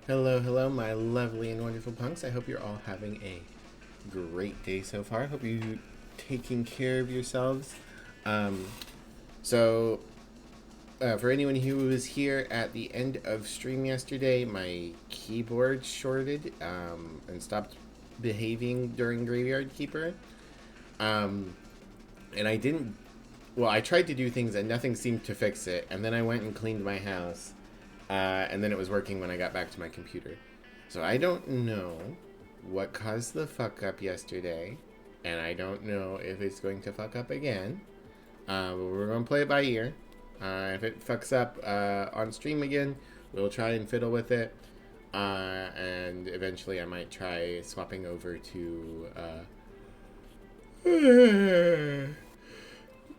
Hello, hello, my lovely and wonderful punks. I hope you're all having a great day so far. I hope you're taking care of yourselves. Um, so, for anyone who was here at the end of stream yesterday, my keyboard shorted and stopped behaving during Graveyard Keeper. Um, and I didn't. Well, I tried to do things and nothing seemed to fix it. And then I went and cleaned my house. And then it was working when I got back to my computer. So I don't know what caused the fuck up yesterday, and I don't know if it's going to fuck up again. But we're going to play it by ear. If it fucks up on stream again, we'll try and fiddle with it. And eventually I might try swapping over to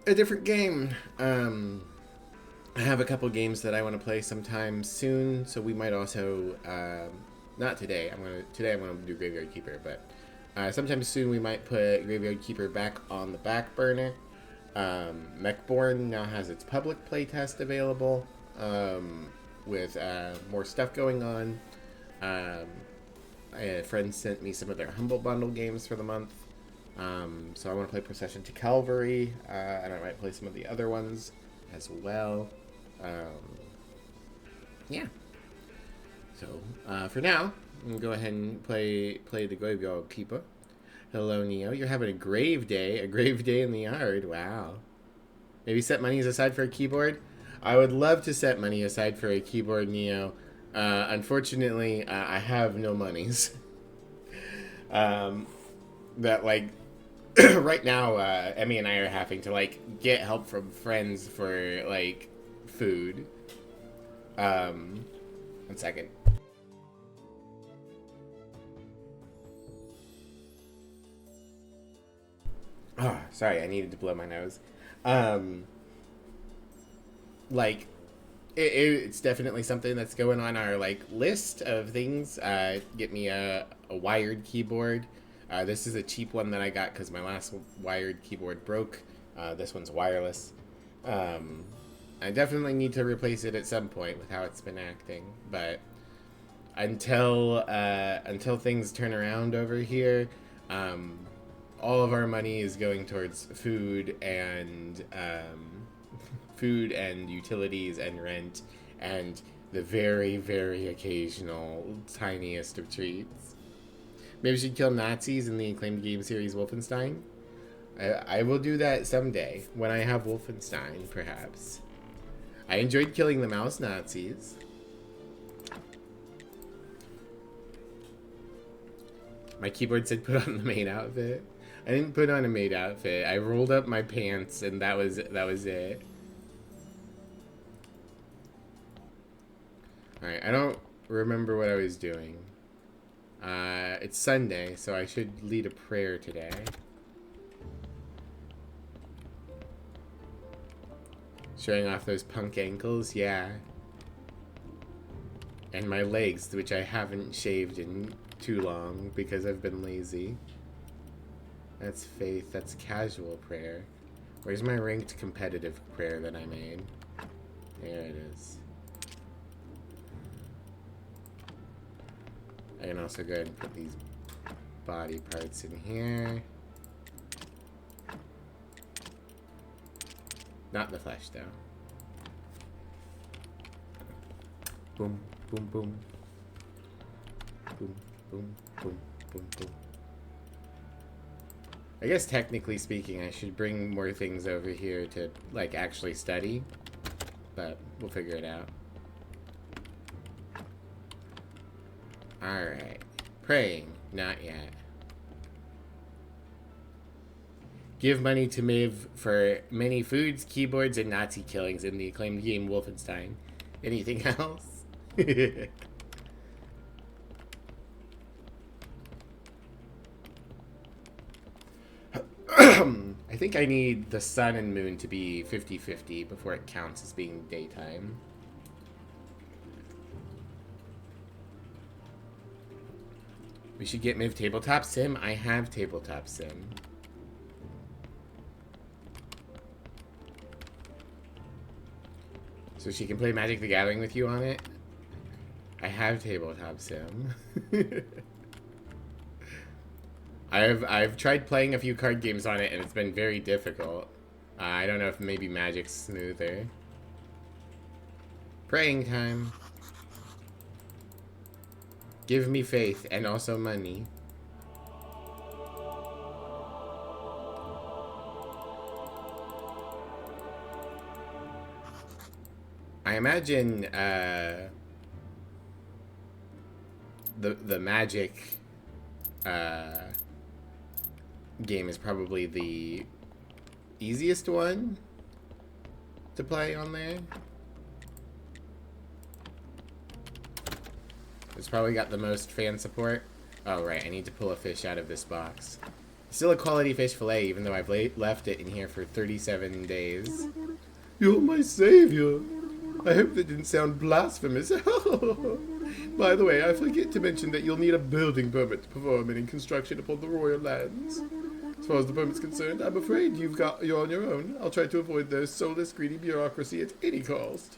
a different game. I have a couple games that I want to play sometime soon, so we might also not today. I'm gonna do Graveyard Keeper, but sometime soon we might put Graveyard Keeper back on the back burner. Mechborn now has its public playtest available with more stuff going on. A friend sent me some of their Humble Bundle games for the month, so I want to play Procession to Calvary, and I might play some of the other ones as well. Yeah. So, for now, I'm gonna go ahead and play the Graveyard Keeper. Hello, Neo. You're having a grave day in the yard. Wow. Maybe set monies aside for a keyboard. I would love to set money aside for a keyboard, Neo. Unfortunately, I have no monies. That like right now, Emmy and I are having to like get help from friends for like food. 1 second. Oh, sorry, I needed to blow my nose. Like, it's definitely something that's going on our like list of things. Get me a wired keyboard. This is a cheap one that I got because my last wired keyboard broke. This one's wireless. I definitely need to replace it at some point with how it's been acting, but until things turn around over here, all of our money is going towards food and utilities and rent and the very, very occasional tiniest of treats. Maybe we should kill Nazis in the acclaimed game series Wolfenstein. I will do that someday when I have Wolfenstein, perhaps. I enjoyed killing the mouse Nazis. My keyboard said put on the maid outfit. I didn't put on a maid outfit. I rolled up my pants and that was it. Alright, I don't remember what I was doing. It's Sunday, so I should lead a prayer today. Showing off those punk ankles, yeah. And my legs, which I haven't shaved in too long because I've been lazy. That's faith, that's casual prayer. Where's my ranked competitive prayer that I made? There it is. I can also go ahead and put these body parts in here. Not the flesh, though. Boom, boom, boom. Boom, boom, boom, boom, boom. I guess technically speaking, I should bring more things over here to, like, actually study. But we'll figure it out. Alright. Praying. Not yet. Give money to Maeve for many foods, keyboards, and Nazi killings in the acclaimed game Wolfenstein. Anything else? I think I need the sun and moon to be 50-50 before it counts as being daytime. We should get Maeve Tabletop Sim. I have Tabletop Sim. So she can play Magic the Gathering with you on it. I have tabletop sim. I've tried playing a few card games on it and it's been very difficult. I don't know if maybe Magic's smoother. Praying time. Give me faith and also money. I imagine the Magic game is probably the easiest one to play on there. It's probably got the most fan support. Oh right, I need to pull a fish out of this box. Still a quality fish fillet, even though I've left it in here for 37 days. You're my savior. I hope that didn't sound blasphemous. By the way, I forget to mention that you'll need a building permit to perform any construction upon the royal lands. As far as the permit's concerned, I'm afraid you're on your own. I'll try to avoid their soulless, greedy bureaucracy at any cost.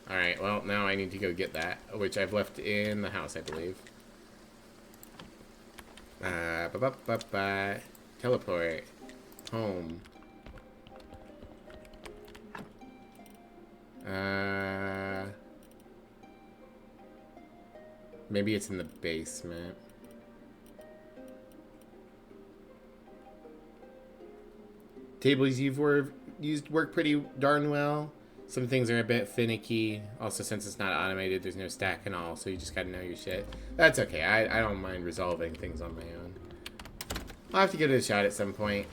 Alright, well, now I need to go get that, which I've left in the house, I believe. Teleport. Home. Maybe it's in the basement. Tables you've used work pretty darn well. Some things are a bit finicky. Also, since it's not automated, there's no stack and all, so you just gotta know your shit. That's okay. I don't mind resolving things on my own. I'll have to give it a shot at some point.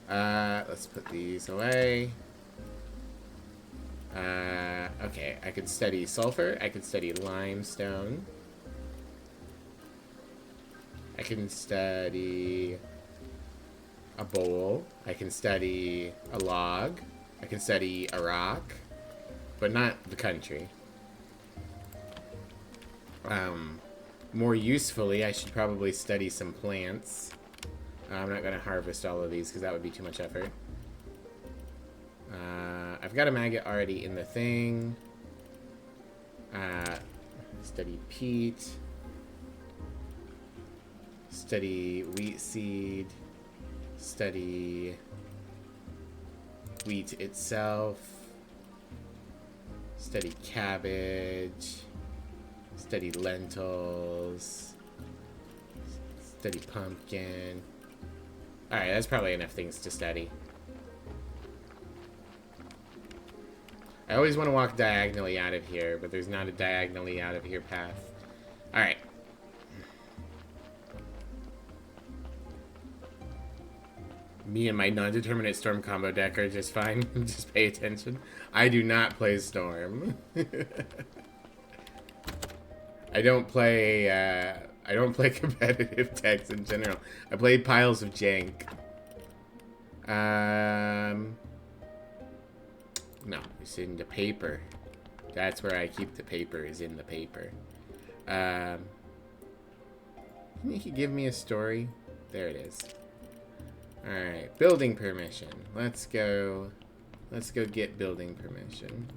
Let's put these away. Okay, I could study sulfur. I could study limestone. I can study a bowl. I can study a log. I can study a rock, but not the country. More usefully, I should probably study some plants. I'm not going to harvest all of these because that would be too much effort. I've got a maggot already in the thing. Study peat. Study wheat seed. Study wheat itself. Study cabbage. Study lentils. Study pumpkin. Alright, that's probably enough things to study. I always want to walk diagonally out of here, but there's not a diagonally out of here path. Alright. Me and my non-determinate storm combo deck are just fine. Just pay attention. I do not play storm. I don't play competitive decks in general. I play piles of jank. No, it's in the paper. That's where I keep the paper, is in the paper. Can you give me a story? There it is. Alright, building permission. Let's go get building permission.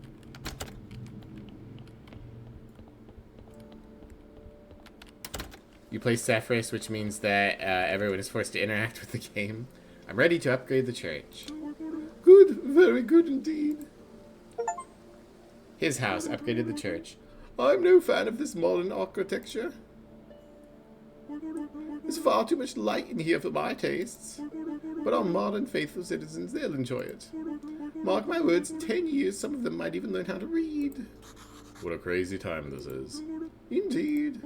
You play Cephras, which means that everyone is forced to interact with the game. I'm ready to upgrade the church. Good, very good indeed. His house upgraded the church. I'm no fan of this modern architecture. There's far too much light in here for my tastes. But our modern faithful citizens, they'll enjoy it. Mark my words, in 10 years, some of them might even learn how to read. What a crazy time this is. Indeed.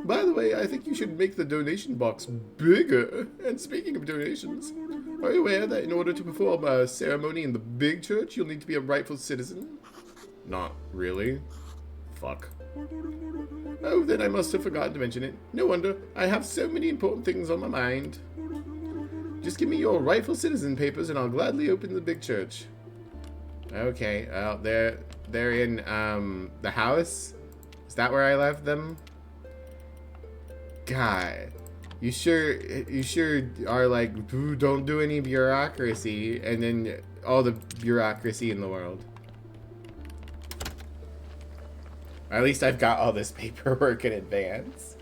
By the way, I think you should make the donation box bigger. And speaking of donations, are you aware that in order to perform a ceremony in the big church, you'll need to be a rightful citizen? Not really. Fuck. Oh, then I must have forgotten to mention it. No wonder. I have so many important things on my mind. Just give me your rightful citizen papers and I'll gladly open the big church. Okay, well, they're in, the house? Is that where I left them? God. You sure are like, don't do any bureaucracy, and then all the bureaucracy in the world. Or at least I've got all this paperwork in advance.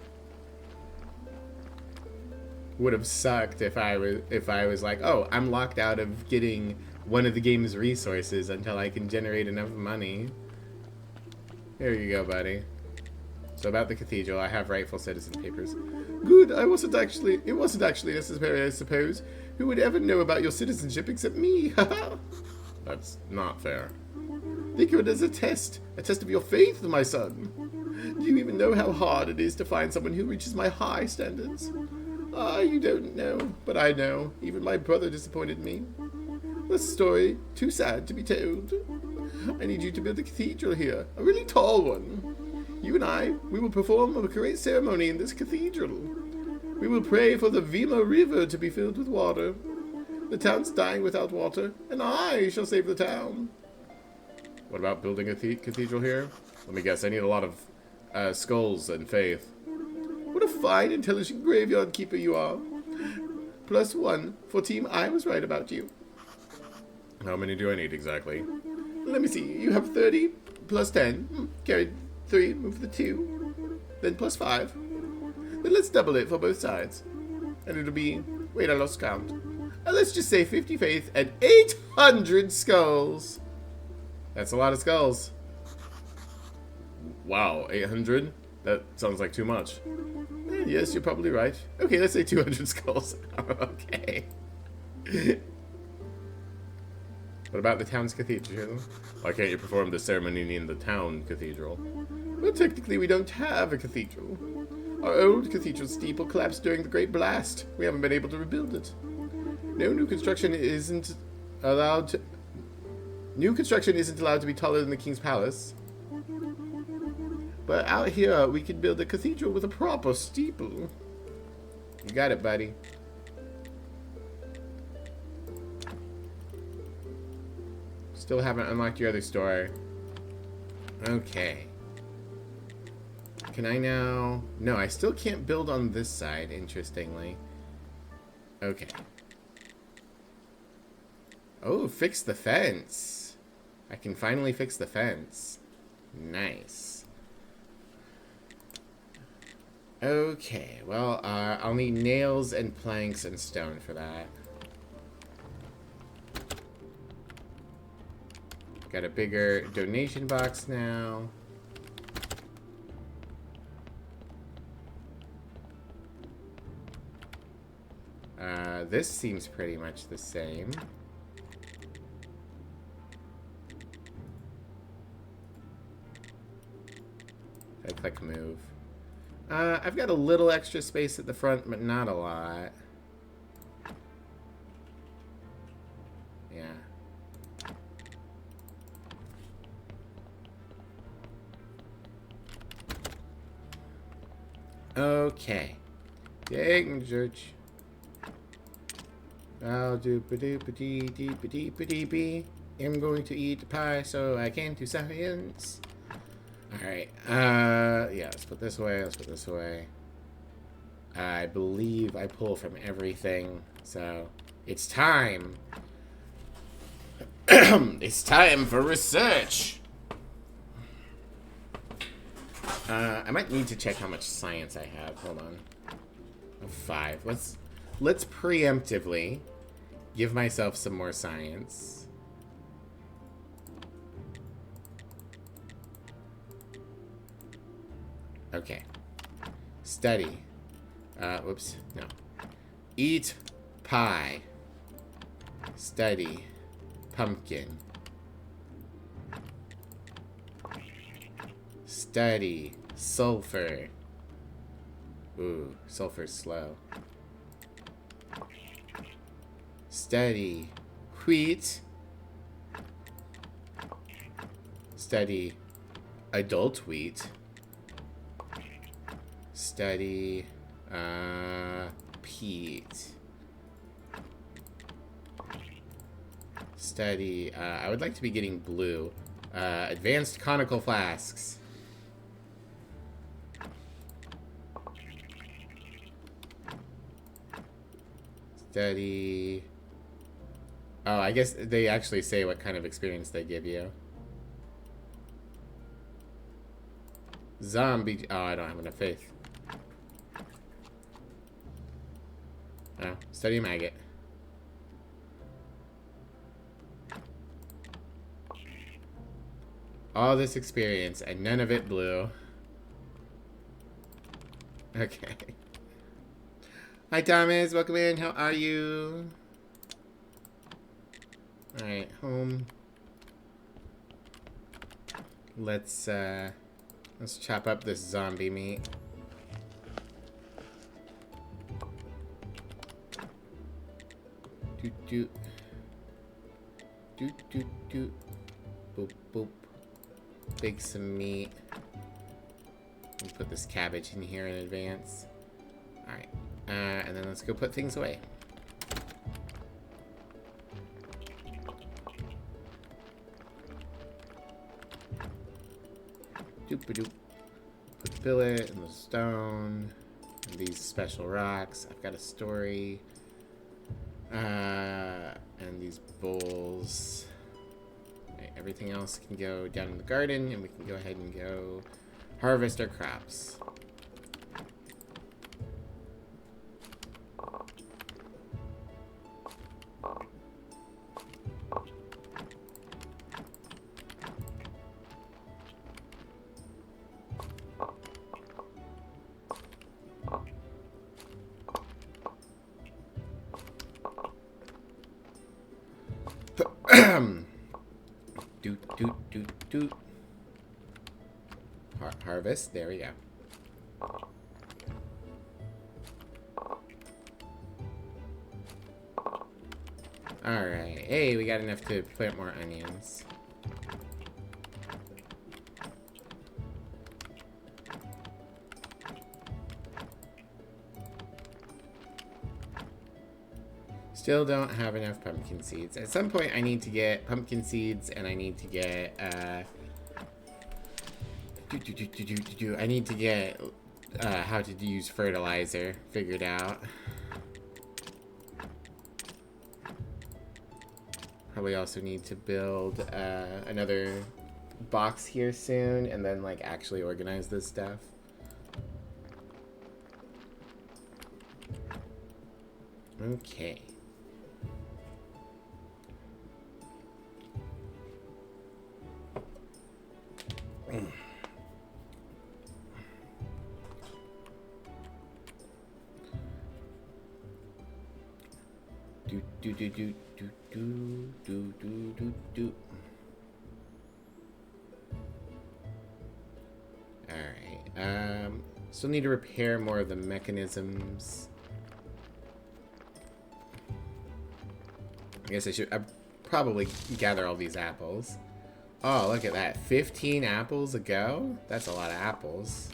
Would have sucked if I was like, oh, I'm locked out of getting one of the game's resources until I can generate enough money. Here you go, buddy. So about the cathedral, I have rightful citizen papers. Good, it wasn't actually necessary, I suppose. Who would ever know about your citizenship except me? That's not fair. Think of it as a test of your faith, my son. Do you even know how hard it is to find someone who reaches my high standards? Ah, you don't know, but I know. Even my brother disappointed me. The story, too sad to be told. I need you to build a cathedral here, a really tall one. You and I, we will perform a great ceremony in this cathedral. We will pray for the Vima River to be filled with water. The town's dying without water, and I shall save the town. What about building a cathedral here? Let me guess, I need a lot of skulls and faith. What a fine, intelligent graveyard keeper you are. +1 for team I was right about you. How many do I need exactly? Let me see. You have 30 plus 10. Carry 3, move the 2. Then +5. Then let's double it for both sides. And it'll be... Wait, I lost count. Let's just say 50 faith and 800 skulls. That's a lot of skulls. Wow, 800? That sounds like too much. Yes, you're probably right. Okay, let's say 200 skulls. Okay. What about the town's cathedral? Why can't you perform the ceremony in the town cathedral? Well, technically we don't have a cathedral. Our old cathedral steeple collapsed during the Great Blast. We haven't been able to rebuild it. New construction isn't allowed to be taller than the King's Palace. But out here, we could build a cathedral with a proper steeple. You got it, buddy. Still haven't unlocked your other store. Okay. Can I now... No, I still can't build on this side, interestingly. Okay. Oh, fix the fence. I can finally fix the fence. Nice. Okay, well, I'll need nails and planks and stone for that. Got a bigger donation box now. This seems pretty much the same. I click move. I've got a little extra space at the front, but not a lot. Yeah. Okay. Dang, church. I'll do ba-doo-ba-dee-ba-dee-dee-ba-dee-ba-dee-bee. I'm going to eat pie so I can do science. Alright, yeah, let's put this away, let's put this away. I believe I pull from everything, so it's time. It's time for research! I might need to check how much science I have, hold on. 5, let's preemptively give myself some more science. Okay. Study. Whoops. No. Eat pie. Study. Pumpkin. Study. Sulfur. Ooh, sulfur's slow. Study. Wheat. Study. Adult wheat. Study, peat. Study, I would like to be getting blue. Advanced conical flasks. Study. Oh, I guess they actually say what kind of experience they give you. Zombie. Oh, I don't have enough faith. Oh, study maggot. All this experience and none of it blue. Okay. Hi, Thomas. Welcome in. How are you? Alright, home. Let's chop up this zombie meat. Doot doot. Doot doot doot. Boop boop. Bake some meat. We'll put this cabbage in here in advance. Alright. And then let's go put things away. Doop-a-doop. Put the billet and the stone. And these special rocks. I've got a story. And these bowls. Right, everything else can go down in the garden, and we can go ahead and go harvest our crops. Doot, doot, doot, doot. Harvest. There we go. Alright. Hey, we got enough to plant more onions. Still don't have enough pumpkin seeds. At some point I need to get pumpkin seeds and I need to get I need to get how to use fertilizer figured out. Probably also need to build another box here soon and then like actually organize this stuff. Okay. Alright, still need to repair more of the mechanisms. I guess I'd probably gather all these apples. Oh, look at that. 15 apples a go? That's a lot of apples.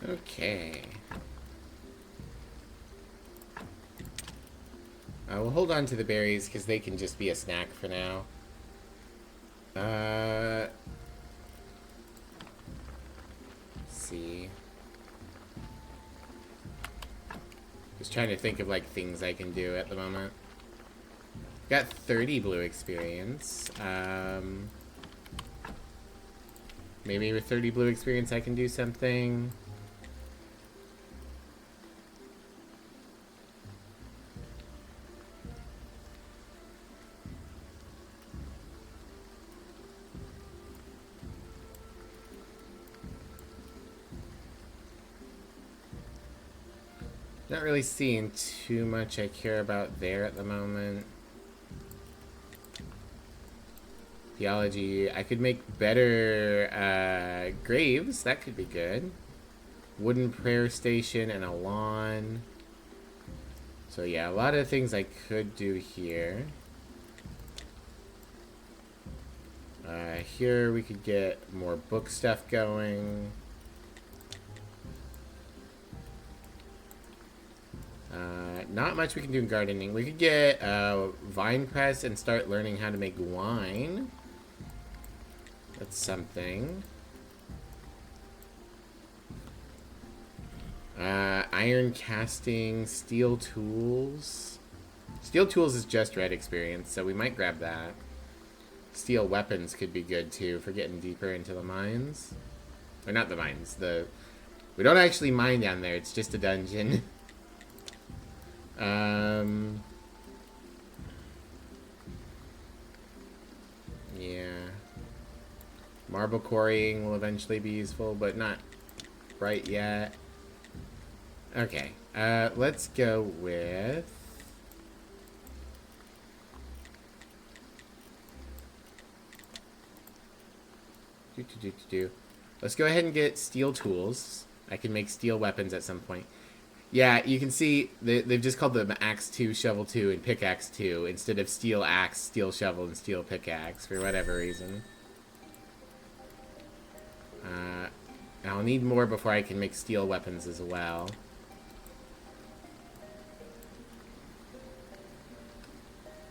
Okay. We'll hold on to the berries because they can just be a snack for now. Let's see. Just trying to think of like things I can do at the moment. Got 30 blue experience. Maybe with 30 blue experience I can do something. Not really seeing too much I care about there at the moment. Theology, I could make better graves. That could be good. Wooden prayer station and a lawn. So yeah, a lot of things I could do here. Here we could get more book stuff going. Not much we can do in gardening. We could get vine press and start learning how to make wine. That's something. Iron casting, steel tools. Steel tools is just red experience, so we might grab that. Steel weapons could be good too for getting deeper into the mines. Or not the mines, we don't actually mine down there, it's just a dungeon. Yeah. Marble quarrying will eventually be useful, but not right yet. Okay, let's go with... Let's go ahead and get steel tools. I can make steel weapons at some point. Yeah, you can see they've just called them Axe 2, Shovel 2, and Pickaxe 2 instead of Steel Axe, Steel Shovel, and Steel Pickaxe for whatever reason. I'll need more before I can make steel weapons as well.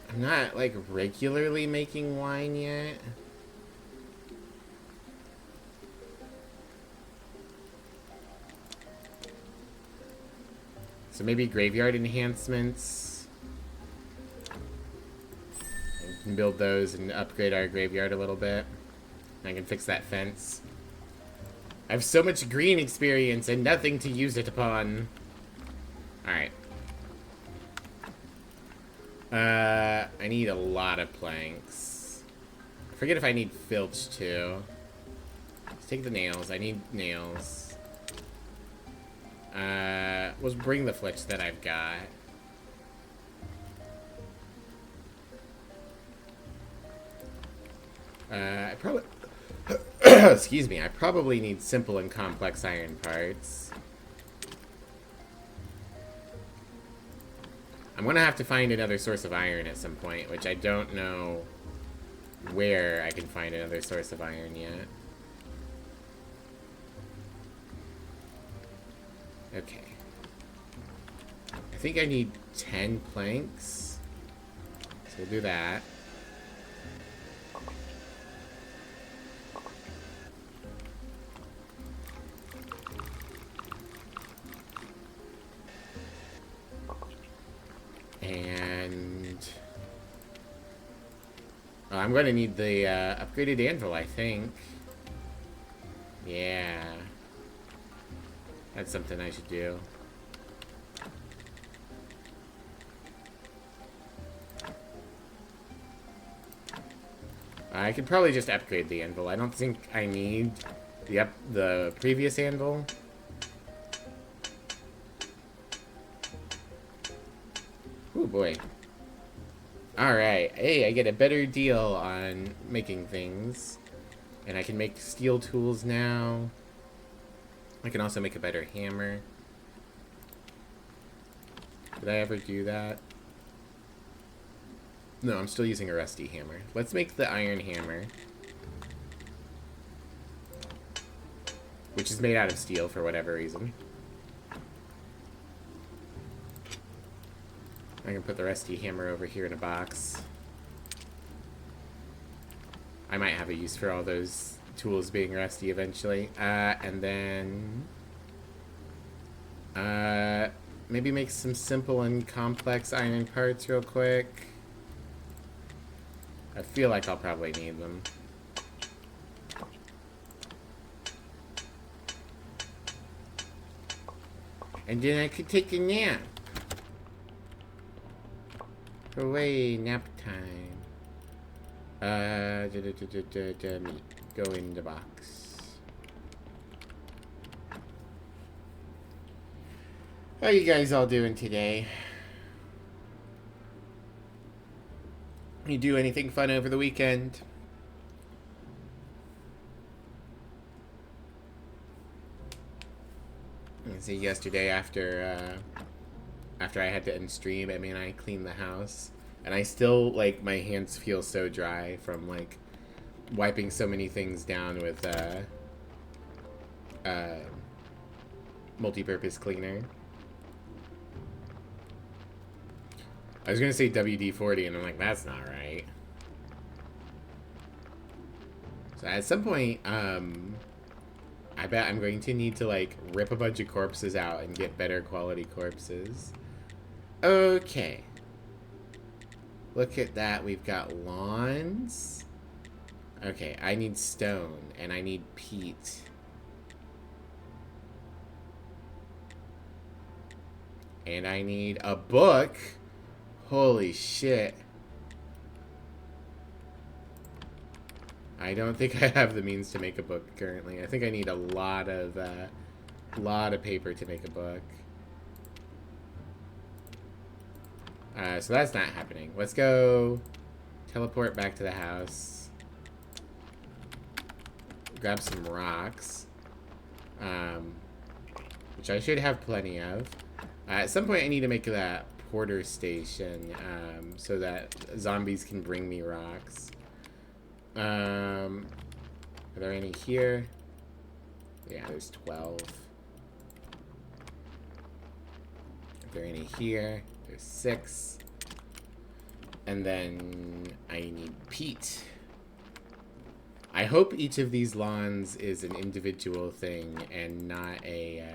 I'm not, like, regularly making wine yet. So maybe graveyard enhancements. We can build those and upgrade our graveyard a little bit. I can fix that fence. I have so much green experience and nothing to use it upon. Alright. I need a lot of planks. I forget if I need filch too. Let's take the nails. I need nails. Let's bring the flitch that I've got. I probably... Excuse me. I probably need simple and complex iron parts. I'm gonna have to find another source of iron at some point, which I don't know where I can find another source of iron yet. Okay. I think I need 10 planks. So we'll do that. And... oh, I'm going to need the upgraded anvil, I think. Yeah. That's something I should do. I could probably just upgrade the anvil. I don't think I need the previous anvil. Oh boy. Alright. Hey, I get a better deal on making things. And I can make steel tools now. I can also make a better hammer. Did I ever do that? No, I'm still using a rusty hammer. Let's make the iron hammer. Which is made out of steel for whatever reason. I can put the rusty hammer over here in a box. I might have a use for all those tools being rusty eventually. And then... maybe make some simple and complex iron parts real quick. I feel like I'll probably need them. And then I could take a nap. Hooray, nap time. Meat. Go in the box. How you guys all doing today? You do anything fun over the weekend? You see, yesterday after I had to end stream, I mean, I cleaned the house, and I still, like, my hands feel so dry from, like, wiping so many things down with multi-purpose cleaner. I was gonna say WD-40, and I'm like, that's not right. So at some point, I bet I'm going to need to, like, rip a bunch of corpses out and get better quality corpses. Okay. Look at that. We've got lawns. Okay, I need stone, and I need peat. And I need a book. Holy shit. I don't think I have the means to make a book currently. I think I need a lot of paper to make a book. So that's not happening. Let's go teleport back to the house. Grab some rocks. Which I should have plenty of. At some point I need to make that porter station so that zombies can bring me rocks. Are there any here? Yeah, there's 12. Are there any here? There's 6. And then I need peat. I hope each of these lawns is an individual thing and not a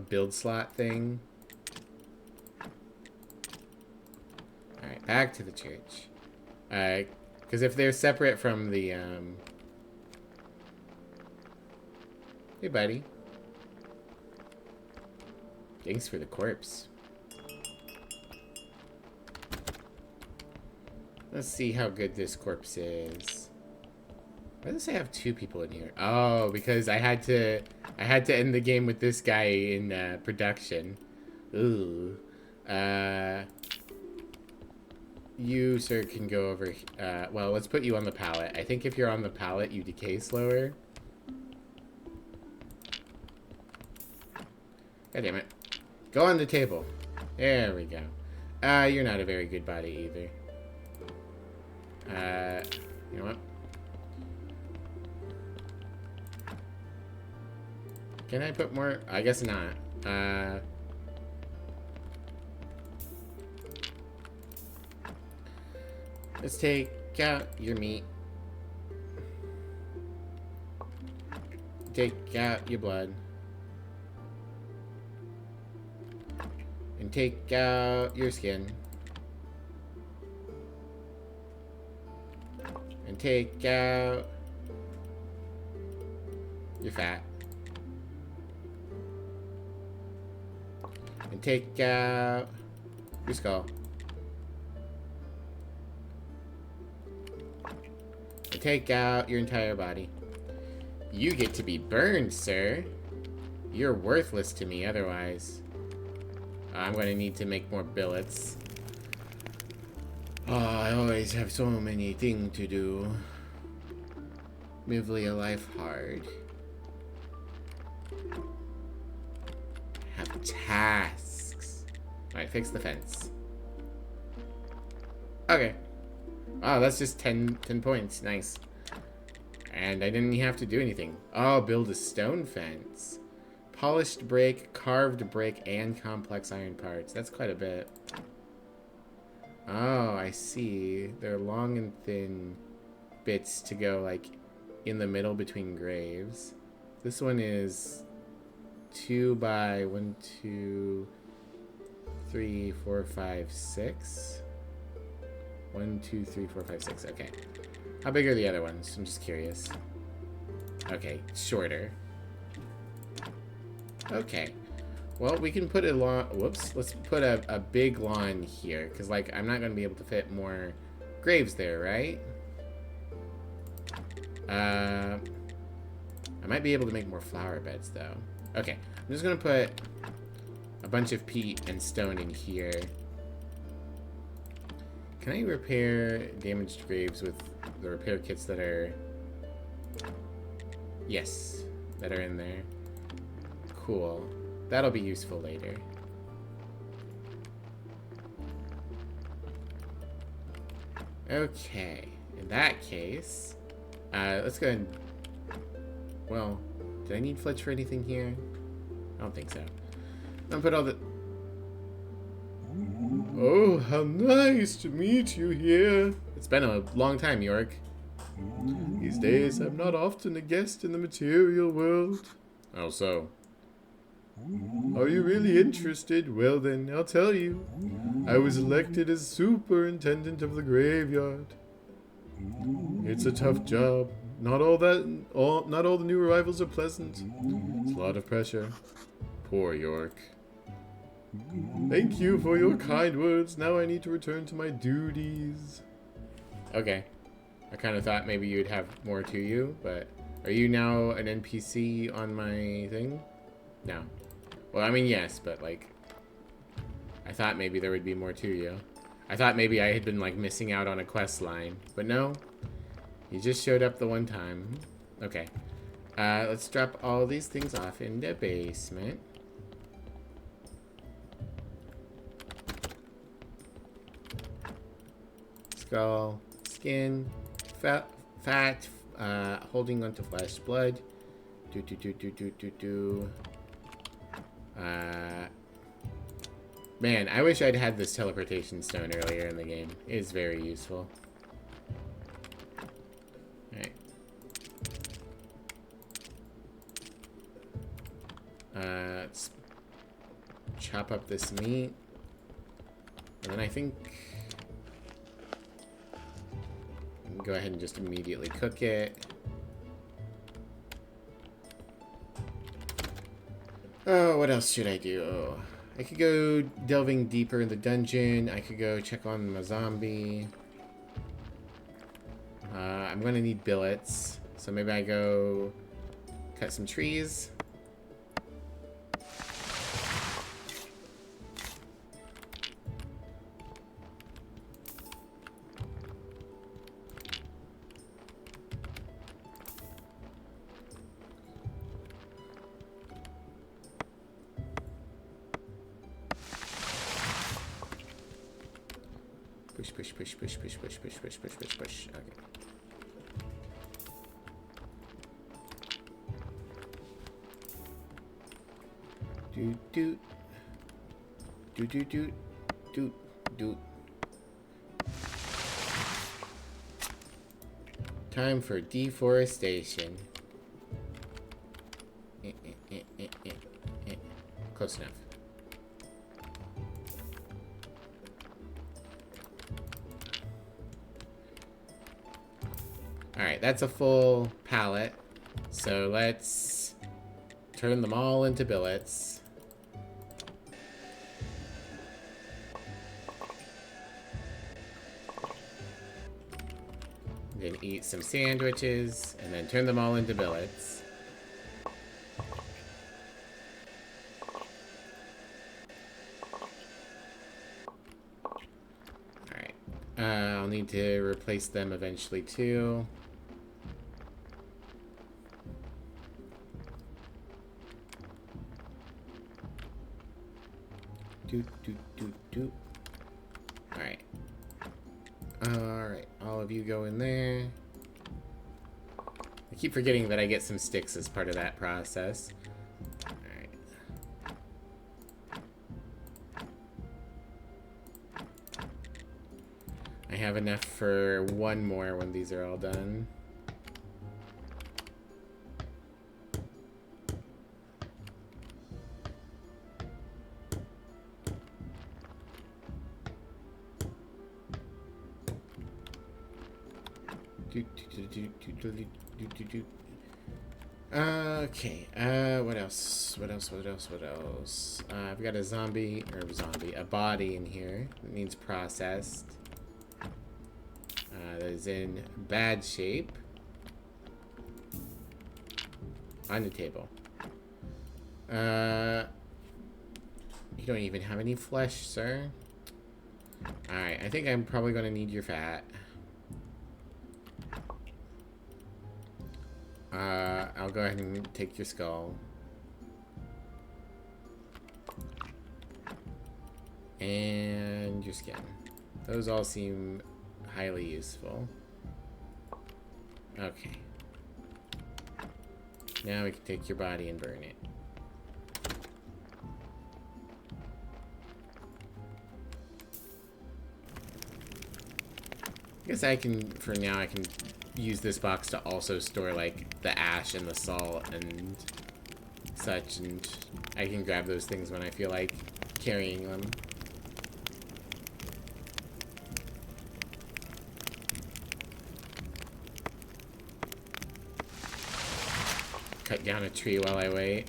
build slot thing. Alright, back to the church. Because if they're separate from the, Hey, buddy. Thanks for the corpse. Let's see how good this corpse is. Why does it say I have 2 people in here? Oh, because I had to end the game with this guy in production. Ooh. You, sir, can go over... well, let's put you on the pallet. I think if you're on the pallet, you decay slower. God damn it. Go on the table. There we go. You're not a very good body either. You know what? Can I put more? I guess not. Let's take out your meat. Take out your blood. And take out your skin. And take out your fat. And take out your skull. And take out your entire body. You get to be burned, sir. You're worthless to me otherwise. I'm going to need to make more billets. Oh, I always have so many things to do. Live a life hard. Have tasks. Alright, fix the fence. Okay. Oh, that's just 10 points. Nice. And I didn't have to do anything. Oh, build a stone fence. Polished brick, carved brick, and complex iron parts. That's quite a bit. Oh, I see. They're long and thin bits to go, like, in the middle between graves. This one is 2 by 1, 2, 3, 4, 5, 6. 1, 2, 3, 4, 5, 6. Okay. How big are the other ones? I'm just curious. Okay, shorter. Okay. Well, we can put a lawn... Whoops. Let's put a big lawn here. Because, like, I'm not going to be able to fit more graves there, right? I might be able to make more flower beds, though. Okay. I'm just going to put a bunch of peat and stone in here. Can I repair damaged graves with the repair kits that are... Yes. That are in there. Cool. That'll be useful later. Okay. In that case, let's go ahead and... Well, did I need Fletch for anything here? I don't think so. And put all the... Oh, how nice to meet you here. It's been a long time, York. These days, I'm not often a guest in the material world. How so? Are you really interested? Well then, I'll tell you. I was elected as superintendent of the graveyard. It's a tough job. Not all the new arrivals are pleasant. It's a lot of pressure. Poor York. Thank you for your kind words. Now I need to return to my duties. Okay. I kind of thought maybe you'd have more to you, but are you now an NPC on my thing? No. Well, I mean, yes, but like, I thought maybe there would be more to you. I thought maybe I had been like missing out on a quest line, but no. You just showed up the one time. Okay. Let's drop all these things off in the basement. Skull, skin, fat, holding onto flesh, blood. Man, I wish I'd had this teleportation stone earlier in the game. It is very useful. Alright. Let's chop up this meat. And then I think... go ahead and just immediately cook it. Oh, what else should I do? I could go delving deeper in the dungeon. I could go check on my zombie. I'm gonna need billets. So maybe I go cut some trees. Push. Okay. Doot. Time for deforestation. Close enough. Alright, that's a full pallet. So let's turn them all into billets. Then eat some sandwiches, and then turn them all into billets. Alright. I'll need to replace them eventually too. Alright, all of you go in there. I keep forgetting that I get some sticks as part of that process. Alright. I have enough for one more when these are all done. Okay, what else? I've got a body in here that needs processed. That is in bad shape. On the table. You don't even have any flesh, sir. Alright, I think I'm probably gonna need your fat. I'll go ahead and take your skull. And your skin. Those all seem highly useful. Okay. Now we can take your body and burn it. I guess I can, for now, I can use this box to also store, like, the ash and the salt and such, and I can grab those things when I feel like carrying them. Cut down a tree while I wait.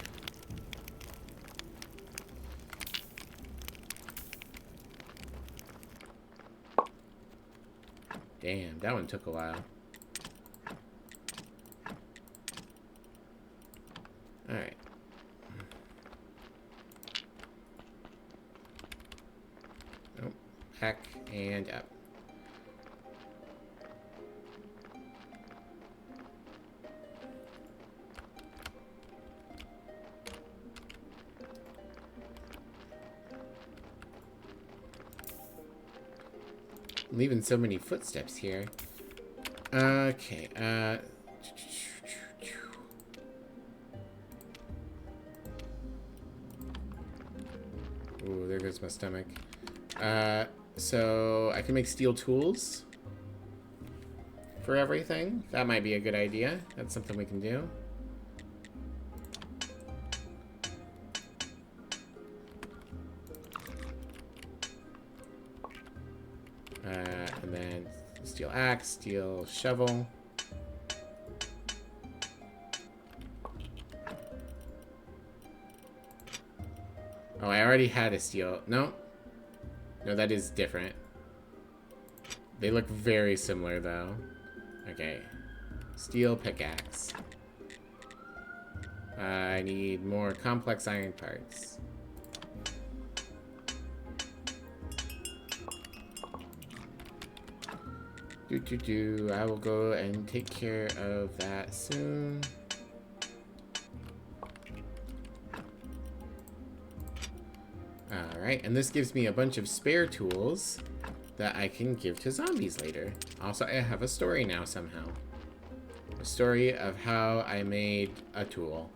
Damn, that one took a while. Alright. Nope. Back and up. Leaving so many footsteps here. Okay, ooh, there goes my stomach. So I can make steel tools for everything. That might be a good idea. That's something we can do. And then steel axe, steel shovel. Oh, I already had a steel. No. No, that is different. They look very similar, though. Okay. Steel pickaxe. I need more complex iron parts. I will go and take care of that soon. Alright, and this gives me a bunch of spare tools that I can give to zombies later. Also, I have a story now somehow. A story of how I made a tool.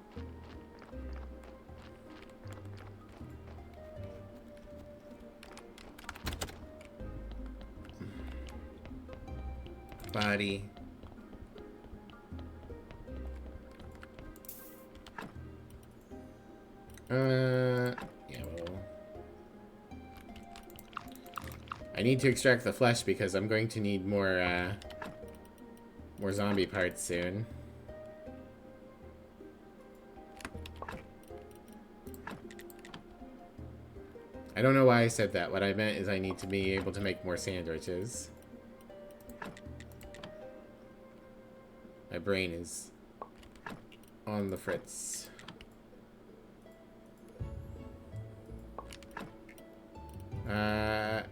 Body. Yeah, well. I need to extract the flesh because I'm going to need more zombie parts soon. I don't know why I said that. What I meant is I need to be able to make more sandwiches. My brain is on the fritz. Yeah,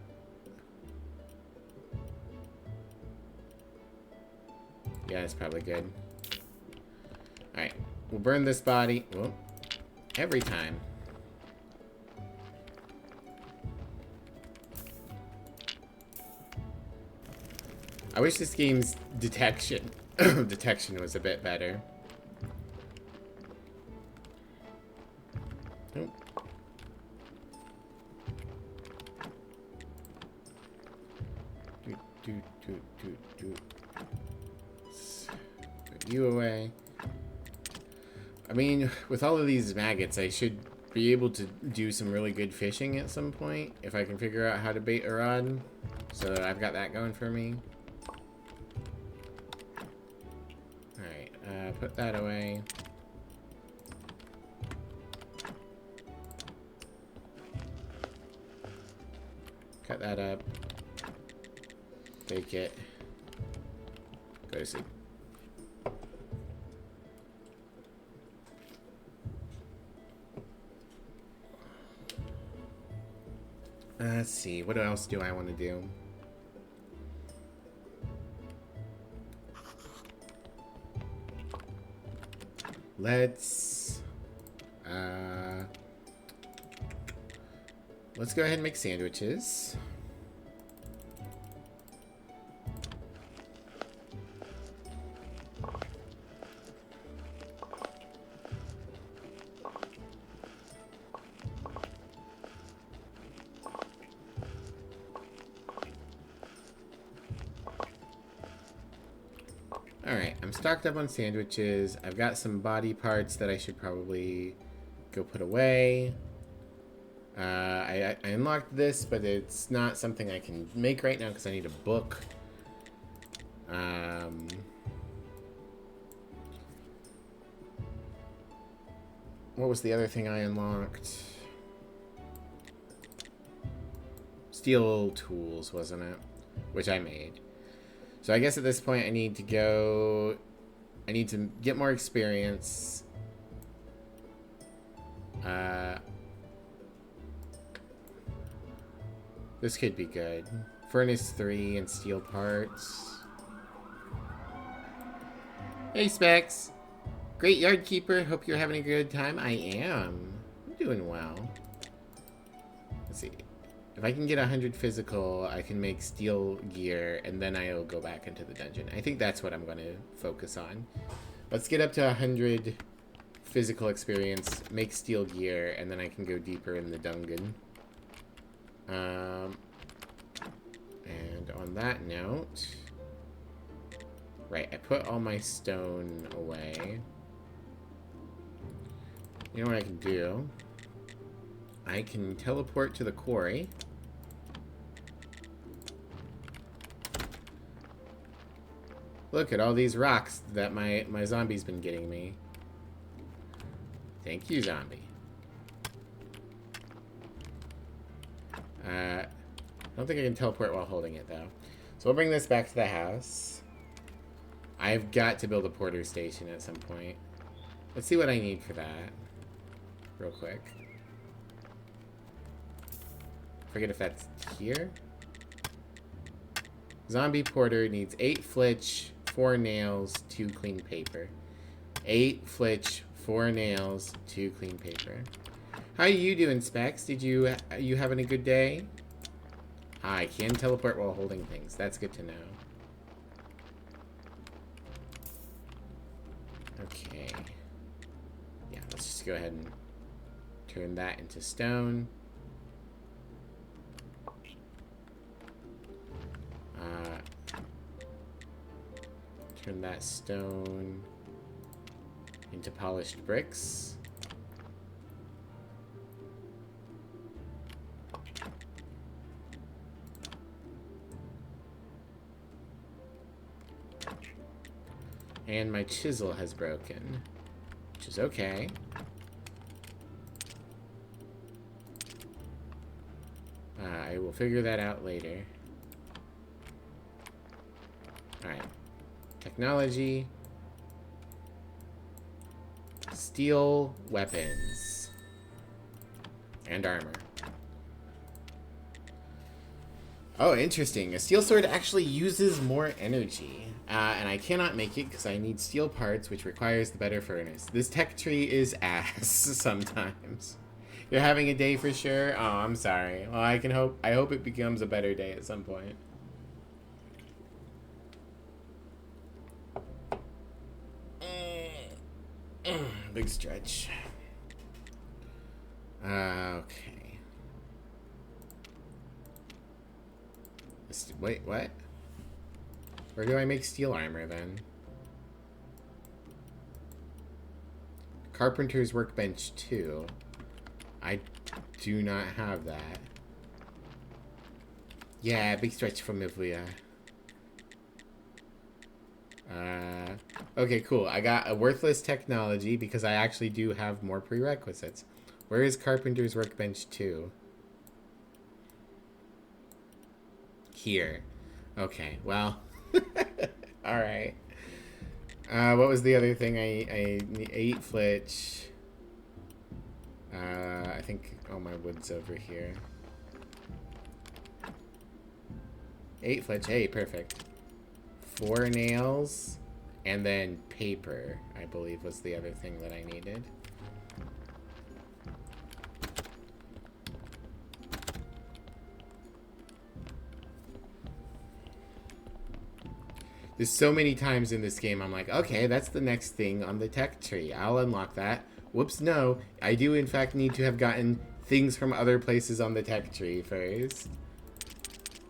it's probably good. Alright, we'll burn this body. Well, every time. I wish this game's detection was a bit better. Nope. Put you away. I mean, with all of these maggots, I should be able to do some really good fishing at some point if I can figure out how to bait a rod. So I've got that going for me. Alright, put that away. Cut that up. Take it. Go to sleep. Let's see. What else do I want to do? Let's go ahead and make sandwiches. I'm stocked up on sandwiches. I've got some body parts that I should probably go put away. I unlocked this, but it's not something I can make right now because I need a book. What was the other thing I unlocked? Steel tools, wasn't it? Which I made. So I guess at this point I need to go... I need to get more experience. This could be good. Furnace 3 and steel parts. Hey, Specs. Great yard keeper. Hope you're having a good time. I am. I'm doing well. Let's see. If I can get 100 physical, I can make steel gear, and then I'll go back into the dungeon. I think that's what I'm going to focus on. Let's get up to 100 physical experience, make steel gear, and then I can go deeper in the dungeon. And on that note... Right, I put all my stone away. You know what I can do? I can teleport to the quarry. Look at all these rocks that my zombie's been getting me. Thank you, zombie. I don't think I can teleport while holding it, though. So we'll bring this back to the house. I've got to build a porter station at some point. Let's see what I need for that. Real quick. Forget if that's here. Zombie porter needs 8 flitch, 4 nails, 2 clean paper. 8 flitch, 4 nails, 2 clean paper. How you doing, Specs? Did you having a good day? I can teleport while holding things. That's good to know. Okay. Yeah, let's just go ahead and turn that into stone. Turn that stone into polished bricks. And my chisel has broken, which is okay. I will figure that out later. Alright. Technology. Steel weapons. And armor. Oh, interesting. A steel sword actually uses more energy. And I cannot make it because I need steel parts, which requires the better furnace. This tech tree is ass sometimes. You're having a day for sure? Oh, I'm sorry. Well, I hope it becomes a better day at some point. Big stretch. Okay. Wait, what? Where do I make steel armor, then? Carpenter's workbench 2. I do not have that. Yeah, big stretch from Mivlia. Okay, cool. I got a worthless technology because I actually do have more prerequisites. Where is Carpenter's workbench 2? Here. Okay, well... Alright. What was the other thing? I need 8 flitch. I think all my wood's over here. 8 flitch. Hey, perfect. 4 nails. And then paper, I believe, was the other thing that I needed. There's so many times in this game I'm like, okay, that's the next thing on the tech tree. I'll unlock that. Whoops, no. I do, in fact, need to have gotten things from other places on the tech tree first.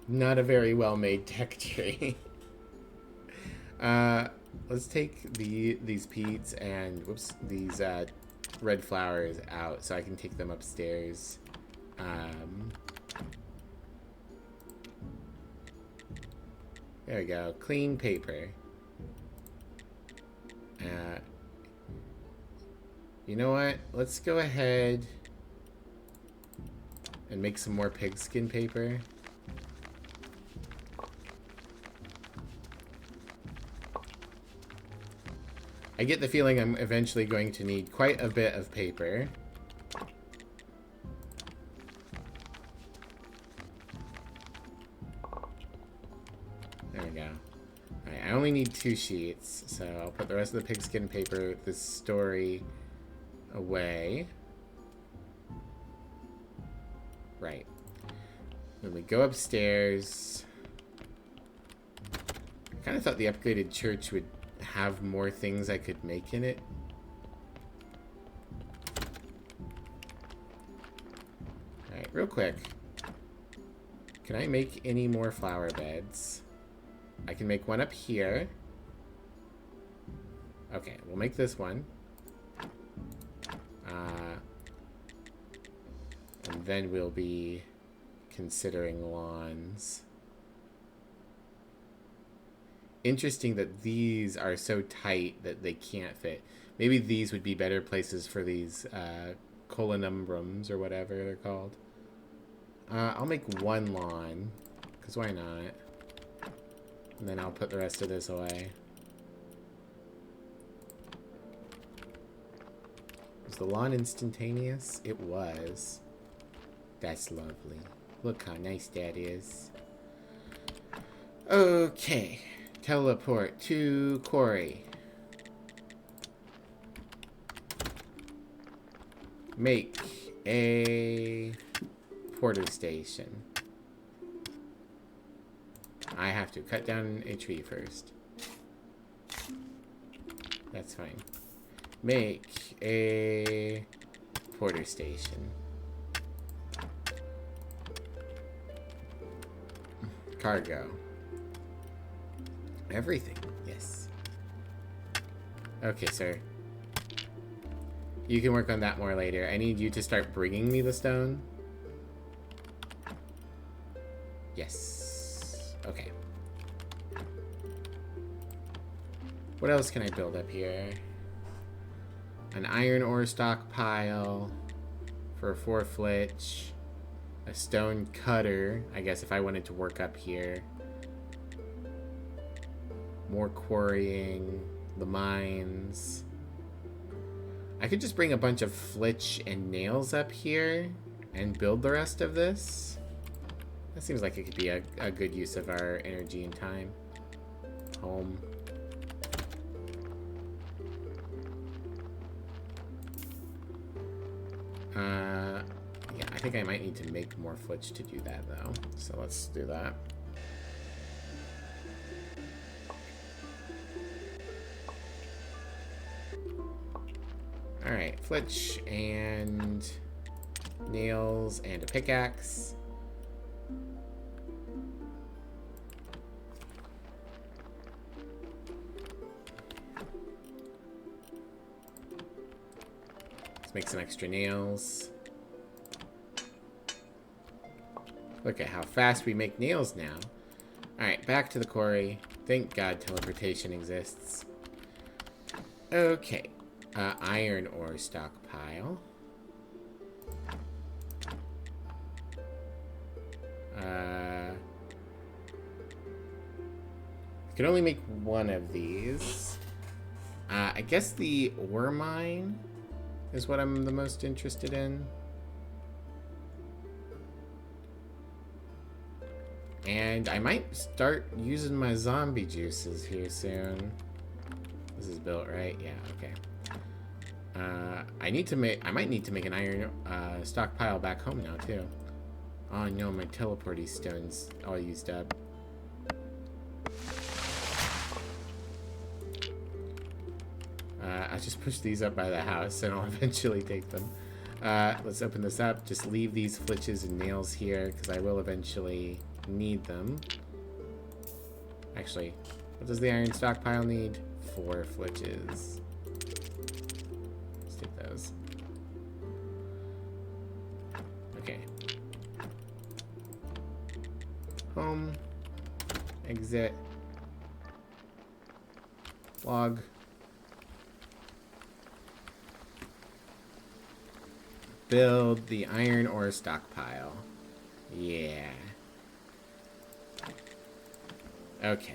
Not a very well-made tech tree. let's take these peats and whoops, these red flowers out so I can take them upstairs. There we go. Clean paper. You know what? Let's go ahead and make some more pigskin paper. I get the feeling I'm eventually going to need quite a bit of paper. There we go. Alright, I only need 2 sheets, so I'll put the rest of the pigskin paper with this story away. Right. Then we go upstairs. I kind of thought the upgraded church would have more things I could make in it. Alright, real quick. Can I make any more flower beds? I can make one up here. Okay, we'll make this one. And then we'll be considering lawns. Interesting that these are so tight that they can't fit. Maybe these would be better places for these columbrums or whatever they're called. I'll make one lawn, because why not? And then I'll put the rest of this away. Was the lawn instantaneous? It was. That's lovely. Look how nice that is. Okay. Teleport to quarry. Make a porter station. I have to cut down a tree first. That's fine. Make a porter station. Cargo. Everything. Yes. Okay, sir. You can work on that more later. I need you to start bringing me the stone. Yes. Okay. What else can I build up here? An iron ore stockpile for a 4 flitch. A stone cutter, I guess, if I wanted to work up here. More quarrying. The mines. I could just bring a bunch of flitch and nails up here and build the rest of this. That seems like it could be a good use of our energy and time. Home. Yeah, I think I might need to make more flitch to do that, though. So let's do that. Alright, flitch and nails and a pickaxe. Let's make some extra nails. Look at how fast we make nails now. Alright, back to the quarry. Thank God teleportation exists. Okay. Iron ore stockpile. I can only make one of these. I guess the ore mine is what I'm the most interested in. And I might start using my zombie juices here soon. This is built, right? Yeah, okay. I might need to make an iron stockpile back home now too. Oh no, my teleporty stone's all used up. I'll just push these up by the house and I'll eventually take them. Let's open this up. Just leave these flitches and nails here because I will eventually need them. Actually, what does the iron stockpile need? 4 flitches. Let's take those. Okay. Home. Exit. Log. Build the iron ore stockpile. Yeah. Okay.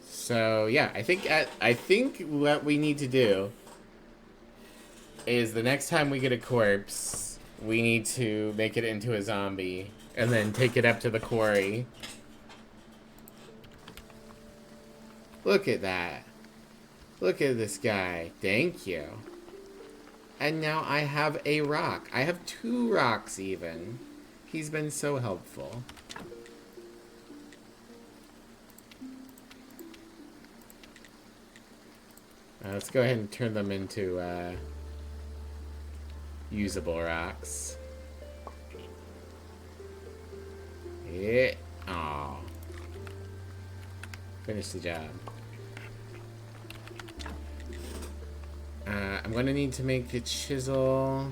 So yeah, I think what we need to do is the next time we get a corpse, we need to make it into a zombie and then take it up to the quarry. Look at that. Look at this guy. Thank you. And now I have a rock. I have 2 rocks even. He's been so helpful. Let's go ahead and turn them into usable rocks. Yeah. Aw. Finish the job. I'm gonna need to make a chisel.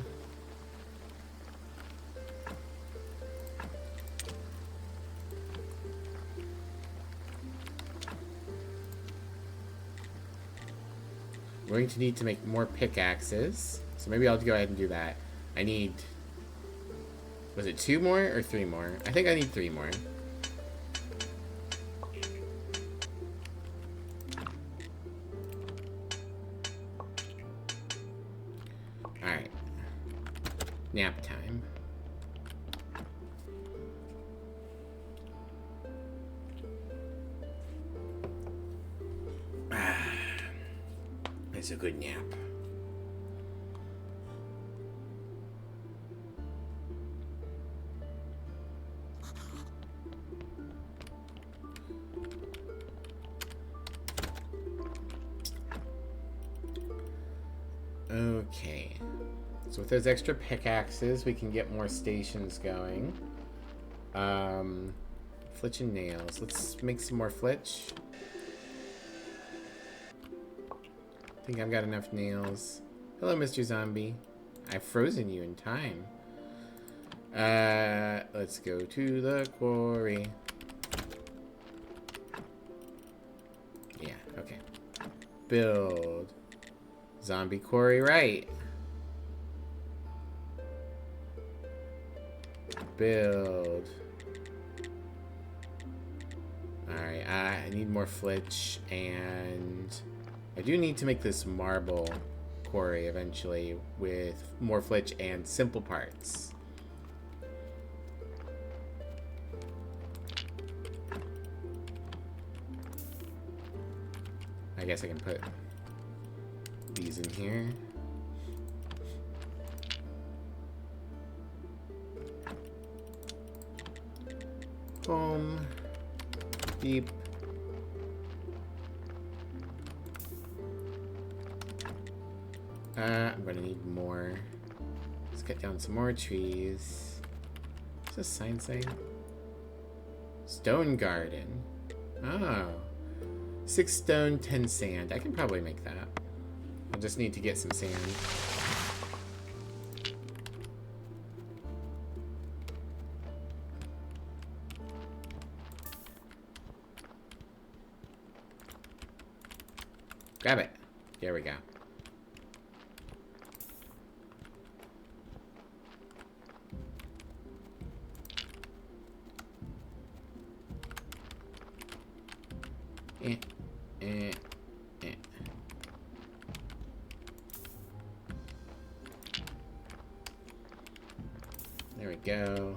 I'm going to need to make more pickaxes. So maybe I'll go ahead and do that. I need... Was it 2 more or 3 more? I think I need 3 more. Alright. Nap time. It's a good nap. Okay. So with those extra pickaxes, we can get more stations going. Flitch and nails. Let's make some more flitch. I think I've got enough nails. Hello, Mr. Zombie. I've frozen you in time. Let's go to the quarry. Yeah, okay. Build. Zombie quarry right. Build. Alright, I need more flitch, and I do need to make this marble quarry eventually with more flitch and simple parts. I guess I can put these in here. Home. Deep. I'm gonna need more. Let's cut down some more trees. What's this sign saying? Stone garden. Oh. 6 stone, 10 sand. I can probably make that. I'll just need to get some sand. Grab it. There we go. Eh, eh, eh. There we go.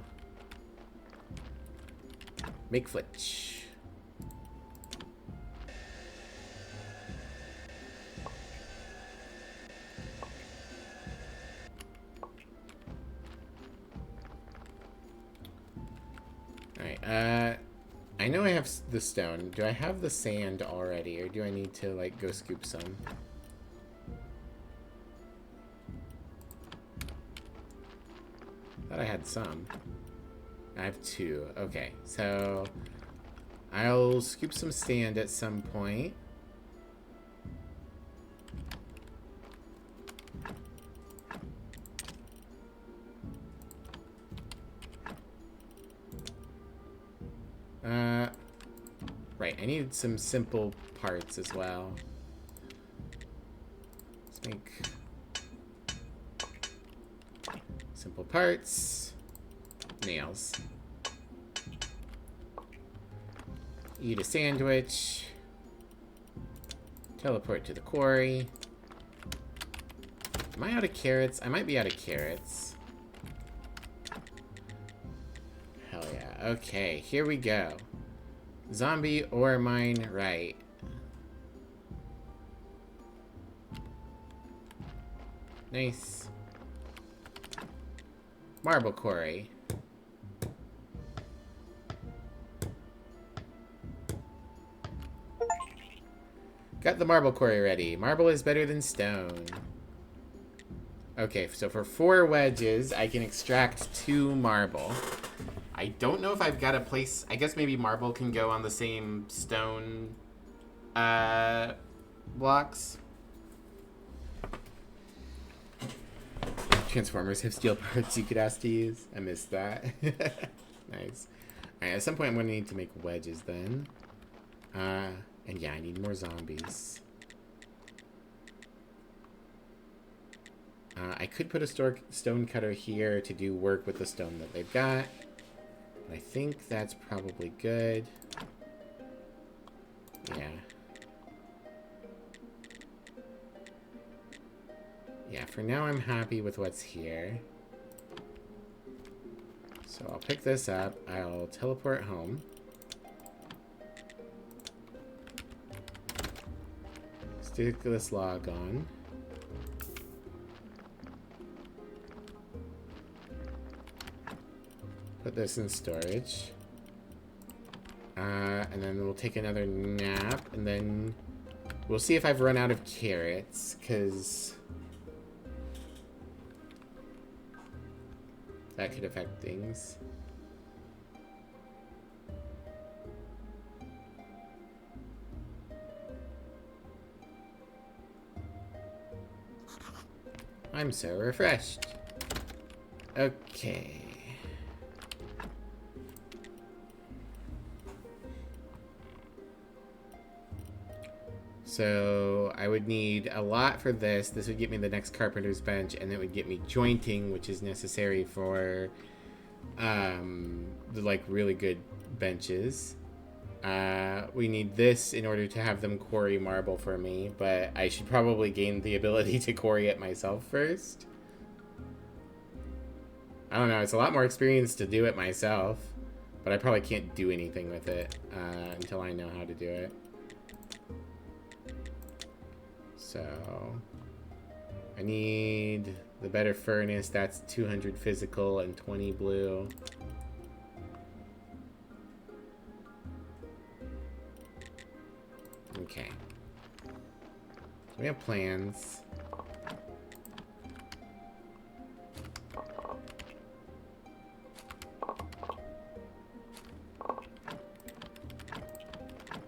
Make flitch. Alright, I know I have the stone. Do I have the sand already, or do I need to, like, go scoop some? Thought I had some. I have 2. Okay, so I'll scoop some sand at some point. Right, I need some simple parts as well. Let's make simple parts. Nails. Eat a sandwich. Teleport to the quarry. Am I out of carrots? I might be out of carrots. Hell yeah. Okay, here we go. Zombie ore mine right. Nice. Marble quarry. Got the marble quarry ready. Marble is better than stone. Okay, so for 4 wedges, I can extract 2 marble. I don't know if I've got a place... I guess maybe marble can go on the same stone blocks. Transformers have steel parts you could ask to use. I missed that. Nice. Alright, at some point I'm going to need to make wedges then. And yeah, I need more zombies. I could put a stone cutter here to do work with the stone that they've got. But I think that's probably good. Yeah. Yeah, for now I'm happy with what's here. So I'll pick this up. I'll teleport home. Stick this log on. Put this in storage. And then we'll take another nap, and then we'll see if I've run out of carrots, because that could affect things. I'm so refreshed. Okay. So I would need a lot for this. This would get me the next carpenter's bench, and it would get me jointing, which is necessary for the like really good benches. We need this in order to have them quarry marble for me, but I should probably gain the ability to quarry it myself first. I don't know, it's a lot more experience to do it myself, but I probably can't do anything with it until I know how to do it. So I need the better furnace. That's 200 physical and 20 blue. Okay. So we have plans.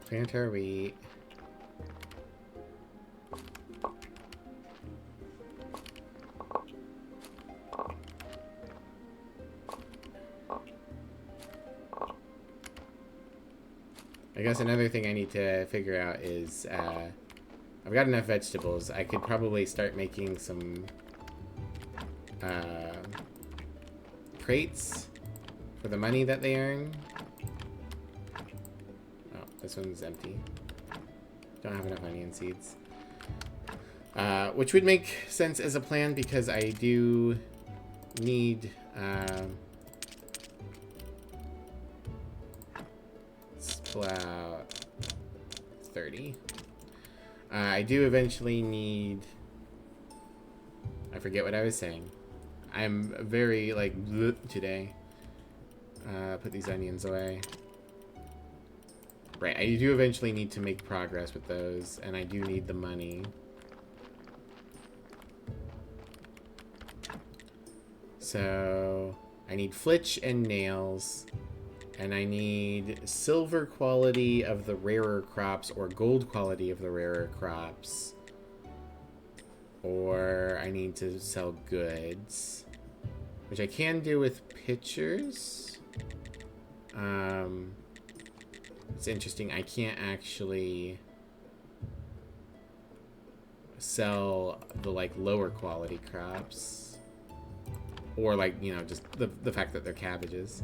Plant our wheat. I guess another thing I need to figure out is I've got enough vegetables. I could probably start making some crates for the money that they earn. Oh, this one's empty. Don't have enough onion seeds. Which would make sense as a plan because I do need... pull out 30. I do eventually need... I forget what I was saying. I'm very, like, bleh today. Put these onions away. Right, I do eventually need to make progress with those, and I do need the money. So, I need flitch and nails. And I need silver quality of the rarer crops or gold quality of the rarer crops. Or I need to sell goods, which I can do with pictures. It's interesting. I can't actually sell the like lower quality crops, or like, you know, just the fact that they're cabbages.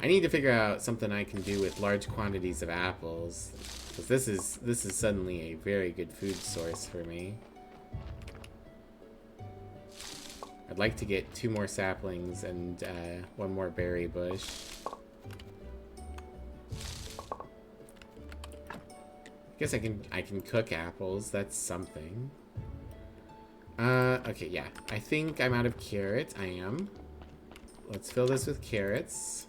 I need to figure out something I can do with large quantities of apples, because this is suddenly a very good food source for me. I'd like to get 2 more saplings and 1 more berry bush. I guess I can cook apples. That's something. Okay, yeah. I think I'm out of carrots. I am. Let's fill this with carrots,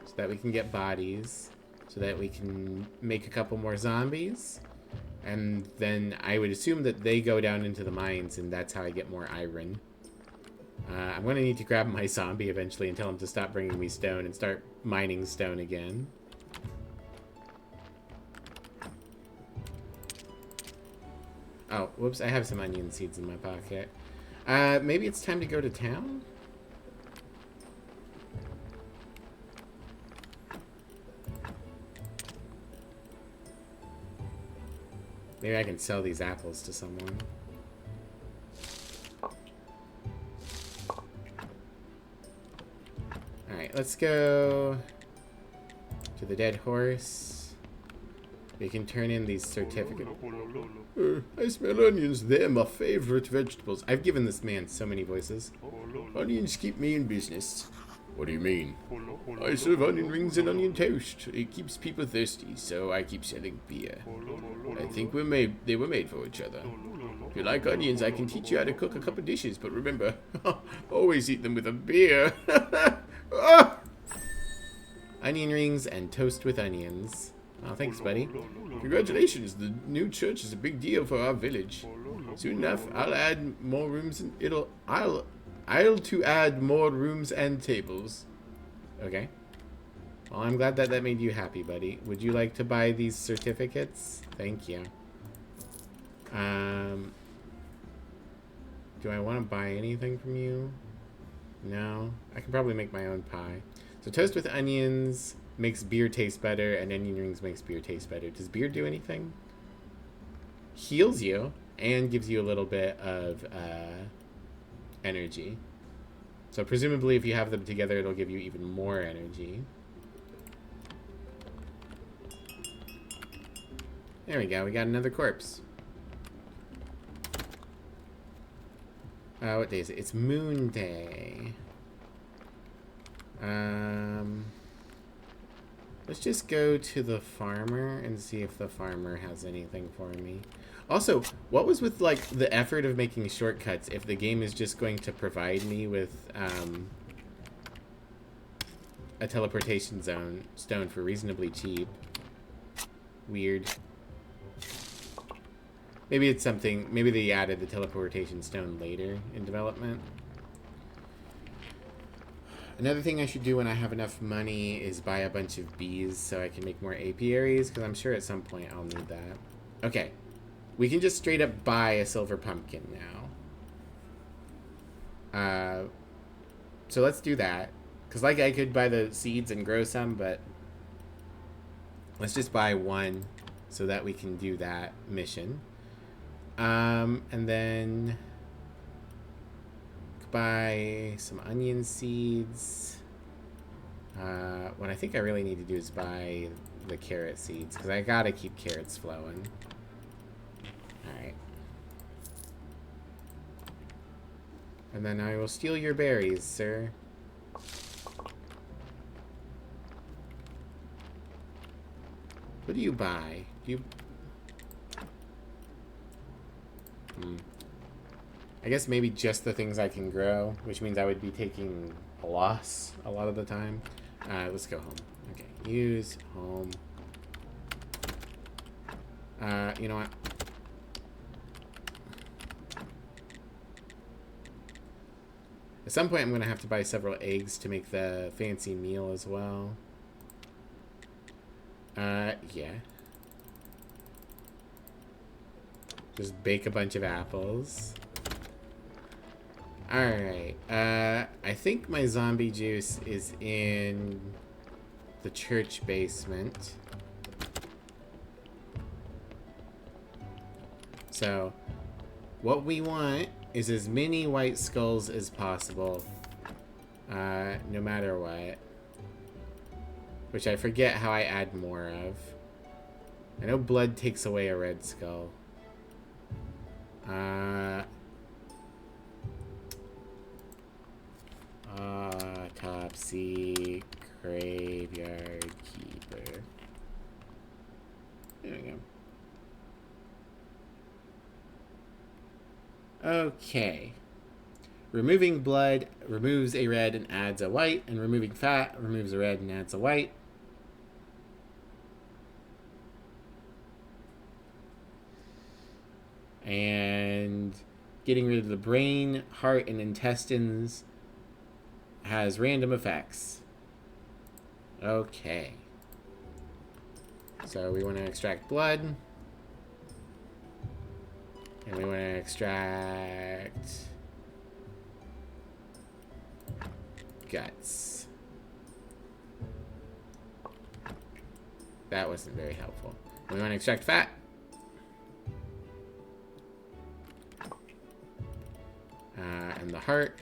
so that we can get bodies, so that we can make a couple more zombies. And then I would assume that they go down into the mines, and that's how I get more iron. I'm going to need to grab my zombie eventually and tell him to stop bringing me stone and start mining stone again. Oh, whoops, I have some onion seeds in my pocket. Maybe it's time to go to town? Maybe I can sell these apples to someone. Alright, let's go to the dead horse. We can turn in these certificates. I smell onions. They're my favorite vegetables. I've given this man so many voices. Onions keep me in business. What do you mean? I serve onion rings and onion toast. It keeps people thirsty, so I keep selling beer. I think they were made for each other. If you like onions, I can teach you how to cook a couple dishes, but remember, always eat them with a beer. Onion rings and toast with onions. Oh, thanks, buddy. Congratulations, the new church is a big deal for our village. Soon enough, I'll add more rooms and I'll to add more rooms and tables. Okay. Well, I'm glad that that made you happy, buddy. Would you like to buy these certificates? Thank you. Do I want to buy anything from you? No. I can probably make my own pie. So toast with onions makes beer taste better, and onion rings makes beer taste better. Does beer do anything? Heals you, and gives you a little bit of energy. So presumably if you have them together, it'll give you even more energy. There we go, we got another corpse. What day is it? It's Moon Day. Let's just go to the farmer and see if the farmer has anything for me. Also, what was with, like, the effort of making shortcuts if the game is just going to provide me with, a teleportation stone for reasonably cheap? Weird. Maybe it's something, maybe they added the teleportation stone later in development. Another thing I should do when I have enough money is buy a bunch of bees so I can make more apiaries, because I'm sure at some point I'll need that. Okay. We can just straight up buy a silver pumpkin now. So let's do that. Because, like, I could buy the seeds and grow some, but let's just buy one so that we can do that mission. And then buy some onion seeds. What I think I really need to do is buy the carrot seeds, because I gotta keep carrots flowing. Alright. And then I will steal your berries, sir. What do you buy? Do you... I guess maybe just the things I can grow, which means I would be taking a loss a lot of the time. Let's go home. Okay, use home. You know what? At some point, I'm going to have to buy several eggs to make the fancy meal as well. Yeah. Just bake a bunch of apples. Alright, I think my zombie juice is in the church basement. So, what we want is as many white skulls as possible, no matter what. Which I forget how I add more of. I know blood takes away a red skull. Autopsy Graveyard Keeper. There we go. Okay. Removing blood removes a red and adds a white, and removing fat removes a red and adds a white. And getting rid of the brain, heart, and intestines has random effects. Okay. So we want to extract blood. And we want to extract guts. That wasn't very helpful. We want to extract fat. And the heart.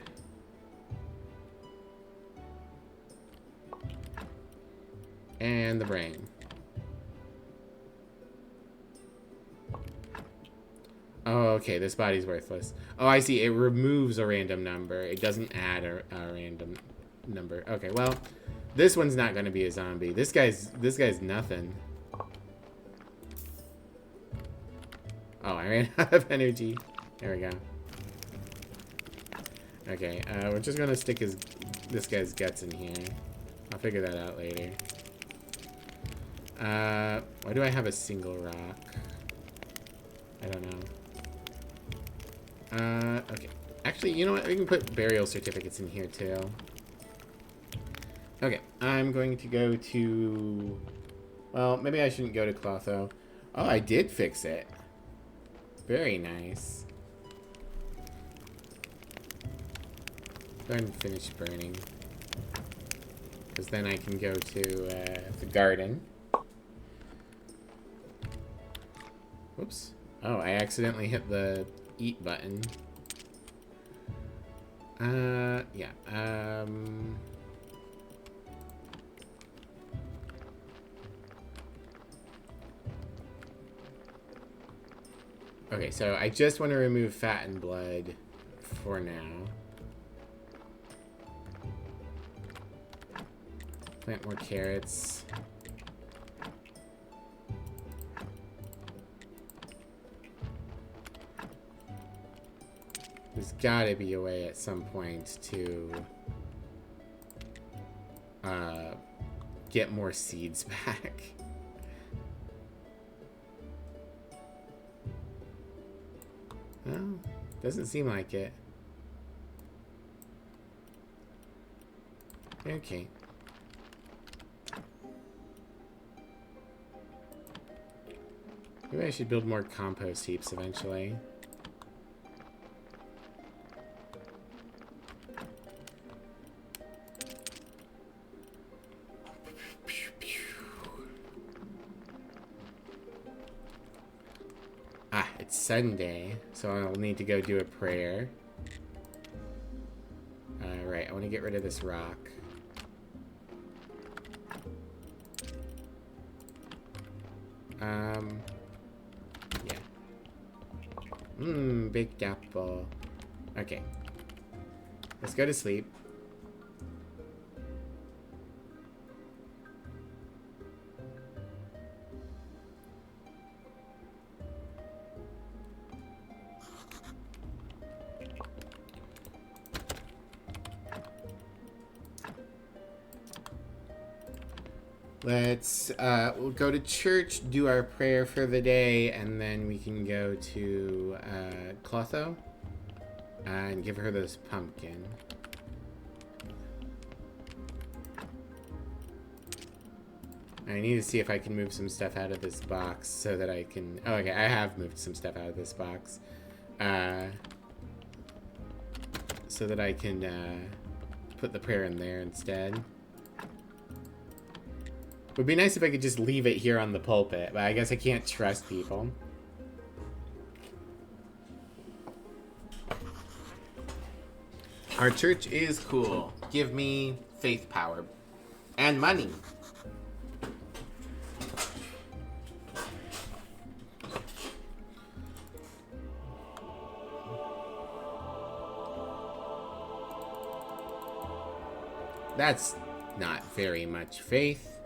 And the brain. Oh, okay, this body's worthless. Oh, I see. It removes a random number. It doesn't add a random number. Okay, well, this one's not going to be a zombie. This guy's nothing. Oh, I ran out of energy. There we go. Okay, we're just gonna stick this guy's guts in here. I'll figure that out later. Why do I have a single rock? I don't know. Okay. Actually, you know what? We can put burial certificates in here, too. Okay, I'm going to go to... Well, maybe I shouldn't go to Clotho. Oh, I did fix it. Very nice. Go ahead and finish burning. Because then I can go to the garden. Whoops. Oh, I accidentally hit the eat button. Yeah. Okay, so I just want to remove fat and blood for now. Plant more carrots. There's gotta be a way at some point to get more seeds back. Well, doesn't seem like it. Okay. Maybe I should build more compost heaps eventually. Ah, it's Sunday, so I'll need to go do a prayer. Right, I want to get rid of this rock. Yeah. Baked apple. Okay. Let's go to sleep. Let's, we'll go to church, do our prayer for the day, and then we can go to, Clotho, and give her this pumpkin. I need to see if I can move some stuff out of this box so that I can... Oh, okay, I have moved some stuff out of this box. So that I can put the prayer in there instead. Would be nice if I could just leave it here on the pulpit, but I guess I can't trust people. Our church is cool. Give me faith power. And money. That's not very much faith.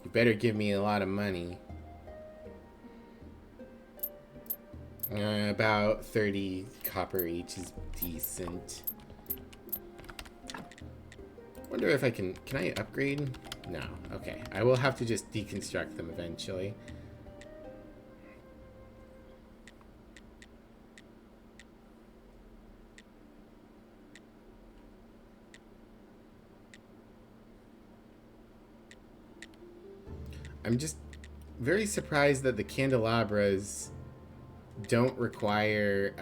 You better give me a lot of money. About 30 copper each is decent. Wonder if I can I upgrade? No, okay. I will have to just deconstruct them eventually. I'm just very surprised that the candelabras don't require,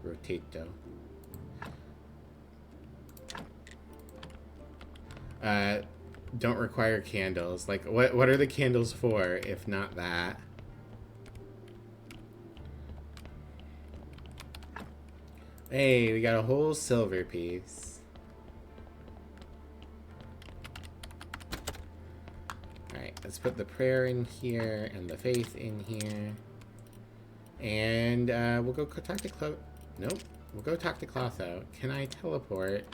rotato. Don't require candles. Like, what are the candles for, if not that? Hey, we got a whole silver piece. Alright, let's put the prayer in here and the faith in here. And we'll go talk to Nope. We'll go talk to Clotho. Can I teleport?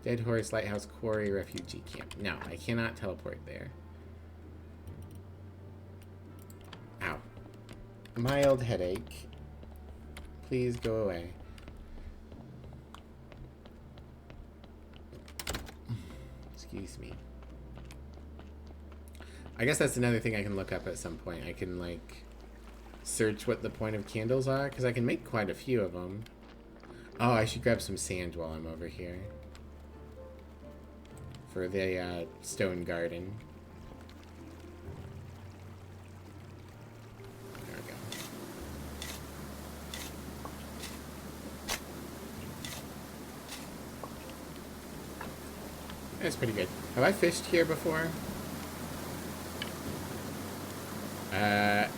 Dead Horse, Lighthouse, Quarry, Refugee Camp. No, I cannot teleport there. Ow. Mild headache. Please go away. Excuse me. I guess that's another thing I can look up at some point. I can, like, search what the point of candles are, because I can make quite a few of them. Oh, I should grab some sand while I'm over here. For the stone garden. There we go. That's pretty good. Have I fished here before? I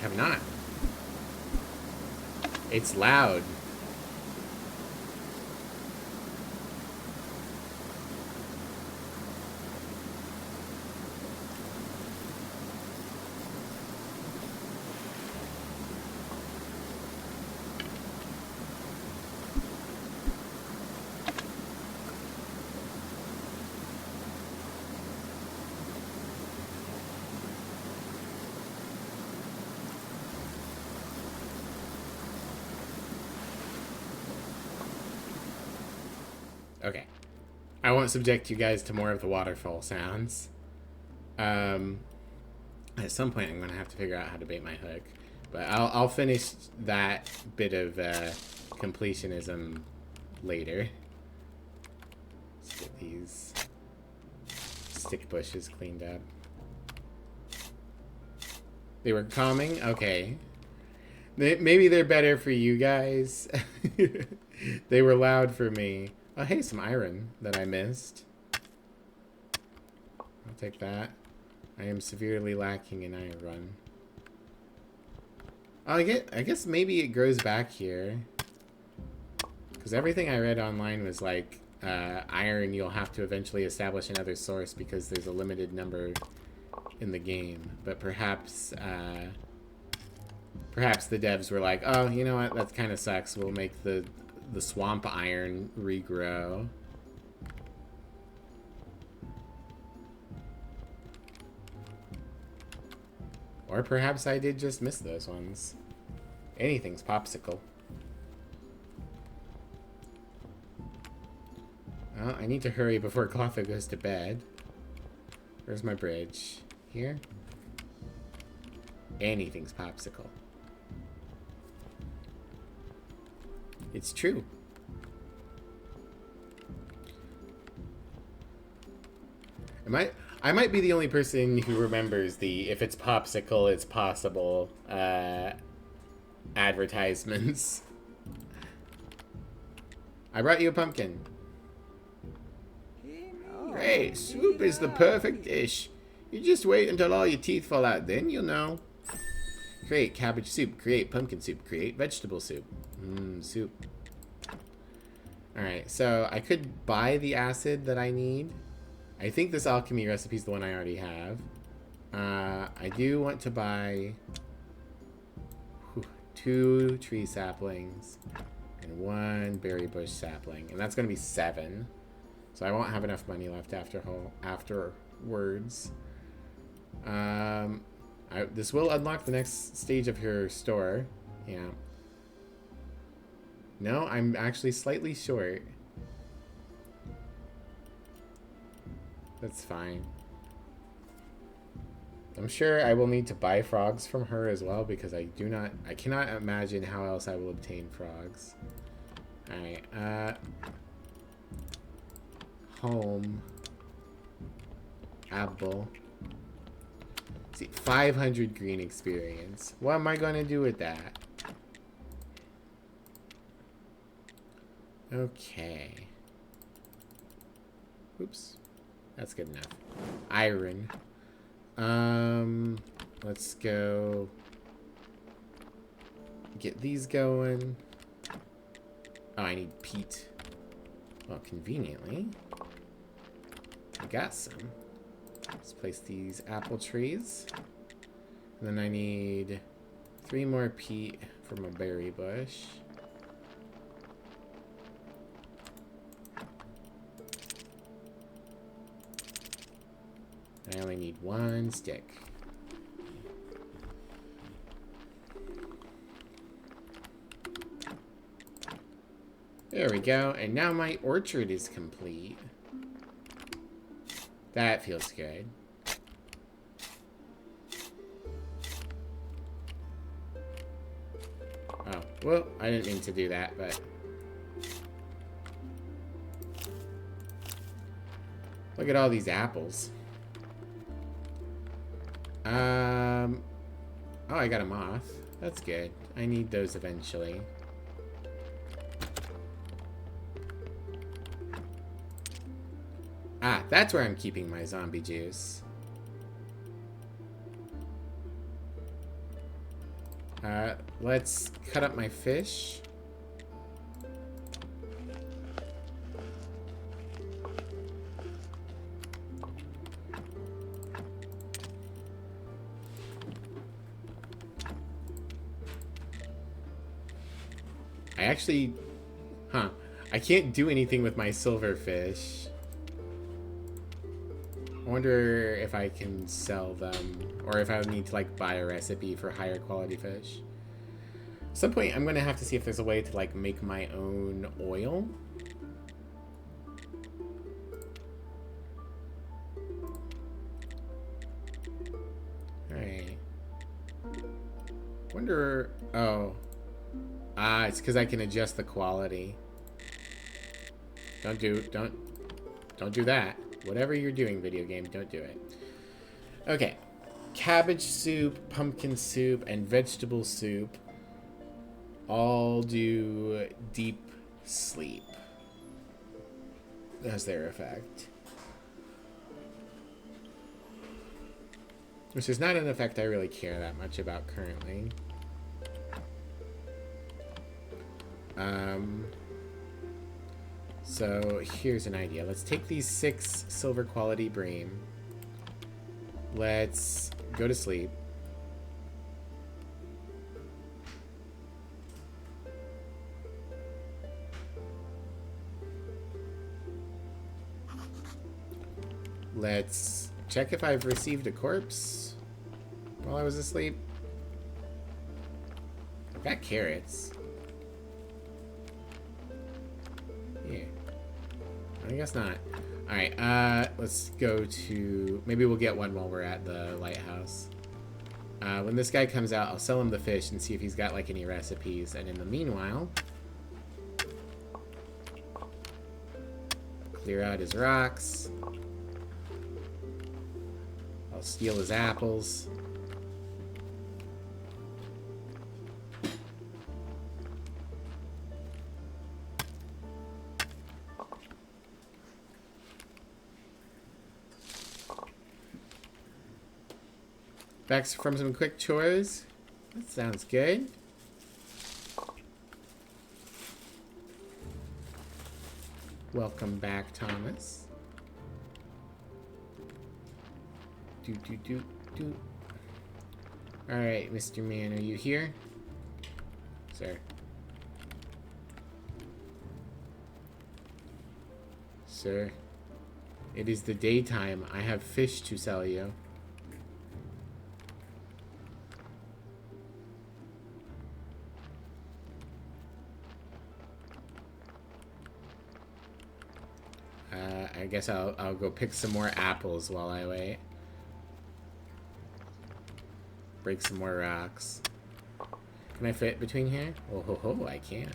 have not. It's loud. Okay. I won't subject you guys to more of the waterfall sounds. At some point I'm going to have to figure out how to bait my hook. But I'll finish that bit of completionism later. Let's get these stick bushes cleaned up. They were calming? Okay. Maybe they're better for you guys. They were loud for me. Oh, hey, some iron that I missed. I'll take that. I am severely lacking in iron. Oh, I guess maybe it grows back here. Because everything I read online was like, iron you'll have to eventually establish another source because there's a limited number in the game. But perhaps, perhaps the devs were like, oh, you know what, that kind of sucks. We'll make the swamp iron regrow. Or perhaps I did just miss those ones. Anything's popsicle. Well, I need to hurry before Clotho goes to bed. Where's my bridge? Here? Anything's popsicle. It's true. I might be the only person who remembers the "if it's popsicle, it's possible" advertisements. I brought you a pumpkin. Great, soup is the perfect dish. You just wait until all your teeth fall out, then you'll know. Create cabbage soup, create pumpkin soup, create vegetable soup. Soup. Alright, so I could buy the acid that I need. I think this alchemy recipe is the one I already have. I do want to buy 2 tree saplings and 1 berry bush sapling. And that's going to be 7. So I won't have enough money left afterwards. This will unlock the next stage of your store. Yeah. No, I'm actually slightly short. That's fine. I'm sure I will need to buy frogs from her as well because I cannot imagine how else I will obtain frogs. Alright, home. Apple. See, 500 green experience. What am I gonna do with that? Okay. Oops. That's good enough. Iron. Let's go get these going. Oh, I need peat. Well, conveniently, I got some. Let's place these apple trees. And then I need 3 more peat from a berry bush. I only need 1 stick. There we go. And now my orchard is complete. That feels good. Oh, well, I didn't mean to do that, but... Look at all these apples. Oh, I got a moth. That's good. I need those eventually. Ah, that's where I'm keeping my zombie juice. Let's cut up my fish. I actually... I can't do anything with my silverfish. I wonder if I can sell them, or if I would need to like buy a recipe for higher quality fish. At some point, I'm gonna have to see if there's a way to like make my own oil. Alright. Wonder... Oh. Ah, it's because I can adjust the quality. Don't do that. Whatever you're doing, video game, don't do it. Okay. Cabbage soup, pumpkin soup, and vegetable soup all do deep sleep as their effect. Which is not an effect I really care that much about currently. So here's an idea. Let's take these 6 silver quality bream. Let's go to sleep. Let's check if I've received a corpse while I was asleep. I've got carrots. Yeah. I guess not. Alright, let's go to... Maybe we'll get one while we're at the lighthouse. When this guy comes out, I'll sell him the fish and see if he's got, like, any recipes. And in the meanwhile... Clear out his rocks. I'll steal his apples. Back from some quick chores. That sounds good. Welcome back, Thomas. Do. Alright, Mr. Man, are you here? Sir. Sir. It is the daytime. I have fish to sell you. I guess I'll go pick some more apples while I wait. Break some more rocks. Can I fit between here? Oh ho ho, I can.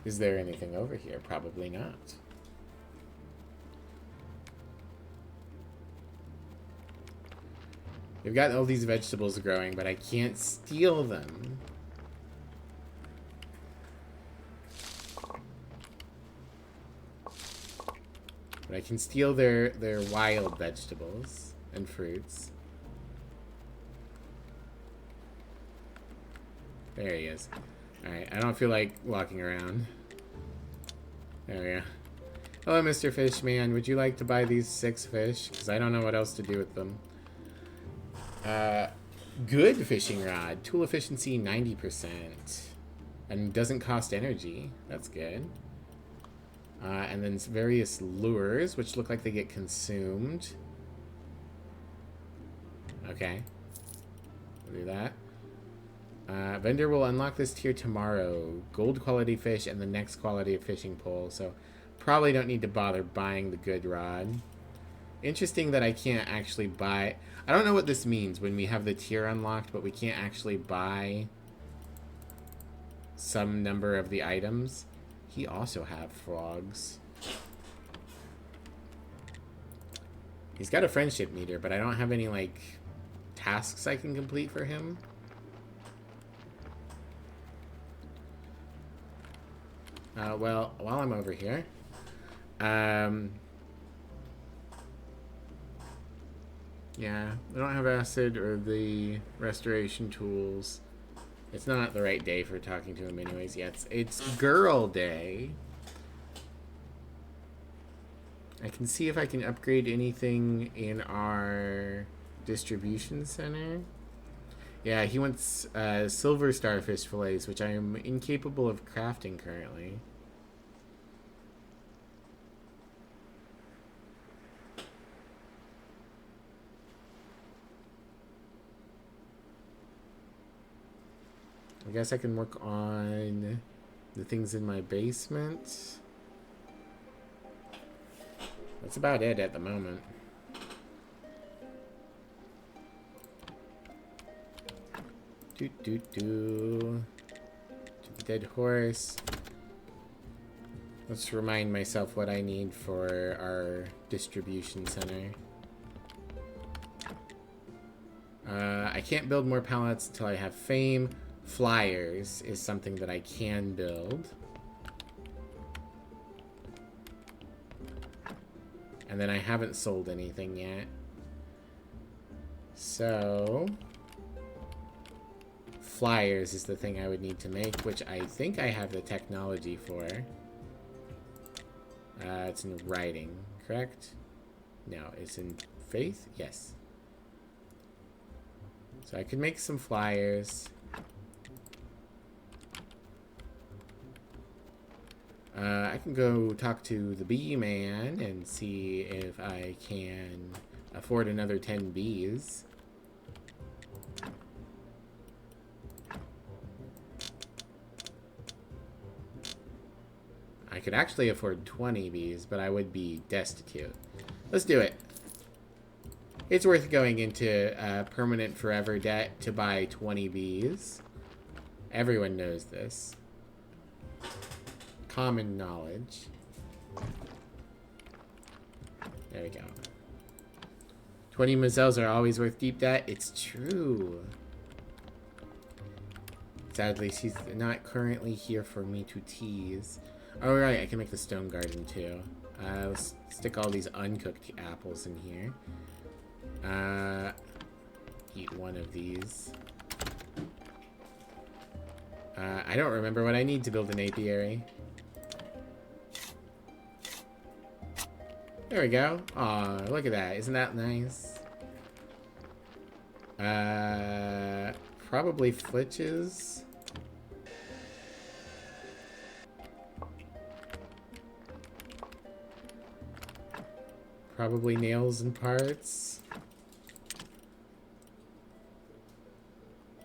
Is there anything over here? Probably not. We've got all these vegetables growing, but I can't steal them. But I can steal their wild vegetables and fruits. There he is. Alright, I don't feel like walking around. There we go. Hello, Mr. Fishman. Would you like to buy these 6 fish? Because I don't know what else to do with them. Good fishing rod. Tool efficiency 90%. And doesn't cost energy. That's good. And then various lures, which look like they get consumed. Okay. We'll do that. Vendor will unlock this tier tomorrow. Gold quality fish and the next quality of fishing pole. So probably don't need to bother buying the good rod. Interesting that I can't actually buy... I don't know what this means when we have the tier unlocked, but we can't actually buy some number of the items. He also have frogs. He's got a friendship meter, but I don't have any, like, tasks I can complete for him. Well, while I'm over here, yeah, I don't have acid or the restoration tools. It's not the right day for talking to him anyways. Yeah, it's girl day. I can see if I can upgrade anything in our distribution center. Yeah, he wants silver starfish fillets, which I am incapable of crafting currently. I guess I can work on the things in my basement. That's about it at the moment. To the dead horse. Let's remind myself what I need for our distribution center. I can't build more pallets until I have fame. Flyers is something that I can build. And then I haven't sold anything yet. So... flyers is the thing I would need to make, which I think I have the technology for. It's in writing, correct? No, it's in faith? Yes. So I could make some flyers. I can go talk to the bee man and see if I can afford another 10 bees. I could actually afford 20 bees, but I would be destitute. Let's do it. It's worth going into permanent forever debt to buy 20 bees. Everyone knows this. Common knowledge. There we go. 20 mazels are always worth deep debt. It's true. Sadly, she's not currently here for me to tease. Oh, right, I can make the stone garden, too. Let's stick all these uncooked apples in here. Eat one of these. I don't remember what I need to build an apiary. There we go. Aw, look at that. Isn't that nice? Probably flitches. Probably nails and parts.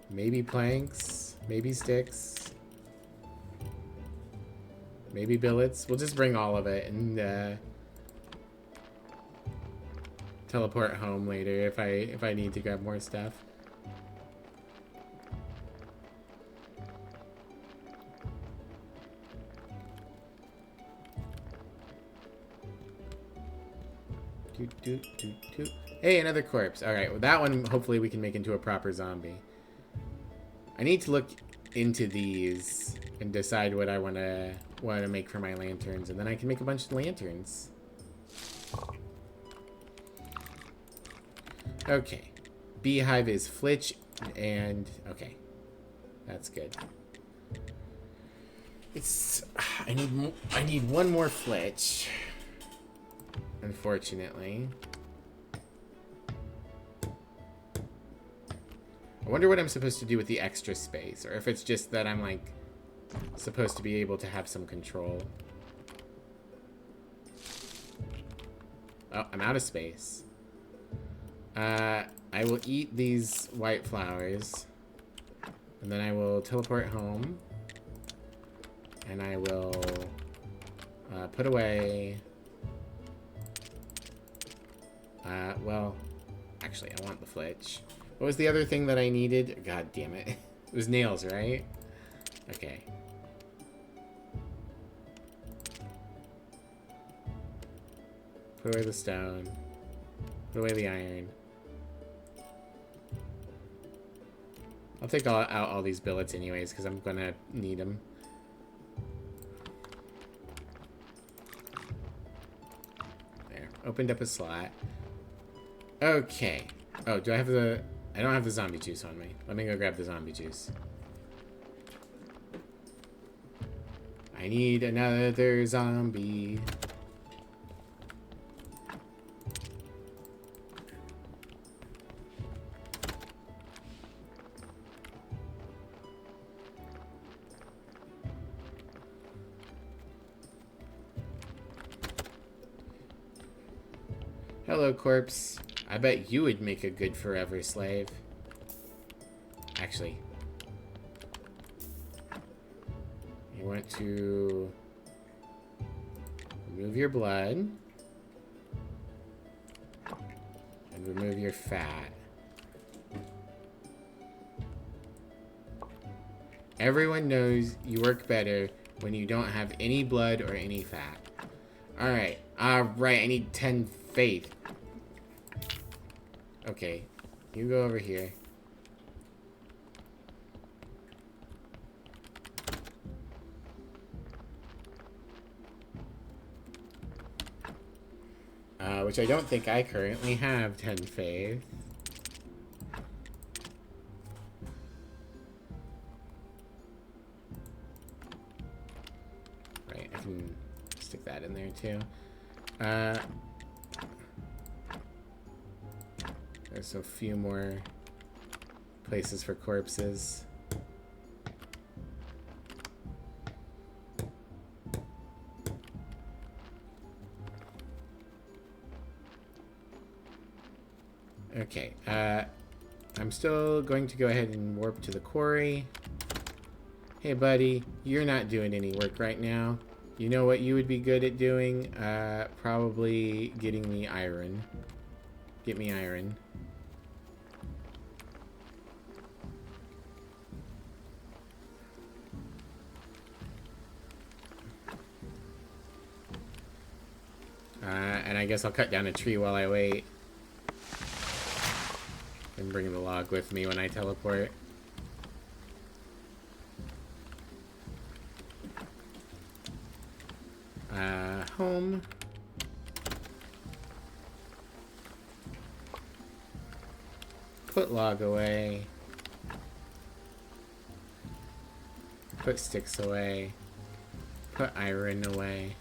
Maybe planks. Maybe sticks. Maybe billets. We'll just bring all of it and teleport home later if I need to grab more stuff. Hey, another corpse. Alright, well that one hopefully we can make into a proper zombie. I need to look into these and decide what I want to make for my lanterns, and then I can make a bunch of lanterns. Okay. Beehive is flitch and okay. That's good. I need one more flitch. Unfortunately. I wonder what I'm supposed to do with the extra space, or if it's just that I'm like supposed to be able to have some control. Oh, I'm out of space. I will eat these white flowers, and then I will teleport home, and I will put away. Well, actually, I want the flitch. What was the other thing that I needed? God damn it. It was nails, right? Okay. Put away the stone. Put away the iron. I'll take out all these billets anyways, because I'm going to need them. There. Opened up a slot. Okay. Oh, do I have the... I don't have the zombie juice on me. Let me go grab the zombie juice. I need another zombie. Hello, corpse. I bet you would make a good forever slave. Actually, you want to remove your blood and remove your fat. Everyone knows you work better when you don't have any blood or any fat. Alright, alright, I need 10 faith. Okay, you go over here. Which I don't think I currently have 10 faith. Right, I can stick that in there too. There's a few more places for corpses. Okay, I'm still going to go ahead and warp to the quarry. Hey buddy, you're not doing any work right now. You know what you would be good at doing? Probably getting me iron. Get me iron. And I guess I'll cut down a tree while I wait. And bring the log with me when I teleport. Home. Put log away. Put sticks away. Put iron away.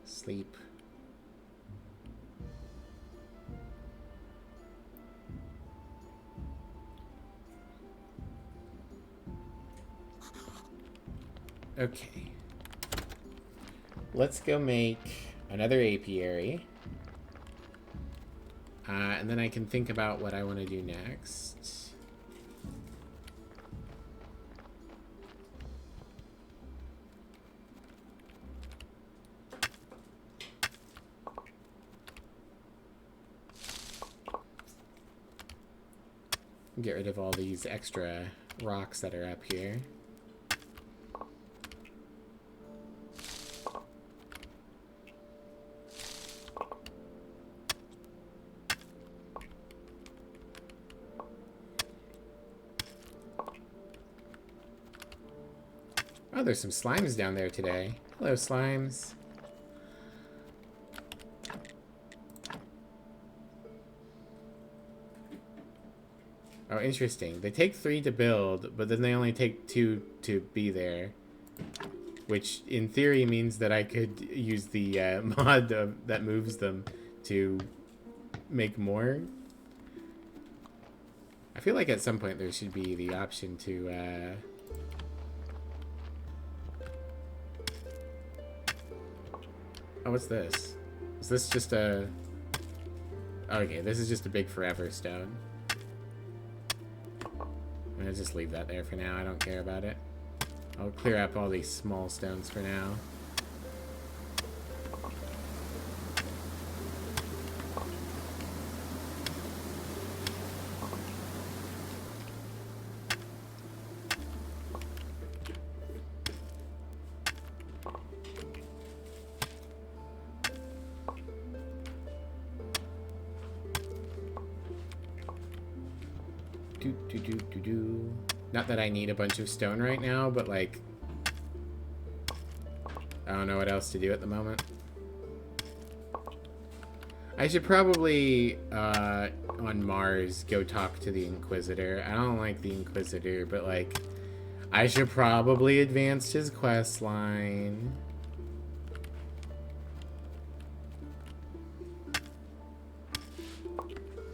Sleep. Okay. Let's go make another apiary. And then I can think about what I want to do next. Get rid of all these extra rocks that are up here. Oh, there's some slimes down there today. Hello, slimes. Oh, interesting. They take 3 to build, but then they only take 2 to be there. Which, in theory, means that I could use the mod that moves them to make more. I feel like at some point there should be the option to... Oh, what's this? Is this just a... Okay, this is just a big forever stone. I'm gonna just leave that there for now. I don't care about it. I'll clear up all these small stones for now. Not that I need a bunch of stone right now, but like, I don't know what else to do at the moment. I should probably, on Mars, go talk to the Inquisitor. I don't like the Inquisitor, but like, I should probably advance his quest line.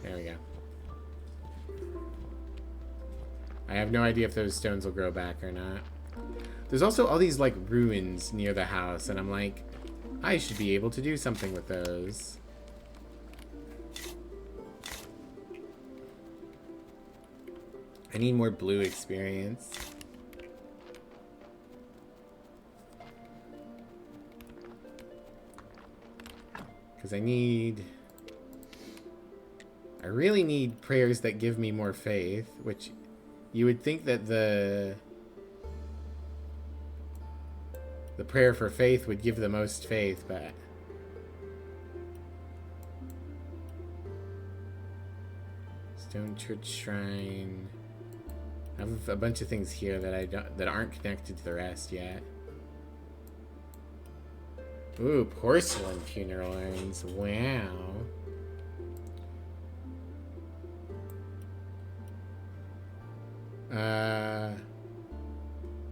There we go. I have no idea if those stones will grow back or not. There's also all these, like, ruins near the house, and I'm like, I should be able to do something with those. I need more blue experience. Because I really need prayers that give me more faith, which... You would think that the prayer for faith would give the most faith, but Stone Church Shrine. I have a bunch of things here that aren't connected to the rest yet. Ooh, porcelain funeral urns. Wow.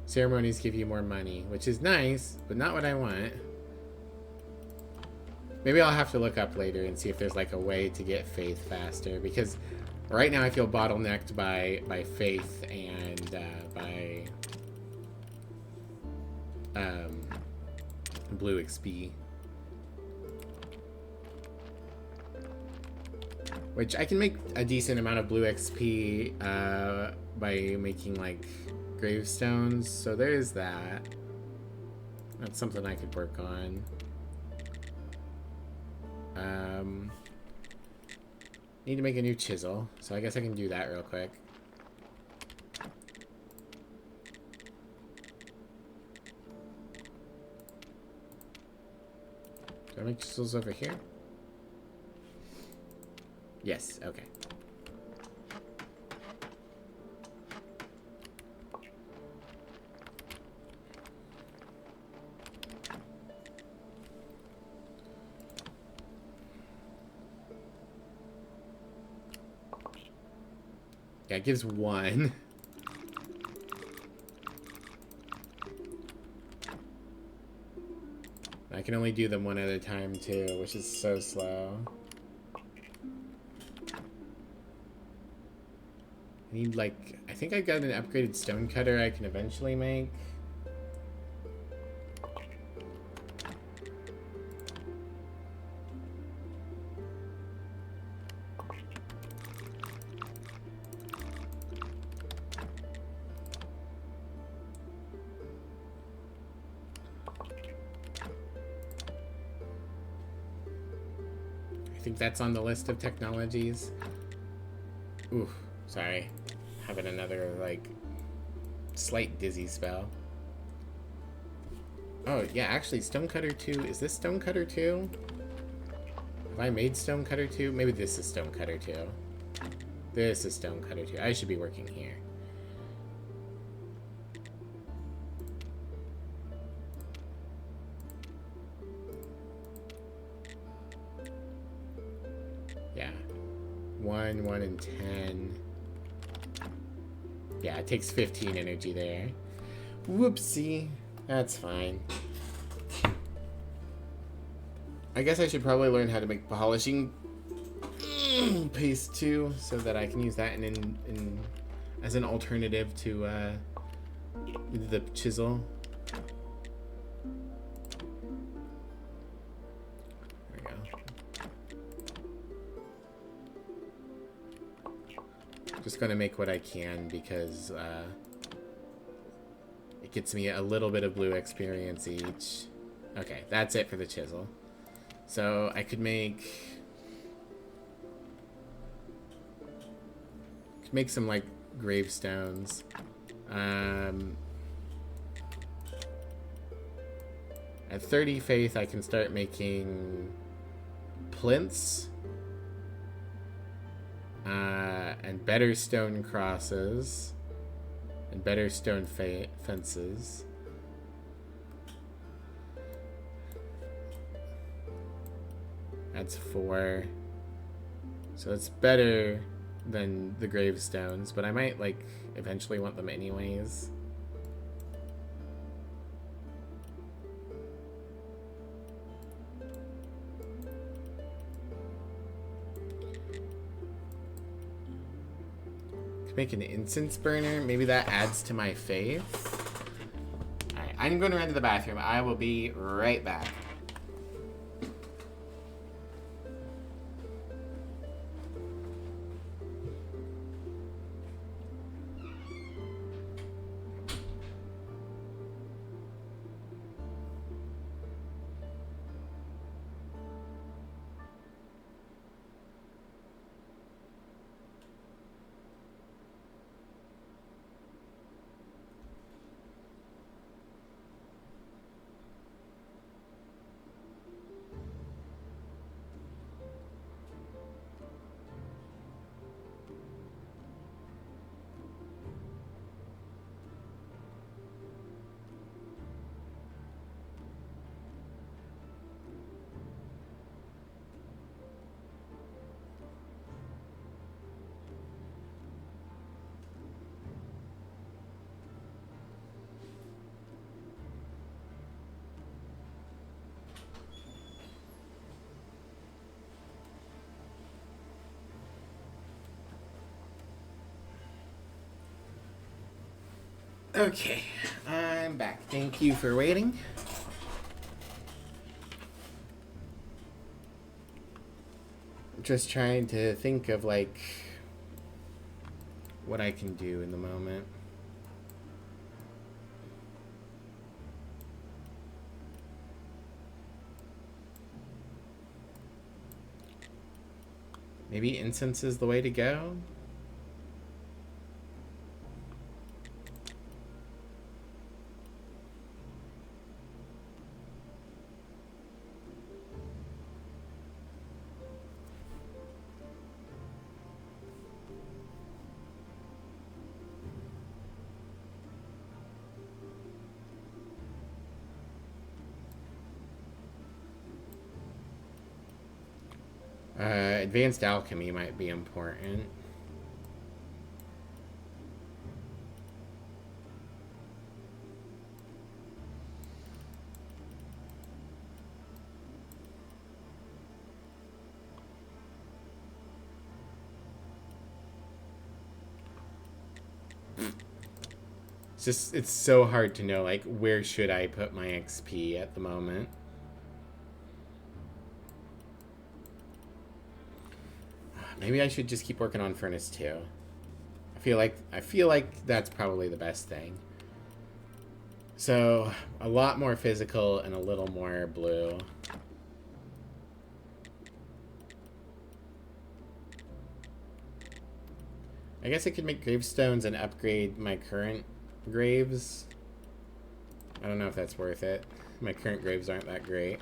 Ceremonies give you more money, which is nice, but not what I want. Maybe I'll have to look up later and see if there's like a way to get faith faster, because right now I feel bottlenecked by faith and by blue XP. Which I can make a decent amount of blue XP by making like gravestones, so there's that. That's something I could work on. Need to make a new chisel, so I guess I can do that real quick. Do I make chisels over here? Yes, okay. Yeah, it gives one. I can only do them one at a time too, which is so slow. I need like, I think I got an upgraded stone cutter I can eventually make. I think that's on the list of technologies. Ooh, sorry. Having another, like, slight dizzy spell. Oh, yeah, actually, Stonecutter 2. Is this Stonecutter 2? Have I made Stonecutter 2? Maybe this is Stonecutter 2. This is Stonecutter 2. I should be working here. Yeah. 1, 1, and 10. Yeah, it takes 15 energy there. Whoopsie. That's fine. I guess I should probably learn how to make polishing paste too, so that I can use that in as an alternative to the chisel. There we go. Just gonna make what I can because it gets me a little bit of blue experience each. Okay, that's it for the chisel. So I could make some like gravestones. At 30 faith, I can start making plinths and better stone crosses and better stone fences. That's 4. So it's better than the gravestones, but I might like eventually want them anyways. Could make an incense burner. Maybe that adds to my faith. Alright, I'm going to run to the bathroom. I will be right back. Okay, I'm back. Thank you for waiting. I'm just trying to think of like what I can do in the moment. Maybe incense is the way to go? Advanced alchemy might be important. It's so hard to know, like, where should I put my XP at the moment. Maybe I should just keep working on Furnace 2. I feel like that's probably the best thing. So, a lot more physical and a little more blue. I guess I could make gravestones and upgrade my current graves. I don't know if that's worth it. My current graves aren't that great.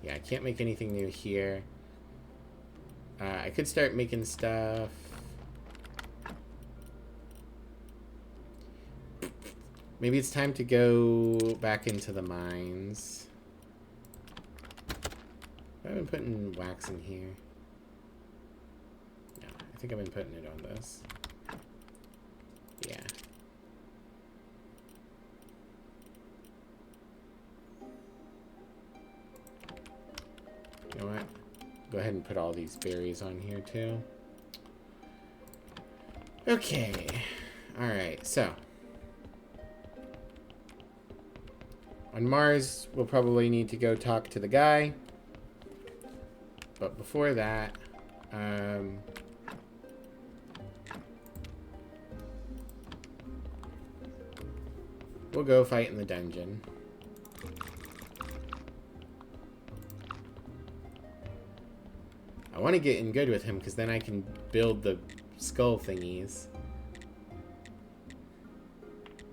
Yeah, I can't make anything new here. I could start making stuff. Maybe it's time to go back into the mines. I've been putting wax in here. No, I think I've been putting it on this. Yeah. You know what? Go ahead and put all these berries on here too. Okay. Alright, so. On Mars, we'll probably need to go talk to the guy. But before that, we'll go fight in the dungeon. I want to get in good with him because then I can build the skull thingies.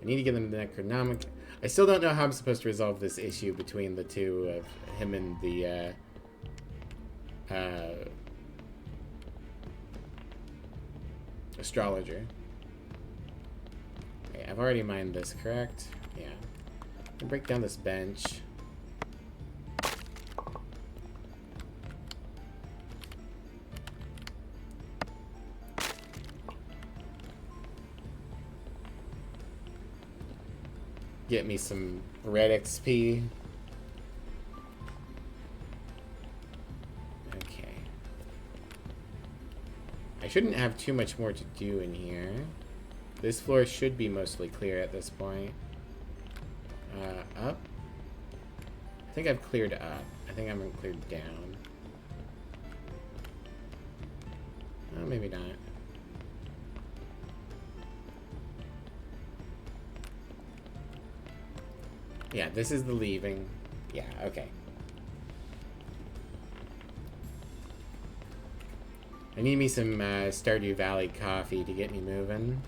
I need to get them the Necronomic. I still don't know how I'm supposed to resolve this issue between the two of him and the astrologer. Okay, I've already mined this, correct? Yeah. I'll break down this bench. Get me some red XP. Okay. I shouldn't have too much more to do in here. This floor should be mostly clear at this point. Up? I think I've cleared up. I think I haven't cleared down. Oh, maybe not. Yeah, this is the leaving. Yeah, okay. I need me some Stardew Valley coffee to get me moving.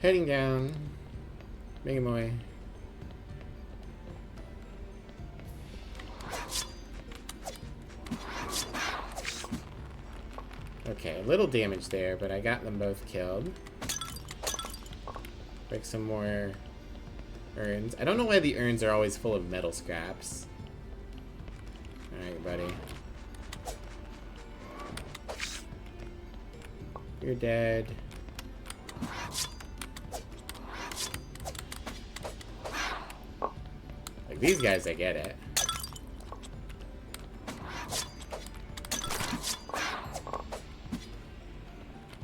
Heading down. Making my way. Okay, a little damage there, but I got them both killed. Break some more urns. I don't know why the urns are always full of metal scraps. Alright, buddy. You're dead. Like, these guys, I get it.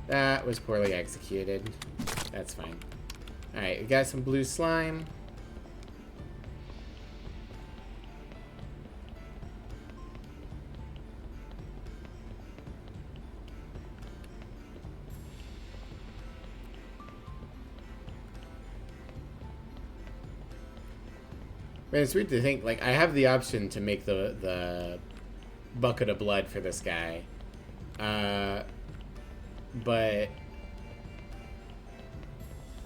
That was poorly executed. That's fine. Alright, we got some blue slime. Man, it's weird to think, like, I have the option to make the bucket of blood for this guy. But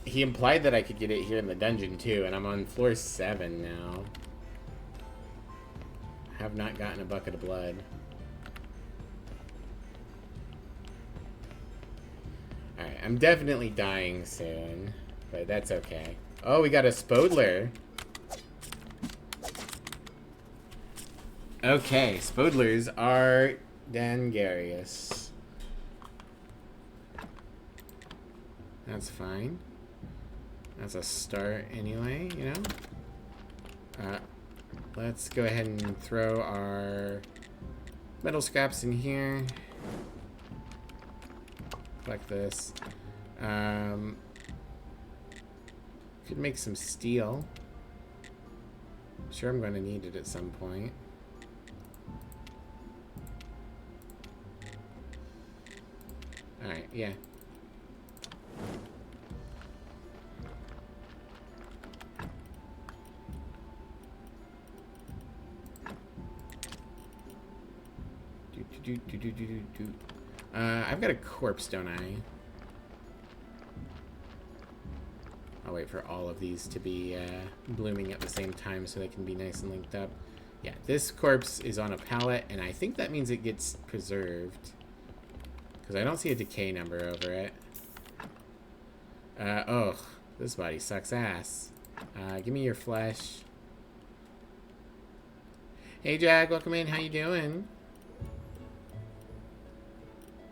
he implied that I could get it here in the dungeon, too, and I'm on floor 7 now. I have not gotten a bucket of blood. Alright, I'm definitely dying soon, but that's okay. Oh, we got a Spodler. Okay, Spodlers are Dangarius. That's fine. That's a start anyway, you know? Let's go ahead and throw our metal scraps in here. Collect this. Could make some steel. I'm sure I'm going to need it at some point. Alright, yeah. I've got a corpse, don't I? I'll wait for all of these to be blooming at the same time so they can be nice and linked up. Yeah, this corpse is on a pallet, and I think that means it gets preserved. Because I don't see a decay number over it. Oh, this body sucks ass. Give me your flesh. Hey, Jag, welcome in. How you doing?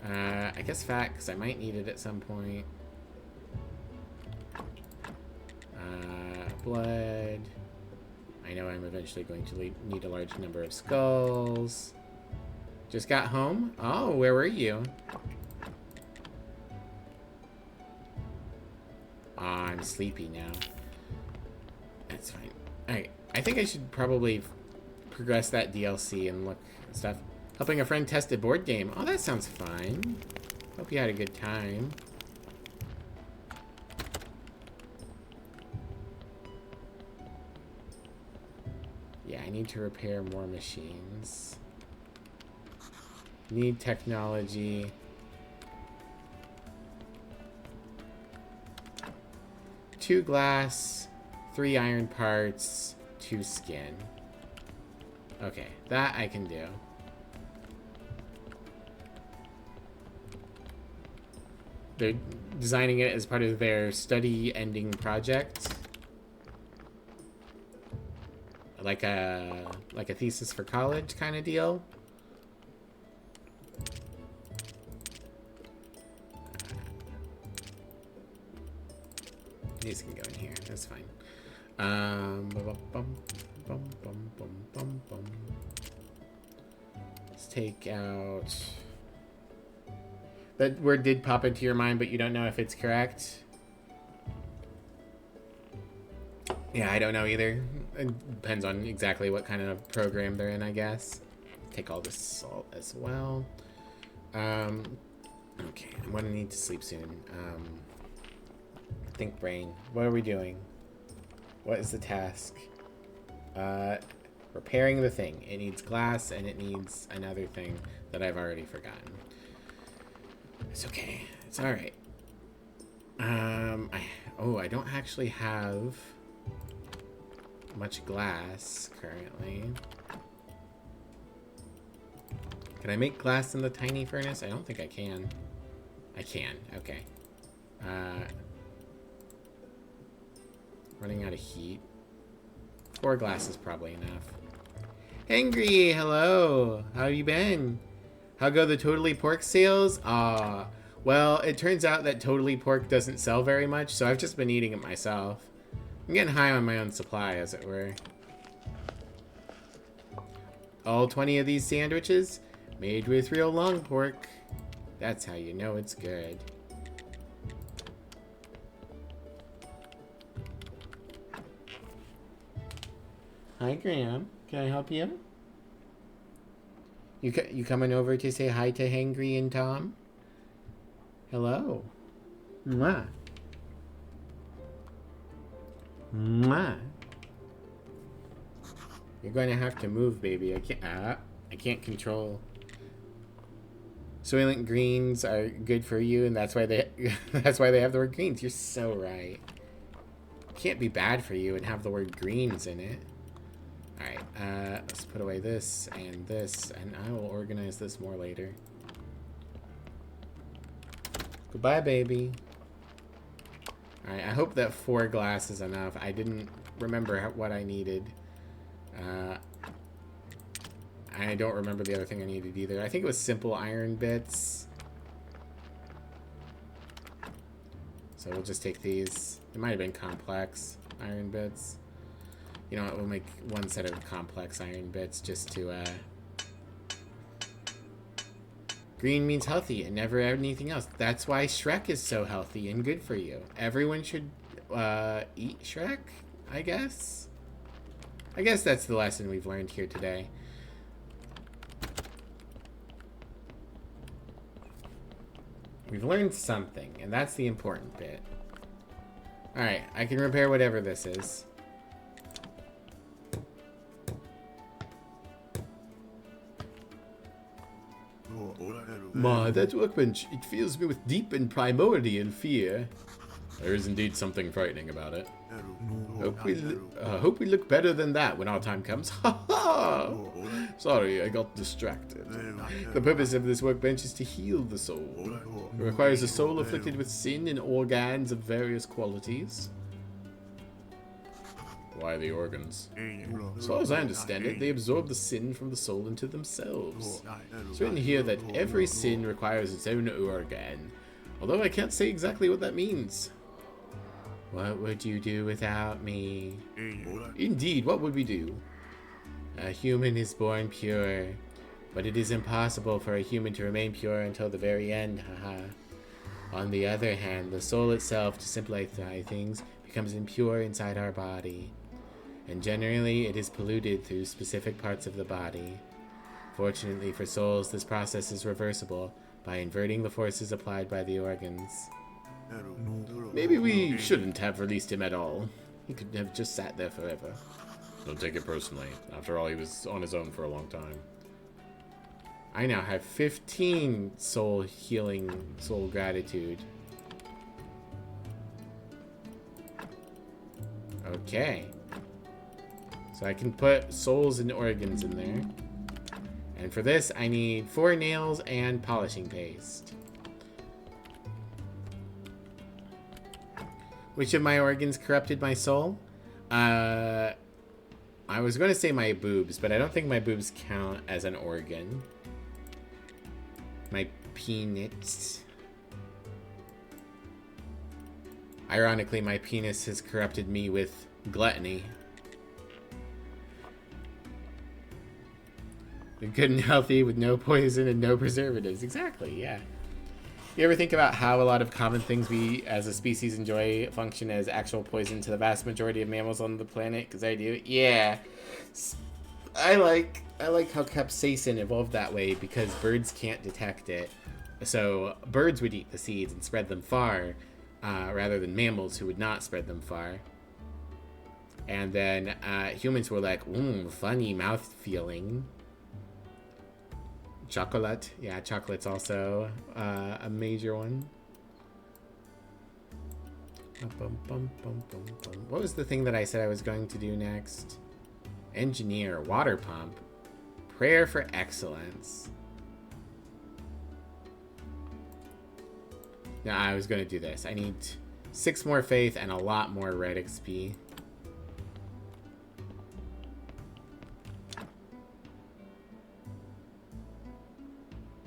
I guess fat, because I might need it at some point. Blood. I know I'm eventually going to need a large number of skulls. Just got home? Oh, where were you? I'm sleepy now. That's fine. Alright, I think I should probably progress that DLC and look at stuff. Helping a friend test a board game. Oh, that sounds fun. Hope you had a good time. Yeah, I need to repair more machines. Need technology. 2 glass, 3 iron parts, 2 skin. Okay, that I can do. They're designing it as part of their study ending project. Like a thesis for college kind of deal. These can go in here. That's fine. Let's take out... That word did pop into your mind, but you don't know if it's correct. Yeah, I don't know either. It depends on exactly what kind of program they're in, I guess. Take all this salt as well. Okay, I'm gonna need to sleep soon. Think brain. What are we doing? What is the task? Repairing the thing. It needs glass and it needs another thing that I've already forgotten. It's okay. It's alright. I don't actually have much glass currently. Can I make glass in the tiny furnace? I don't think I can. I can. Okay. Running out of heat. 4 glass is probably enough. Hangry, hello. How you been? How go the Totally Pork sales? Well, it turns out that Totally Pork doesn't sell very much, so I've just been eating it myself. I'm getting high on my own supply, as it were. All 20 of these sandwiches, made with real long pork. That's how you know it's good. Hi, Graham. Can I help you? You coming over to say hi to Hangry and Tom? Hello. Mwah. Mwah. You're going to have to move, baby. I can't control. Soylent greens are good for you, and that's why they that's why they have the word greens. You're so right. Can't be bad for you and have the word greens in it. All right, let's put away this, and I will organize this more later. Goodbye, baby. All right, I hope that 4 glass is enough. I didn't remember what I needed. I don't remember the other thing I needed either. I think it was simple iron bits. So we'll just take these. It might have been complex iron bits. You know what, we'll make 1 set of complex iron bits just to, Green means healthy and never anything else. That's why Shrek is so healthy and good for you. Everyone should, eat Shrek, I guess? I guess that's the lesson we've learned here today. We've learned something, and that's the important bit. Alright, I can repair whatever this is. My, that workbench, it fills me with deep and primordial fear. There is indeed something frightening about it. Hope we look better than that when our time comes. Ha ha! Sorry, I got distracted. The purpose of this workbench is to heal the soul. It requires a soul afflicted with sin and organs of various qualities. Why the organs? As far as I understand it, they absorb the sin from the soul into themselves. It's written here that every sin requires its own organ, although I can't say exactly what that means. What would you do without me? Indeed, what would we do? A human is born pure, but it is impossible for a human to remain pure until the very end, haha. On the other hand, the soul itself, to simplify things, becomes impure inside our body. And generally, it is polluted through specific parts of the body. Fortunately for souls, this process is reversible by inverting the forces applied by the organs. Maybe we shouldn't have released him at all. He could have just sat there forever. Don't take it personally. After all, he was on his own for a long time. I now have 15 soul healing, soul gratitude. Okay. So I can put souls and organs in there. And for this, I need 4 nails and polishing paste. Which of my organs corrupted my soul? I was going to say my boobs, but I don't think my boobs count as an organ. My penis. Ironically, my penis has corrupted me with gluttony. Good and healthy with no poison and no preservatives. Exactly, yeah. You ever think about how a lot of common things we as a species enjoy function as actual poison to the vast majority of mammals on the planet? Because I do. Yeah. I like how capsaicin evolved that way because birds can't detect it. So birds would eat the seeds and spread them far, rather than mammals who would not spread them far. And then humans were like, funny mouth feeling. Chocolate. Yeah, chocolate's also a major one. What was the thing that I said I was going to do next? Engineer, water pump, prayer for excellence. No, I was going to do this. I need 6 more faith and a lot more red XP.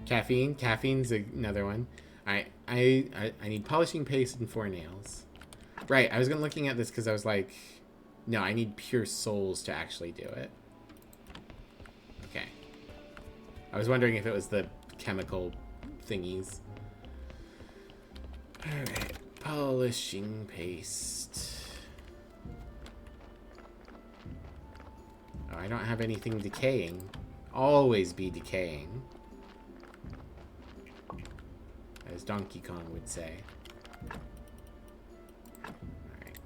Caffeine. Caffeine's another one. I need polishing paste and 4 nails. Right, I was looking at this because I was like, no, I need pure souls to actually do it. Okay. I was wondering if it was the chemical thingies. Alright, polishing paste. Oh, I don't have anything decaying. Always be decaying. As Donkey Kong would say. Alright.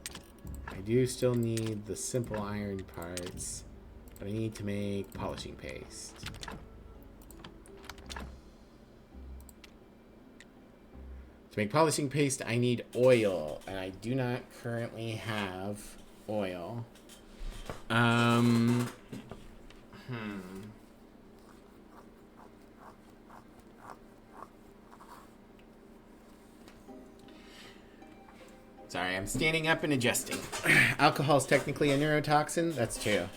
I do still need the simple iron parts. But I need to make polishing paste. To make polishing paste, I need oil, and I do not currently have oil. Sorry, I'm standing up and adjusting. Alcohol is technically a neurotoxin. That's true.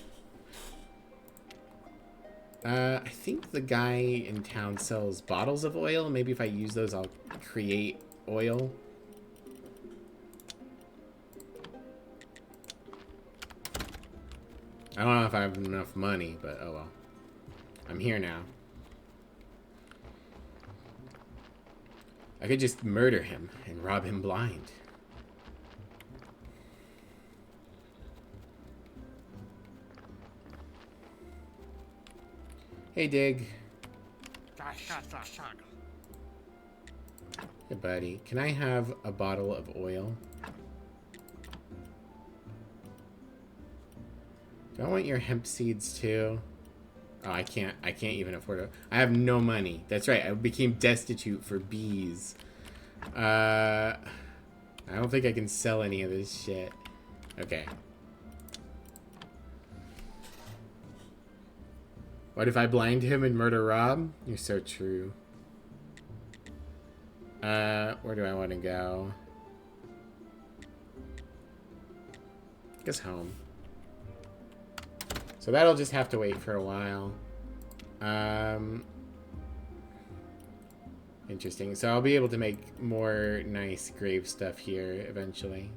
I think the guy in town sells bottles of oil. Maybe if I use those, I'll create oil. I don't know if I have enough money, but oh well. I'm here now. I could just murder him and rob him blind. Hey, Dig. Hey, buddy. Can I have a bottle of oil? Do I want your hemp seeds too? Oh, I can't even afford it. I have no money. That's right. I became destitute for bees. I don't think I can sell any of this shit. Okay. What if I blind him and murder Rob? You're so true. Where do I want to go? I guess home. So that'll just have to wait for a while. Interesting. So I'll be able to make more nice grave stuff here eventually.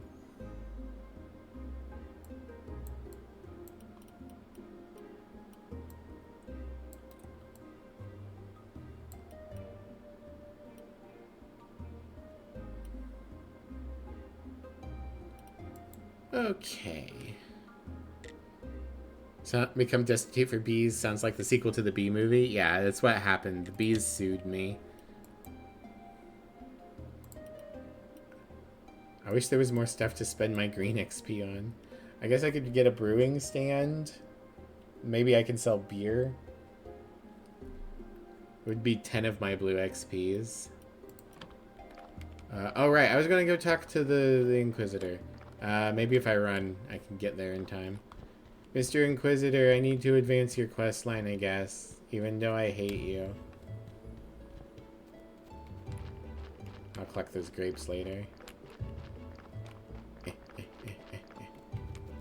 Okay. So, Become Destitute for Bees sounds like the sequel to the Bee movie. Yeah, that's what happened. The bees sued me. I wish there was more stuff to spend my green XP on. I guess I could get a brewing stand. Maybe I can sell beer. It would be 10 of my blue XPs. Oh, right. I was going to go talk to the Inquisitor. Maybe if I run, I can get there in time. Mr. Inquisitor, I need to advance your quest line, I guess. Even though I hate you. I'll collect those grapes later.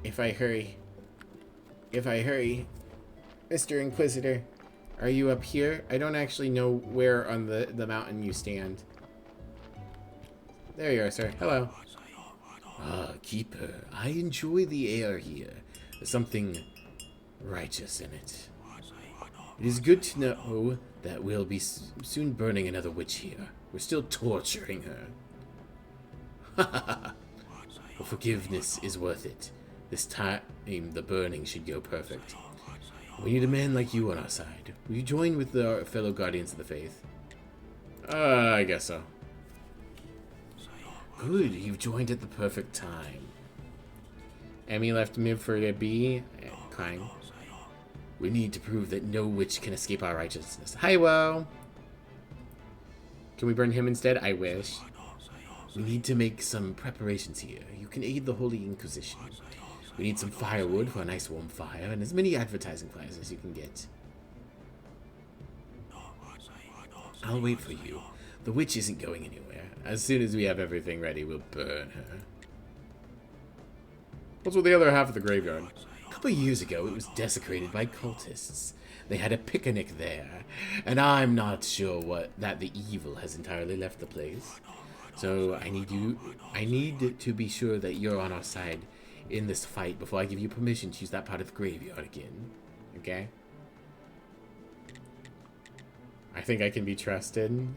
If I hurry. If I hurry. Mr. Inquisitor, are you up here? I don't actually know where on the mountain you stand. There you are, sir. Hello. Ah, Keeper, I enjoy the air here. There's something righteous in it. It is good to know that we'll be soon burning another witch here. We're still torturing her. But forgiveness is worth it. This time, the burning should go perfect. We need a man like you on our side. Will you join with our fellow guardians of the faith? I guess so. Good, you've joined at the perfect time. Emmy left mid for a B. Crying. We need to prove that no witch can escape our righteousness. Hi, Woe. Can we burn him instead? I wish. We need to make some preparations here. You can aid the Holy Inquisition. We need some firewood for a nice warm fire, and as many advertising flyers as you can get. I'll wait for you. The witch isn't going anywhere. As soon as we have everything ready, we'll burn her. What's with the other half of the graveyard? A couple of years ago, it was desecrated by cultists. They had a picnic there, and I'm not sure that the evil has entirely left the place. So I need to be sure that you're on our side in this fight before I give you permission to use that part of the graveyard again. Okay. I think I can be trusted.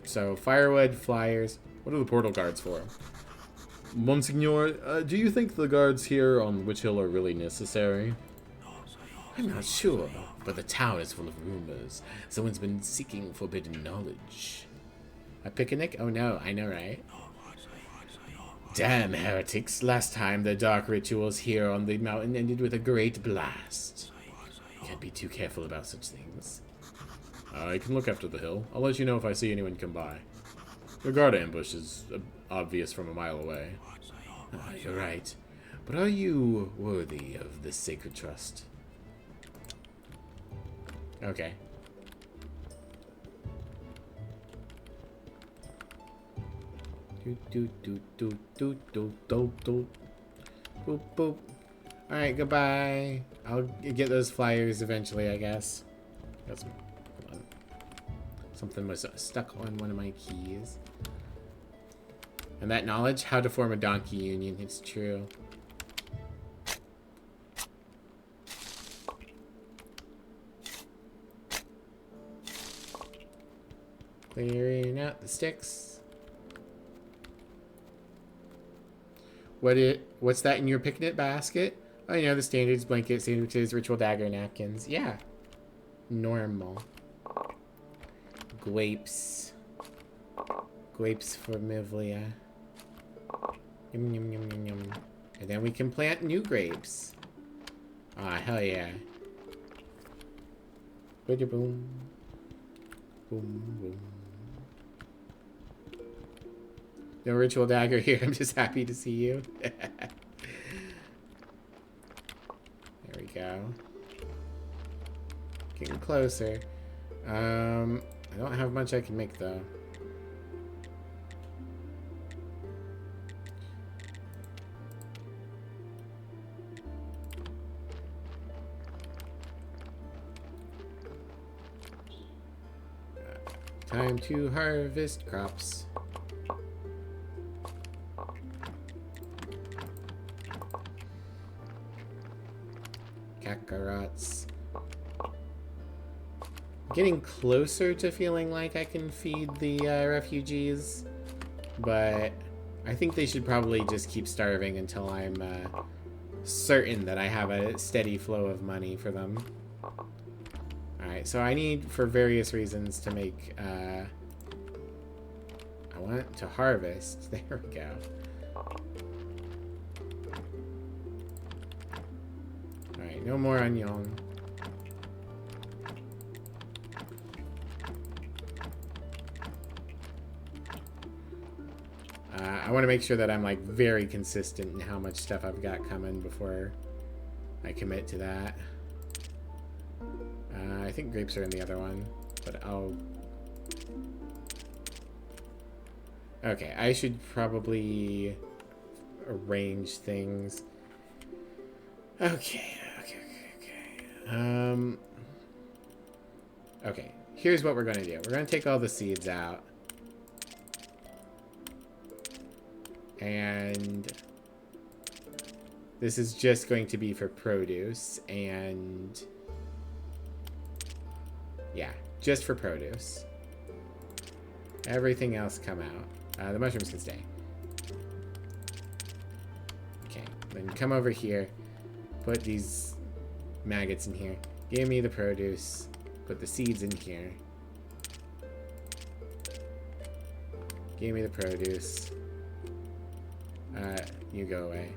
So firewood, flyers. What are the portal guards for? Monsignor, do you think the guards here on Witch Hill are really necessary? I'm not sure, but the town is full of rumors. Someone's been seeking forbidden knowledge. A picnic? Oh no, I know, right? Damn heretics. Last time the dark rituals here on the mountain ended with a great blast. Can't be too careful about such things. I can look after the hill. I'll let you know if I see anyone come by. The guard ambush is obvious from a mile away. You're right. But are you worthy of this sacred trust? Okay. Boop, boop. Alright, goodbye. I'll get those flyers eventually, I guess. Got some, hold on. Something was stuck on one of my keys. And that knowledge, how to form a donkey union, it's true. Clearing out the sticks. What's that in your picnic basket? Oh, you know, the standards, blanket, sandwiches, ritual dagger, napkins. Yeah. Normal. Grapes. Grapes for Mivlia. Yum, yum, yum, yum, yum. And then we can plant new grapes. Ah, hell yeah. Boom, boom. Boom, boom. No ritual dagger here. I'm just happy to see you. There we go. Getting closer. I don't have much I can make though. Time to harvest crops. Kakarot's. Getting closer to feeling like I can feed the refugees, but I think they should probably just keep starving until I'm certain that I have a steady flow of money for them. Alright, so I need, for various reasons, to make, I want to harvest. There we go. Alright, no more onion. I want to make sure that I'm, like, very consistent in how much stuff I've got coming before I commit to that. I think grapes are in the other one, but I'll... Okay, I should probably arrange things. Okay. Okay, here's what we're going to do. We're going to take all the seeds out. And this is just going to be for produce, and yeah, just for produce. Everything else come out. The mushrooms can stay. Okay, then come over here, put these maggots in here. Give me the produce, put the seeds in here. Give me the produce. You go away.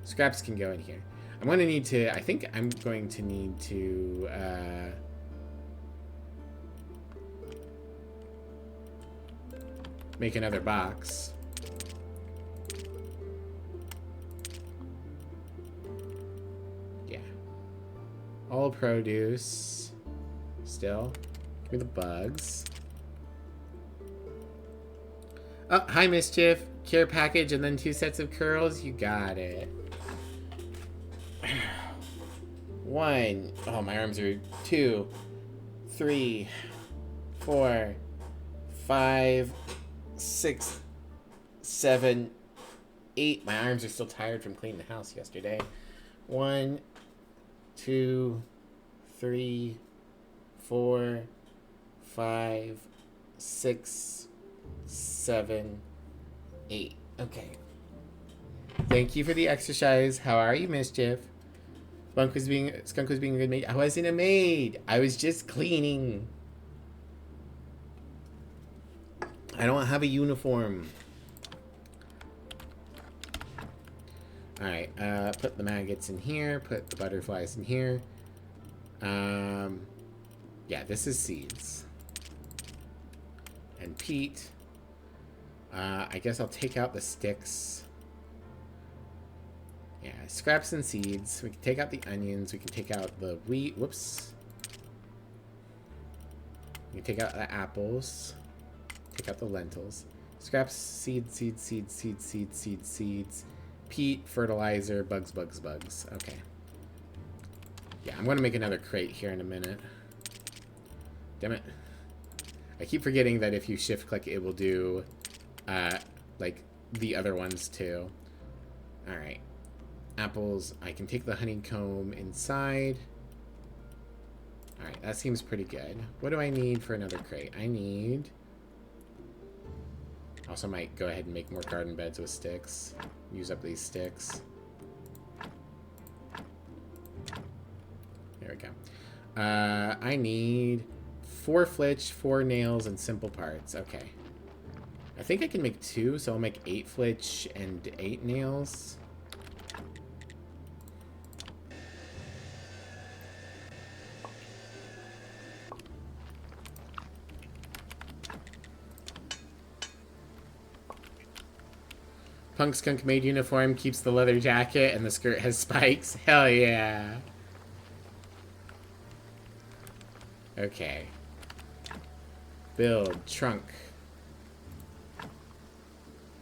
Scraps can go in here. I'm going to need to... I think I'm going to need to... make another box. Yeah. All produce. Still. Give me the bugs. Oh, hi, Mischief. Care package and then 2 sets of curls. You got it. 1. Oh, my arms are 2, 3, 4, 5, 6, 7, 8. My arms are still tired from cleaning the house yesterday. 1, 2, 3, 4, 5, 6, 7, 8. Okay. Thank you for the exercise. How are you, Mischief? Skunk was being a good maid. I wasn't a maid. I was just cleaning. I don't have a uniform. Alright, put the maggots in here, put the butterflies in here. Yeah, this is seeds. And peat. I guess I'll take out the sticks. Yeah, scraps and seeds. We can take out the onions. We can take out the wheat. Whoops. We can take out the apples. Take out the lentils. Scraps, seeds, seeds, seeds, seeds, seeds, seeds, seeds. Peat, fertilizer, bugs, bugs, bugs. Okay. Yeah, I'm going to make another crate here in a minute. Damn it. I keep forgetting that if you shift-click, it will do, like, the other ones, too. Alright. Apples. I can take the honeycomb inside. Alright, that seems pretty good. What do I need for another crate? I need... Also might go ahead and make more garden beds with sticks. Use up these sticks. There we go. I need 4 flitch, 4 nails, and simple parts. Okay. I think I can make 2, so I'll make 8 flitch and 8 nails. Punk skunk made uniform, keeps the leather jacket, and the skirt has spikes. Hell yeah. Okay. Build, trunk.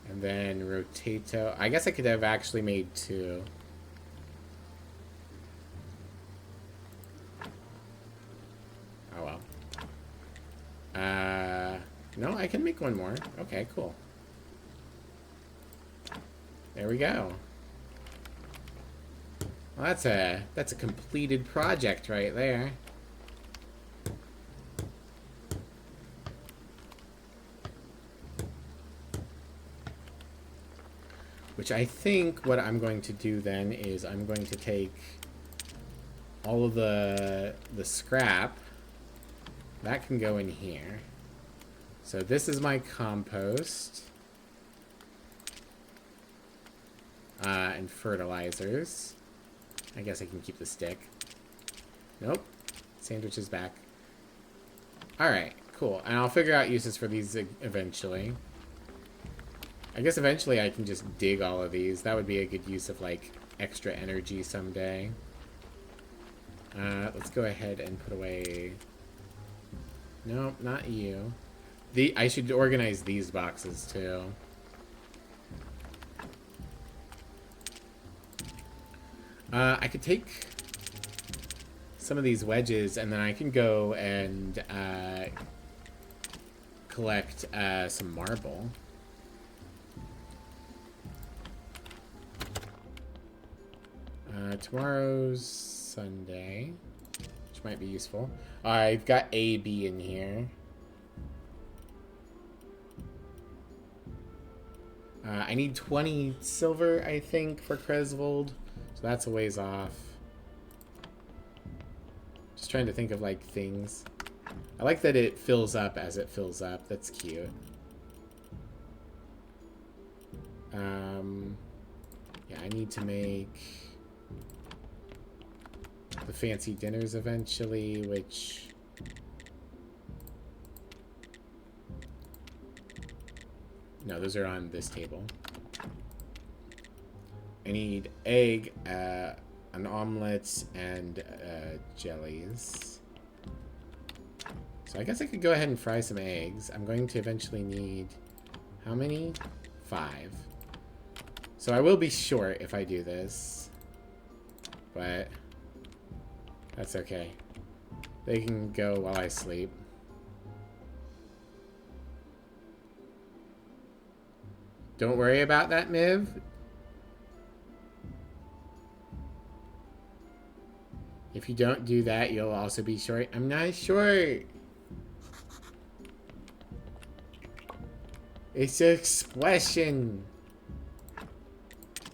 And then rotato. I guess I could have actually made 2. Oh well. No, I can make 1 more. Okay, cool. There we go. Well, that's a completed project right there. Which I think what I'm going to do then is I'm going to take all of the scrap. That can go in here. So this is my compost. And fertilizers. I guess I can keep the stick. Nope. Sandwich is back. Alright, cool. And I'll figure out uses for these eventually. I guess eventually I can just dig all of these. That would be a good use of, like, extra energy someday. Let's go ahead and put away... Nope, not you. I should organize these boxes, too. I could take some of these wedges, and then I can go and collect some marble. Tomorrow's Sunday, which might be useful. I've got A, B in here. I need 20 silver, I think, for Cresvold. So that's a ways off. Just trying to think of, like, things. I like that it fills up as it fills up. That's cute. Yeah, I need to make the fancy dinners eventually, which... No, those are on this table. I need egg, an omelet, and jellies. So I guess I could go ahead and fry some eggs. I'm going to eventually need... How many? 5. So I will be short if I do this. But... That's okay. They can go while I sleep. Don't worry about that, Miv. If you don't do that, you'll also be short. I'm not short. It's an expression.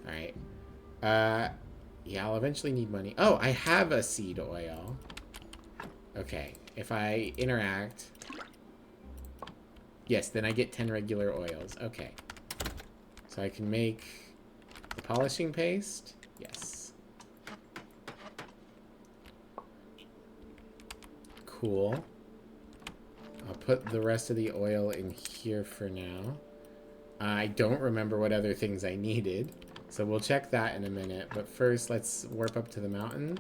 Alright. Yeah, I'll eventually need money. Oh, I have a seed oil. Okay. If I interact... Yes, then I get 10 regular oils. Okay. So I can make The polishing paste? Yes. Cool. I'll put the rest of the oil in here for now. I don't remember what other things I needed, so we'll check that in a minute. But first, let's warp up to the mountain.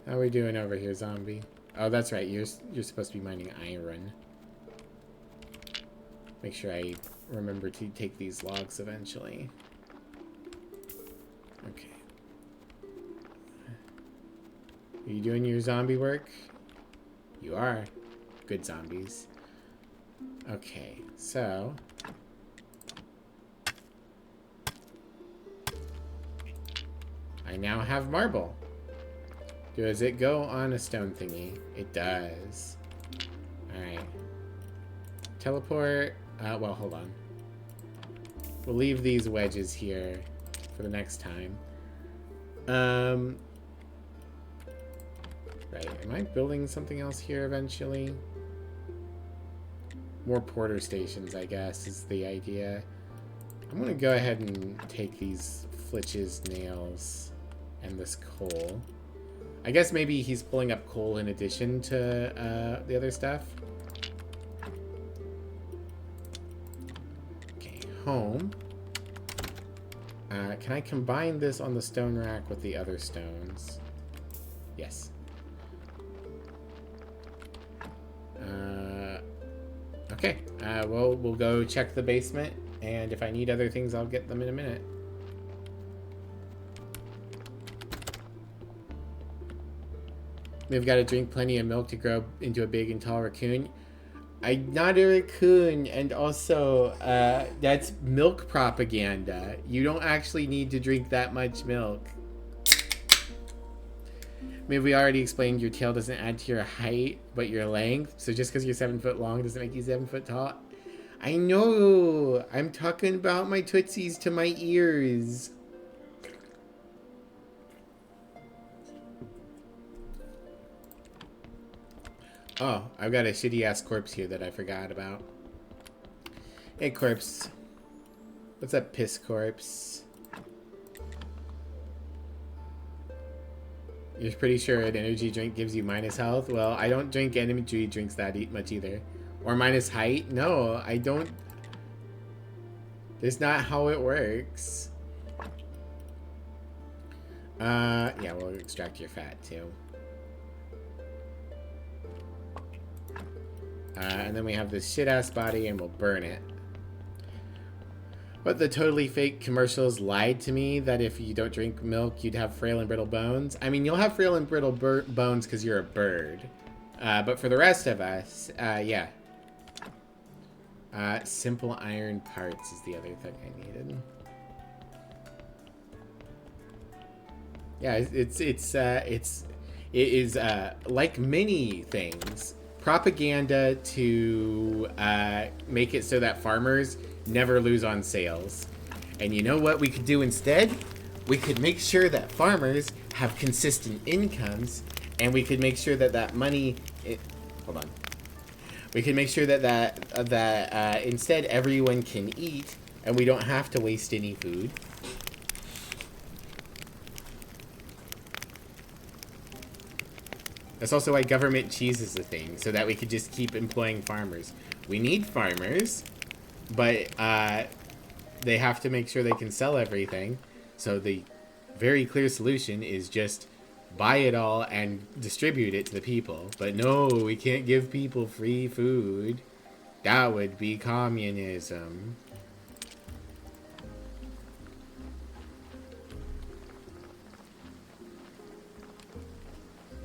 How are we doing over here, zombie? Oh, that's right. You're supposed to be mining iron. Make sure I remember to take these logs eventually. Okay. Are you doing your zombie work? You are. Good zombies. Okay, so... I now have marble. Does it go on a stone thingy? It does. Alright. Teleport. Well, hold on. We'll leave these wedges here for the next time. Right. Am I building something else here eventually? More porter stations, I guess, is the idea. I'm going to go ahead and take these flitches, nails, and this coal. I guess maybe he's pulling up coal in addition to the other stuff. Okay, home. Can I combine this on the stone rack with the other stones? Yes. Okay, well, we'll go check the basement, and if I need other things, I'll get them in a minute. We've got to drink plenty of milk to grow into a big and tall raccoon. I'm not a raccoon, and also, that's milk propaganda. You don't actually need to drink that much milk. Maybe we already explained your tail doesn't add to your height, but your length. So just because you're 7 foot long doesn't make you 7 foot tall. I know. I'm talking about my tootsies to my ears. Oh, I've got a shitty ass corpse here that I forgot about. Hey, corpse. What's up, piss corpse? You're pretty sure an energy drink gives you minus health? Well, I don't drink energy drinks that much either. Or minus height? No, I don't. That's not how it works. Yeah, we'll extract your fat too. And then we have this shit-ass body and we'll burn it. But the totally fake commercials lied to me that if you don't drink milk, you'd have frail and brittle bones. I mean, you'll have frail and brittle bones because you're a bird. But for the rest of us, yeah. Simple iron parts is the other thing I needed. Yeah, it is like many things, propaganda to make it so that farmers never lose on sales. And you know what we could do instead? We could make sure that farmers have consistent incomes, and we could make sure that that money... hold on. We can make sure that instead everyone can eat, and we don't have to waste any food. That's also why government cheese is a thing, so that we could just keep employing farmers. We need farmers, but they have to make sure they can sell everything. So the very clear solution is just buy it all and distribute it to the people. But no, we can't give people free food. That would be communism.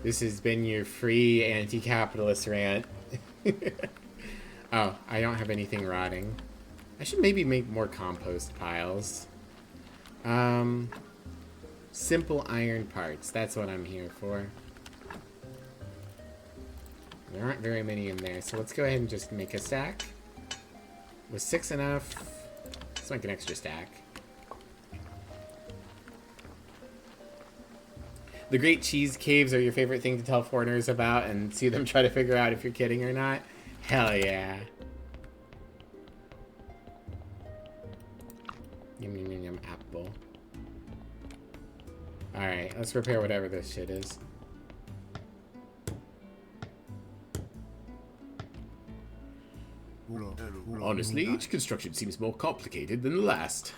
This has been your free anti-capitalist rant. Oh, I don't have anything rotting. I should maybe make more compost piles. Simple iron parts. That's what I'm here for. There aren't very many in there, so let's go ahead and just make a stack. Was 6 enough? Let's make an extra stack. The Great Cheese Caves are your favorite thing to tell foreigners about and see them try to figure out if you're kidding or not? Hell yeah. Yum, yum, yum, yum, apple. Alright, let's repair whatever this shit is. Honestly, each construction seems more complicated than the last.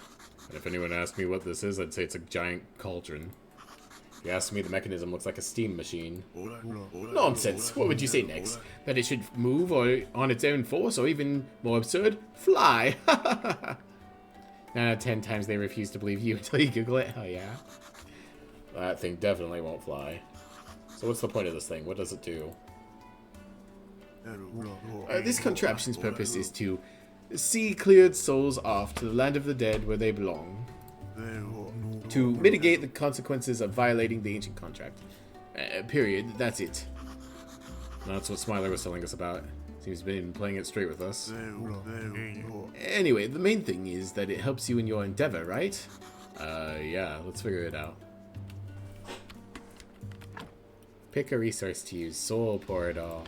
And if anyone asked me what this is, I'd say it's a giant cauldron. If you ask me, the mechanism looks like a steam machine. Nonsense! What would you say next? That it should move or on its own force, or even more absurd, fly? 9 out of 10 times they refuse to believe you until you Google it. Hell yeah. That thing definitely won't fly. So what's the point of this thing? What does it do? This contraption's purpose is to see cleared souls off to the land of the dead where they belong. To mitigate the consequences of violating the ancient contract. Period. That's it. That's what Smiler was telling us about. Seems to have been playing it straight with us. Anyway, the main thing is that it helps you in your endeavor, right? Yeah, let's figure it out. Pick a resource to use. Soul pour it all.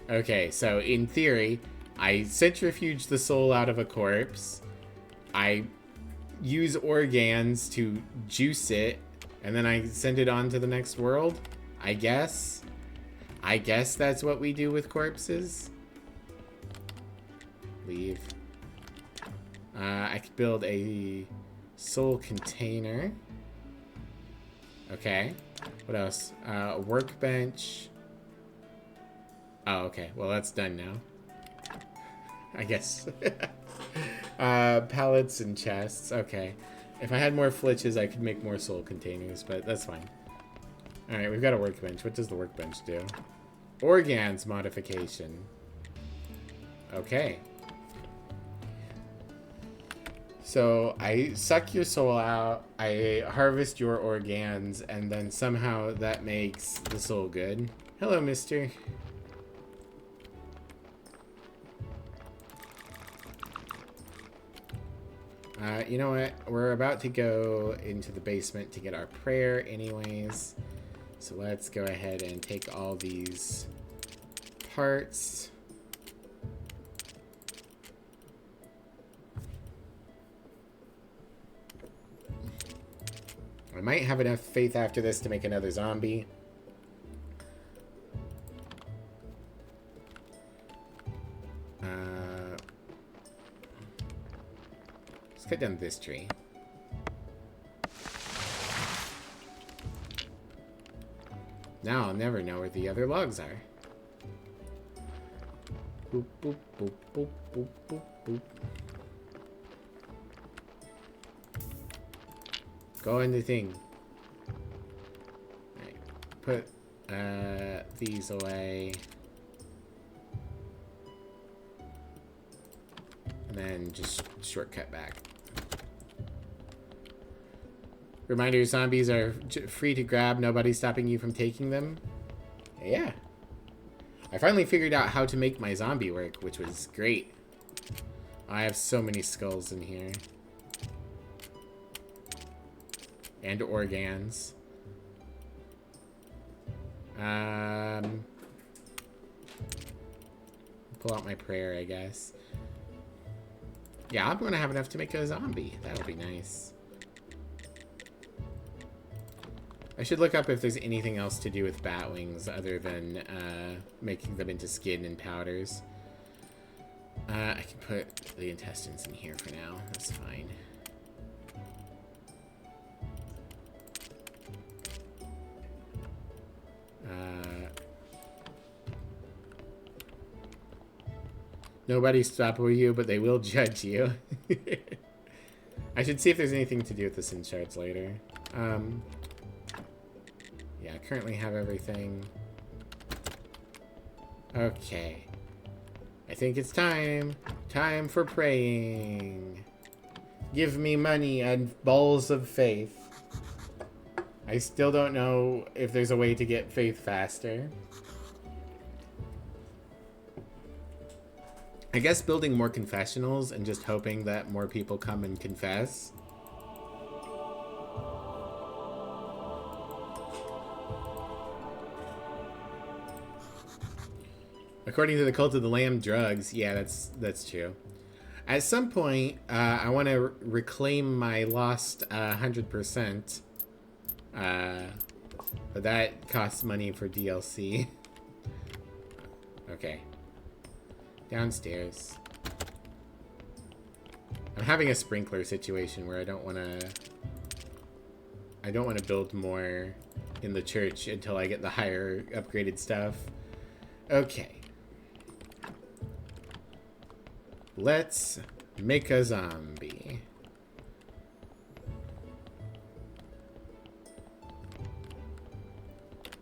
Okay, so in theory, I centrifuge the soul out of a corpse. I use organs to juice it, and then I send it on to the next world, I guess. I guess that's what we do with corpses. Leave. I could build a soul container. Okay. What else? Workbench. Oh, okay. Well, that's done now. I guess. Pallets and chests. Okay. If I had more flitches, I could make more soul containers, but that's fine. Alright, we've got a workbench. What does the workbench do? Organs modification. Okay. So, I suck your soul out, I harvest your organs, and then somehow that makes the soul good. Hello, mister. You know what? We're about to go into the basement to get our prayer anyways. So let's go ahead and take all these parts. I might have enough faith after this to make another zombie. Let's cut down this tree. Now I'll never know where the other logs are. Boop, boop, boop, boop, boop, boop, boop. Go in the thing. Alright. Put these away. And then just shortcut back. Reminder, zombies are free to grab. Nobody's stopping you from taking them. Yeah. I finally figured out how to make my zombie work, which was great. I have so many skulls in here. And organs. Pull out my prayer, I guess. Yeah, I'm gonna have enough to make a zombie. That'll be nice. I should look up if there's anything else to do with bat wings other than making them into skin and powders. I can put the intestines in here for now. That's fine. Nobody's stopping you, but they will judge you. I should see if there's anything to do with the sin shards later. Yeah, I currently have everything. Okay. I think it's time. Time for praying. Give me money and balls of faith. I still don't know if there's a way to get faith faster. I guess building more confessionals and just hoping that more people come and confess. According to the Cult of the Lamb, drugs. Yeah, that's true. At some point, I want to reclaim my lost 100%. But that costs money for DLC. Okay. Downstairs. I'm having a sprinkler situation where I don't want to build more in the church until I get the higher upgraded stuff. Okay. Let's make a zombie.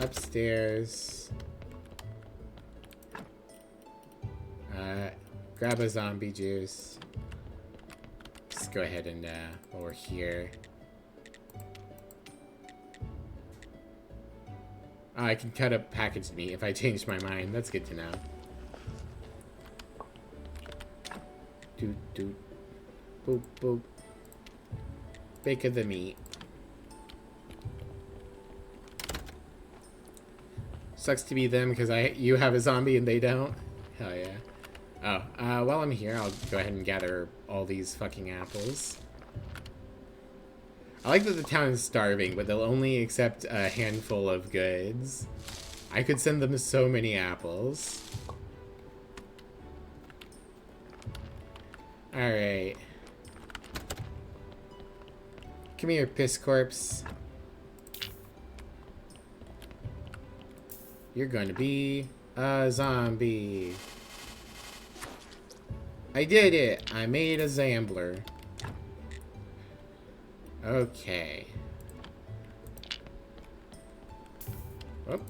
Upstairs. Grab a zombie juice. Just go ahead and, while we're here. Oh, I can cut up packaged meat if I change my mind. That's good to know. Doot doot. Boop boop. Bake of the meat. Sucks to be them because you have a zombie and they don't. Hell yeah. Oh, while I'm here, I'll go ahead and gather all these fucking apples. I like that the town is starving, but they'll only accept a handful of goods. I could send them so many apples. Alright. Come here, piss corpse. You're gonna be a zombie. I did it! I made a Zambler. Okay. Whoop.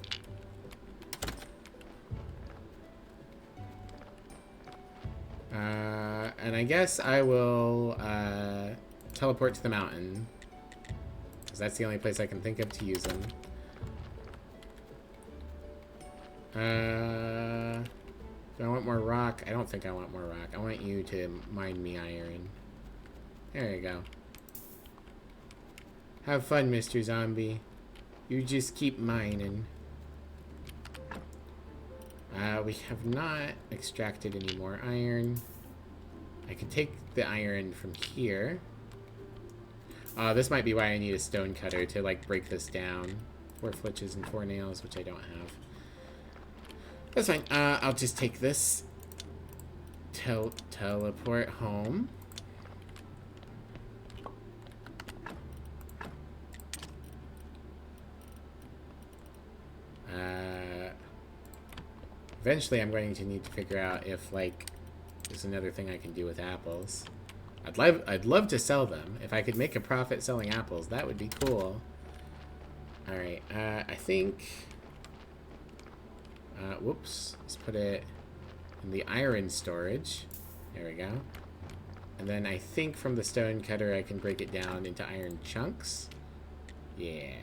And I guess I will teleport to the mountain. Because that's the only place I can think of to use them. Do I want more rock? I don't think I want more rock. I want you to mine me iron. There you go. Have fun, Mr. Zombie. You just keep mining. We have not extracted any more iron. I can take the iron from here. This might be why I need a stone cutter to, like, break this down. 4 flitches and 4 nails, which I don't have. That's fine. I'll just take this. Teleport home. Eventually I'm going to need to figure out if, like, there's another thing I can do with apples. I'd love to sell them. If I could make a profit selling apples, that would be cool. Alright, I think... whoops. Let's put it in the iron storage. There we go. And then I think from the stone cutter I can break it down into iron chunks. Yeah.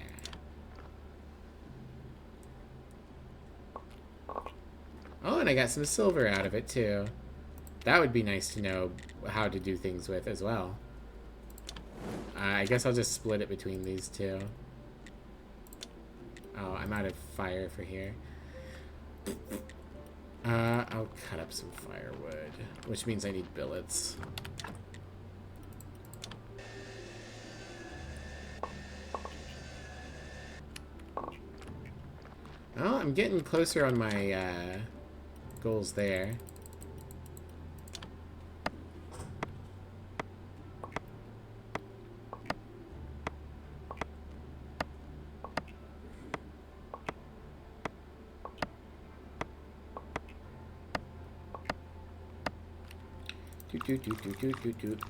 Oh, and I got some silver out of it, too. That would be nice to know how to do things with as well. I guess I'll just split it between these two. Oh, I'm out of fire for here. I'll cut up some firewood, which means I need billets. Oh, I'm getting closer on my, goals there.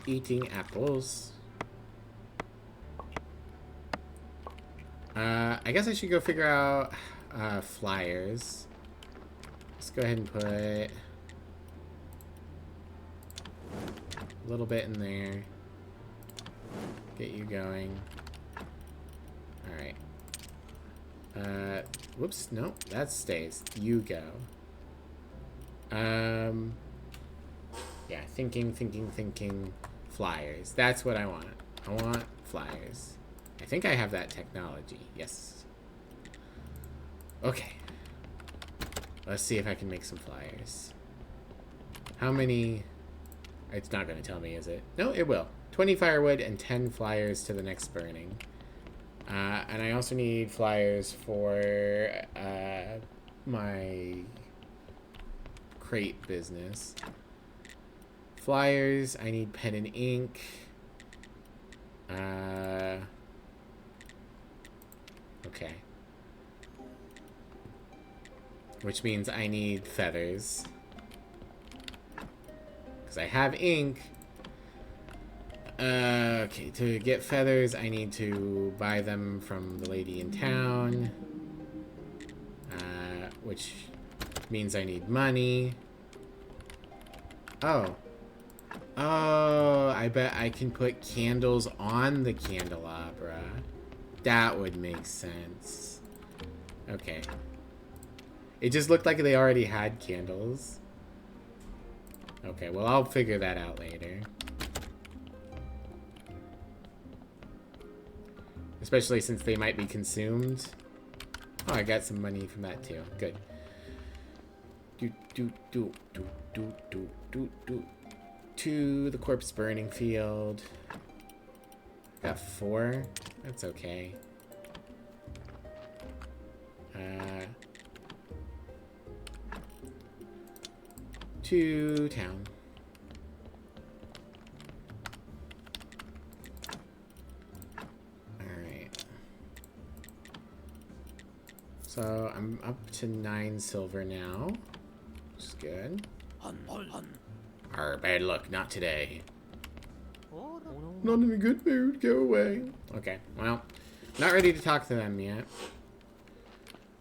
Eating apples. I guess I should go figure out flyers. Let's go ahead and put a little bit in there. Get you going. Alright. Whoops, no, that stays. You go. Yeah, thinking. Flyers. That's what I want. I want flyers. I think I have that technology. Yes. Okay. Let's see if I can make some flyers. How many It's not going to tell me, is it? No, it will. 20 firewood and 10 flyers to the next burning. And I also need flyers for my crate business. Flyers, I need pen and ink. Okay. Which means I need feathers. Because I have ink. Okay, to get feathers, I need to buy them from the lady in town. Which means I need money. Oh. Oh, I bet I can put candles on the candelabra. That would make sense. Okay. It just looked like they already had candles. Okay, well, I'll figure that out later. Especially since they might be consumed. Oh, I got some money from that too. Good. To the corpse burning field. Got 4. That's okay. To town. Alright. So I'm up to 9 silver now. Which is good. Our bad luck, not today. Not in a good mood, go away. Okay, well, not ready to talk to them yet.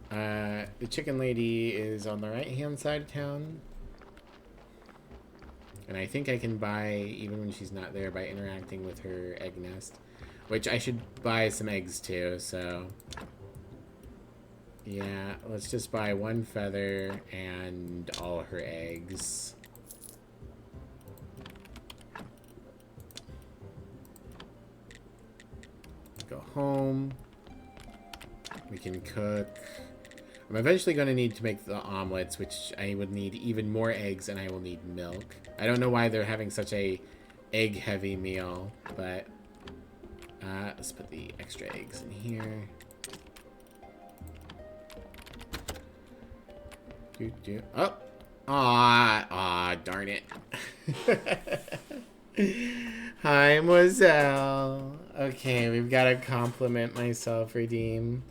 The chicken lady is on the right-hand side of town. And I think I can buy, even when she's not there, by interacting with her egg nest. Which I should buy some eggs too, so... Yeah, let's just buy 1 feather and all her eggs. Go home. We can cook. I'm eventually going to need to make the omelets, which I would need even more eggs, and I will need milk. I don't know why they're having such a egg-heavy meal, but let's put the extra eggs in here. Oh! Aw, darn it. Hi, Moselle. Okay, we've got to compliment myself, redeem.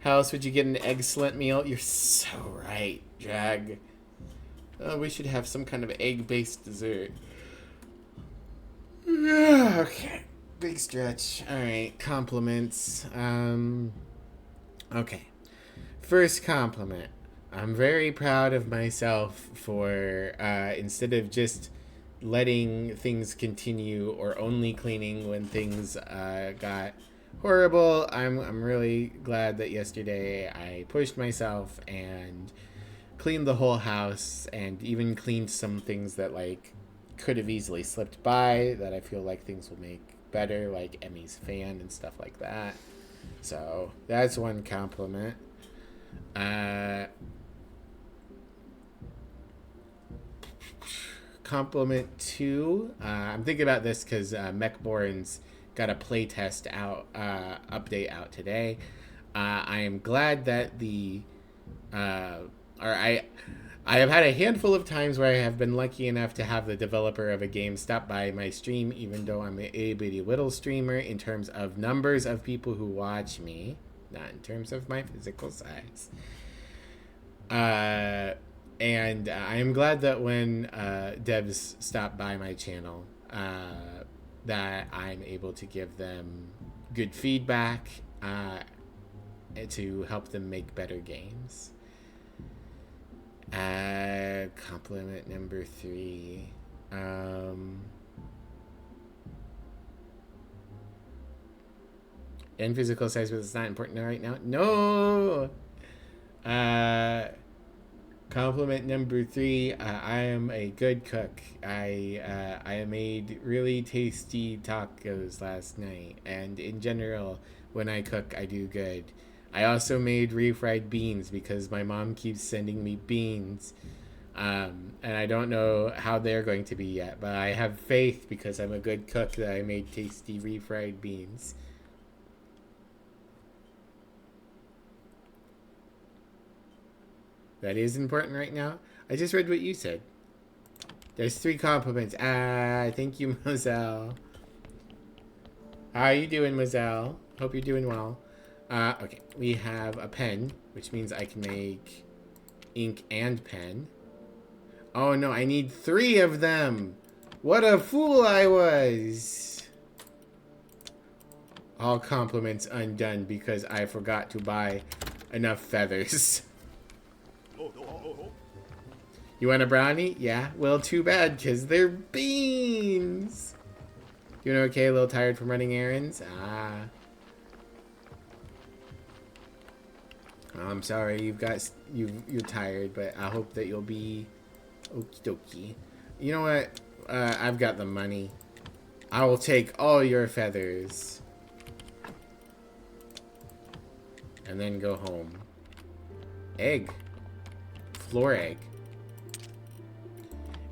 How else would you get an excellent meal? You're so right, Drag. We should have some kind of egg-based dessert. Okay, big stretch. Alright, compliments. Okay. First compliment. I'm very proud of myself for, instead of just letting things continue or only cleaning when things got horrible, I'm really glad that yesterday I pushed myself and cleaned the whole house and even cleaned some things that like could have easily slipped by that I feel like things will make better, like Emmy's fan and stuff like that. So that's one compliment. Compliment 2. I'm thinking about this because Mechborn's got a playtest out, update out today. I am glad that I have had a handful of times where I have been lucky enough to have the developer of a game stop by my stream, even though I'm an itty bitty little streamer in terms of numbers of people who watch me, not in terms of my physical size. And I am glad that when devs stop by my channel, that I'm able to give them good feedback to help them make better games. Compliment number 3. And physical size, but it's not important right now. No! Compliment number 3, I am a good cook. I made really tasty tacos last night, and in general, when I cook, I do good. I also made refried beans because my mom keeps sending me beans. And I don't know how they're going to be yet, but I have faith because I'm a good cook that I made tasty refried beans. That is important right now. I just read what you said. There's 3 compliments. Thank you, Moselle. How are you doing, Moselle? Hope you're doing well. Okay, we have a pen, which means I can make ink and pen. Oh no, I need 3 of them. What a fool I was. All compliments undone because I forgot to buy enough feathers. You want a brownie? Yeah? Well, too bad, because they're beans. Doing okay? A little tired from running errands? I'm sorry you're tired, but I hope that you'll be okie dokie. You know what? I've got the money. I will take all your feathers. And then go home. Egg. Floor egg.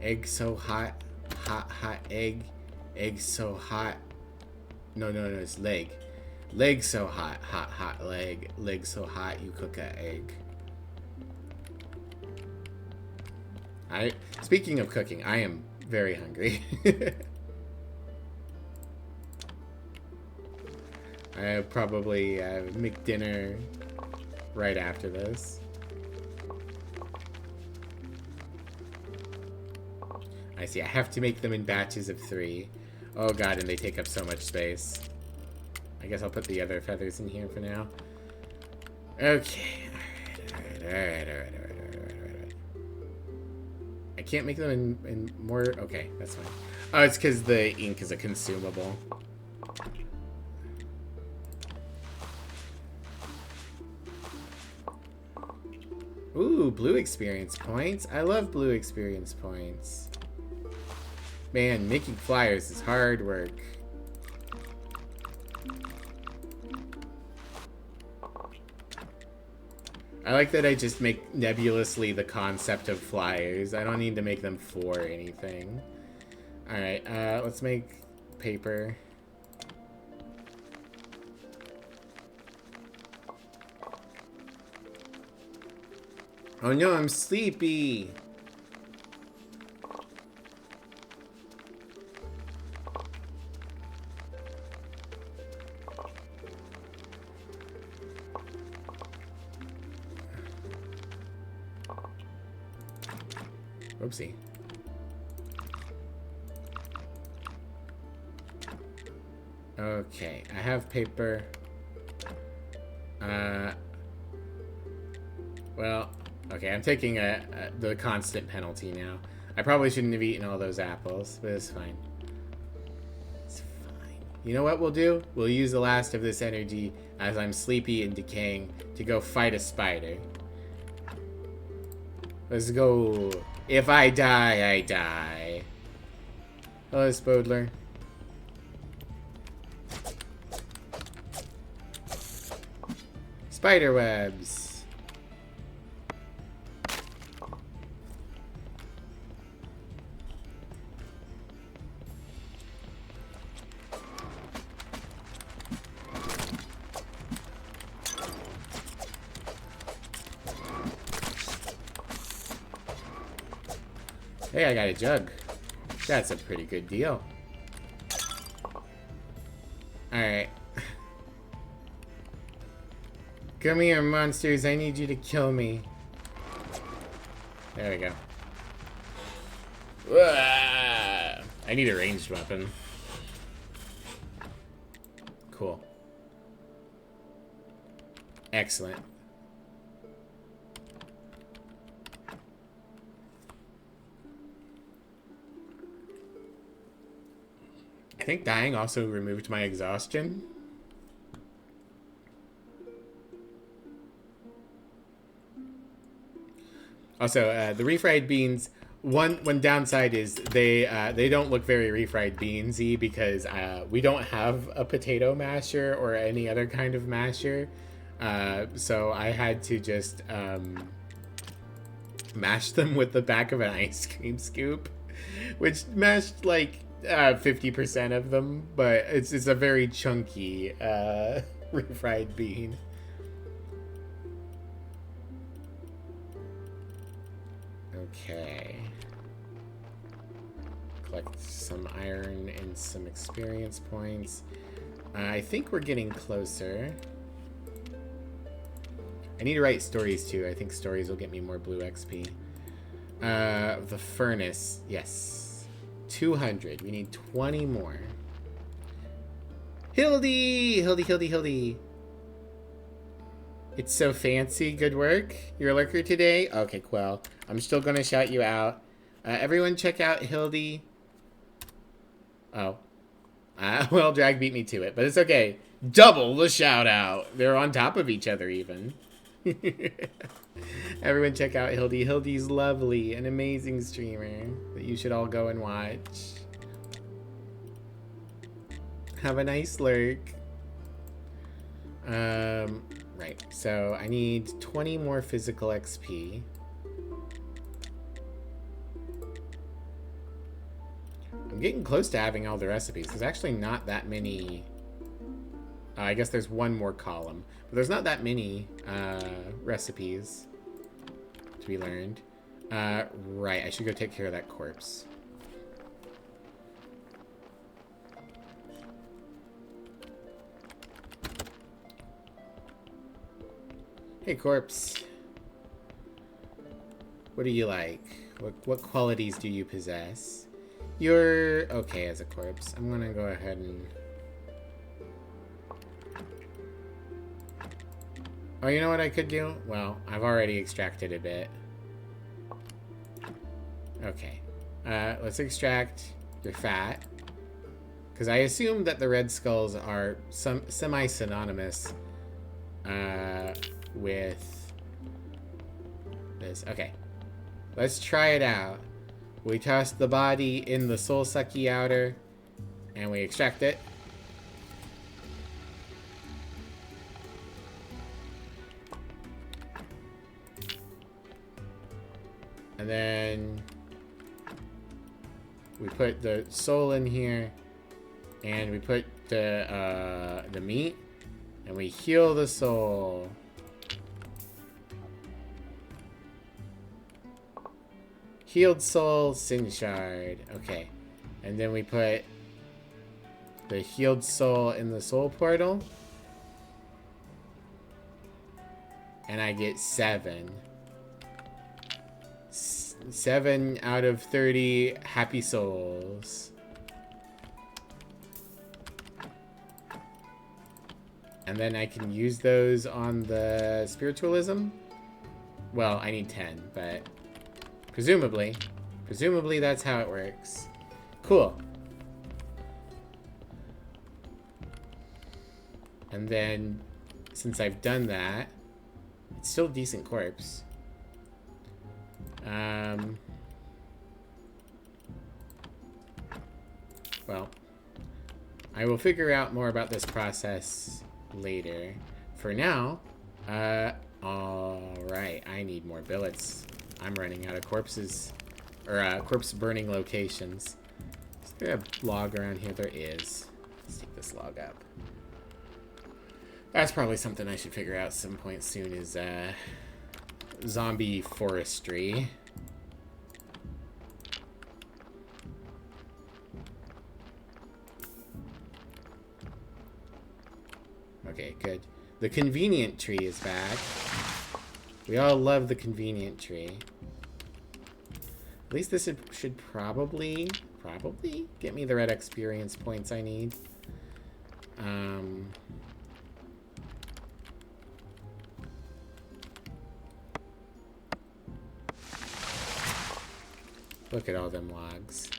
Egg so hot. Hot egg. Egg so hot. No, it's leg. Leg so hot. Hot leg. Leg so hot you cook an egg. Speaking of cooking, I am very hungry. I'll probably make dinner right after this. I see. I have to make them in batches of 3. Oh god, and they take up so much space. I guess I'll put the other feathers in here for now. Okay. Alright. I can't make them in more... Okay, that's fine. Oh, it's because the ink is a consumable. Ooh, blue experience points. I love blue experience points. Man, making flyers is hard work. I like that I just make nebulously the concept of flyers. I don't need to make them for anything. Alright, let's make paper. Oh no, I'm sleepy! Oopsie. Okay, I have paper. Well, okay, I'm taking the constant penalty now. I probably shouldn't have eaten all those apples, but it's fine. It's fine. You know what we'll do? We'll use the last of this energy as I'm sleepy and decaying to go fight a spider. Let's go. If I die, I die. Hello, Spodler. Spider webs. Hey, I got a jug. That's a pretty good deal. Alright. Come here, monsters. I need you to kill me. There we go. I need a ranged weapon. Cool. Excellent. I think dying also removed my exhaustion. Also, the refried beans, one downside is they don't look very refried beansy because we don't have a potato masher or any other kind of masher. So I had to just mashed them with the back of an ice cream scoop, which mashed like 50% of them, but it's a very chunky refried bean. Okay. Collect some iron and some experience points. I think we're getting closer. I need to write stories too. I think stories will get me more blue XP. The furnace. Yes. 200. We need 20 more. Hildy! Hildy, Hildy, Hildy. It's so fancy. Good work. You're a lurker today? Okay, well, I'm still going to shout you out. Everyone check out Hildy. Oh. Well, Drag beat me to it, but it's okay. Double the shout out. They're on top of each other even. Everyone check out Hildy. Hildy's lovely, an amazing streamer that you should all go and watch. Have a nice lurk. Right, so I need 20 more physical XP. I'm getting close to having all the recipes. There's actually not that many. I guess there's one more column, but there's not that many recipes to be learned. Right, I should go take care of that corpse. Hey, corpse. What do you like? What qualities do you possess? You're okay as a corpse. I'm gonna go ahead and... Oh, you know what I could do? Well, I've already extracted a bit. Okay. Let's extract your fat. Because I assume that the red skulls are semi-synonymous with this. Okay. Let's try it out. We toss the body in the soul sucky outer, and we extract it. And then we put the soul in here, and we put the meat, and we heal the soul. Healed soul, sin shard. Okay. And then we put the healed soul in the soul portal. And I get 7. 7 out of 30 happy souls. And then I can use those on the spiritualism. Well, I need 10, but... Presumably that's how it works. Cool. And then, since I've done that, it's still a decent corpse. Well, I will figure out more about this process later. For now, alright, I need more billets. I'm running out of corpses, or corpse burning locations. Is there a log around here? There is. Let's take this log up. That's probably something I should figure out at some point soon is zombie forestry. Okay, good. The convenient tree is back. We all love the convenient tree. At least this should probably get me the red experience points I need. Look at all them logs.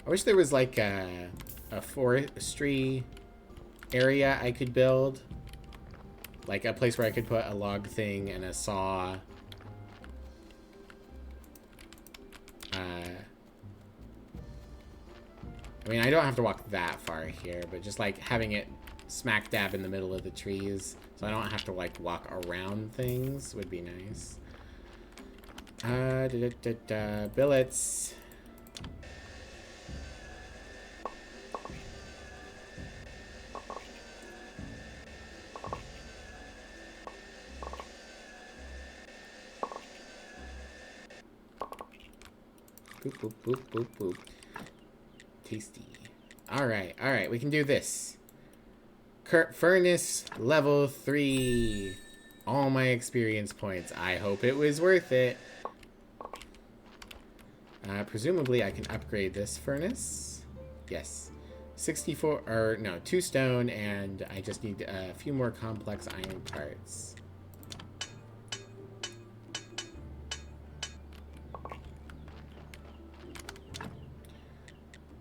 I wish there was like a forestry area I could build. Like a place where I could put a log thing and a saw. I mean, I don't have to walk that far here, but just like having it smack dab in the middle of the trees, so I don't have to like walk around things. Would be nice. Billets. Boop, boop, boop, boop, boop. Tasty. Alright, we can do this. Furnace level 3. All my experience points. I hope it was worth it. Presumably I can upgrade this furnace. Yes. 64, or no, 2 stone, and I just need a few more complex iron parts.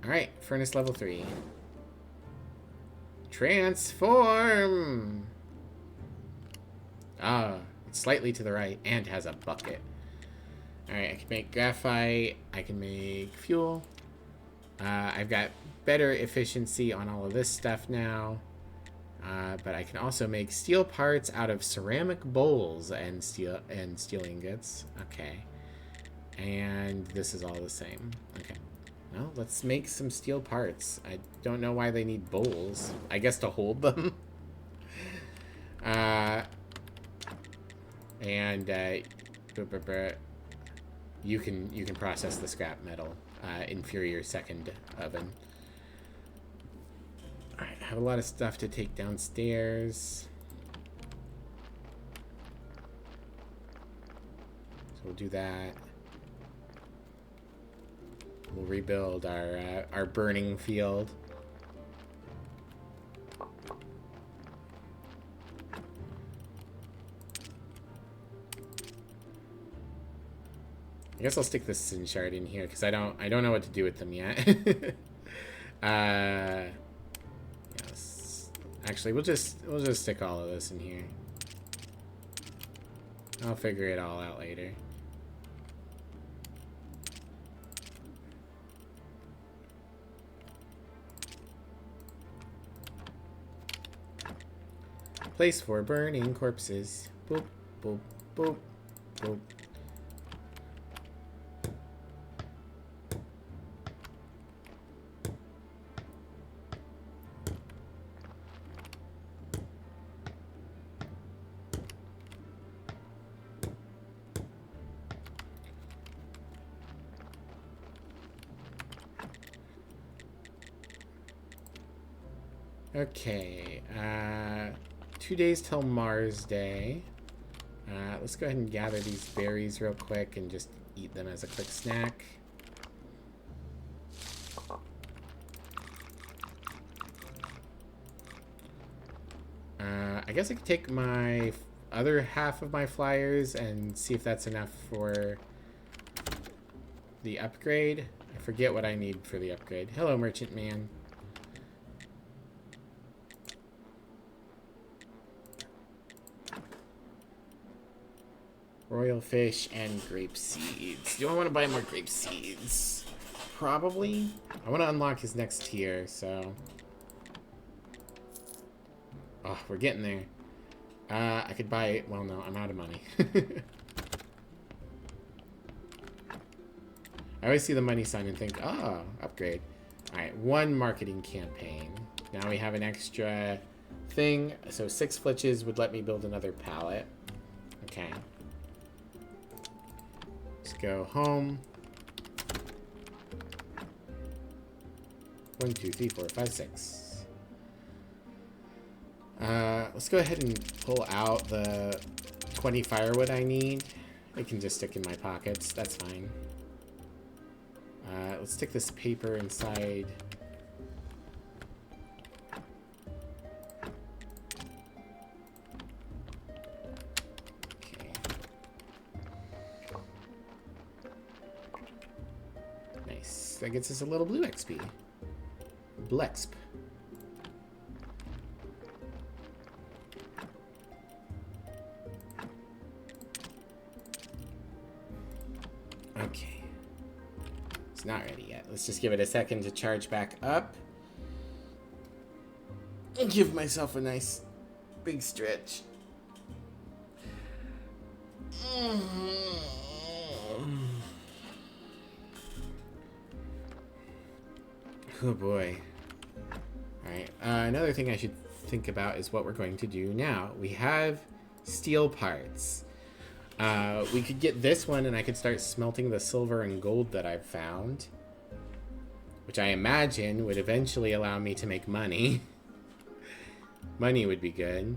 Alright, furnace level 3. Transform! Ah, it's slightly to the right and has a bucket. Alright, I can make graphite, I can make fuel. I've got better efficiency on all of this stuff now. But I can also make steel parts out of ceramic bowls and steel ingots. Okay. And this is all the same. Okay. Well, let's make some steel parts. I don't know why they need bowls. I guess to hold them. You can process the scrap metal. Inferior second oven. Alright, I have a lot of stuff to take downstairs. So we'll do that. We'll rebuild our burning field. I guess I'll stick this sin shard in here because I don't know what to do with them yet. Yes. Actually, we'll just stick all of this in here. I'll figure it all out later. Place for burning corpses. Boop, boop, boop, boop. Okay, 2 days till Mars Day. Let's go ahead and gather these berries real quick and just eat them as a quick snack. I guess I could take my other half of my flyers and see if that's enough for the upgrade. I forget what I need for the upgrade. Hello, Merchant Man. Royal fish and grape seeds. Do I want to buy more grape seeds? Probably. I want to unlock his next tier, so... Oh, we're getting there. I could buy it. Well, no, I'm out of money. I always see the money sign and think, oh, upgrade. Alright, 1 marketing campaign. Now we have an extra thing. So 6 flitches would let me build another pallet. Okay. Let's go home. 1, 2, 3, 4, 5, 6. Let's go ahead and pull out the 20 firewood I need. It can just stick in my pockets. That's fine. Let's stick this paper inside. Okay. Nice. That gets us a little blue XP. Blexp. Okay. It's not ready yet. Let's just give it a second to charge back up. and give myself a nice big stretch. Oh boy. Alright, another thing I should think about is what we're going to do now. We have steel parts. We could get this one and I could start smelting the silver and gold that I've found, which I imagine would eventually allow me to make money. Money would be good.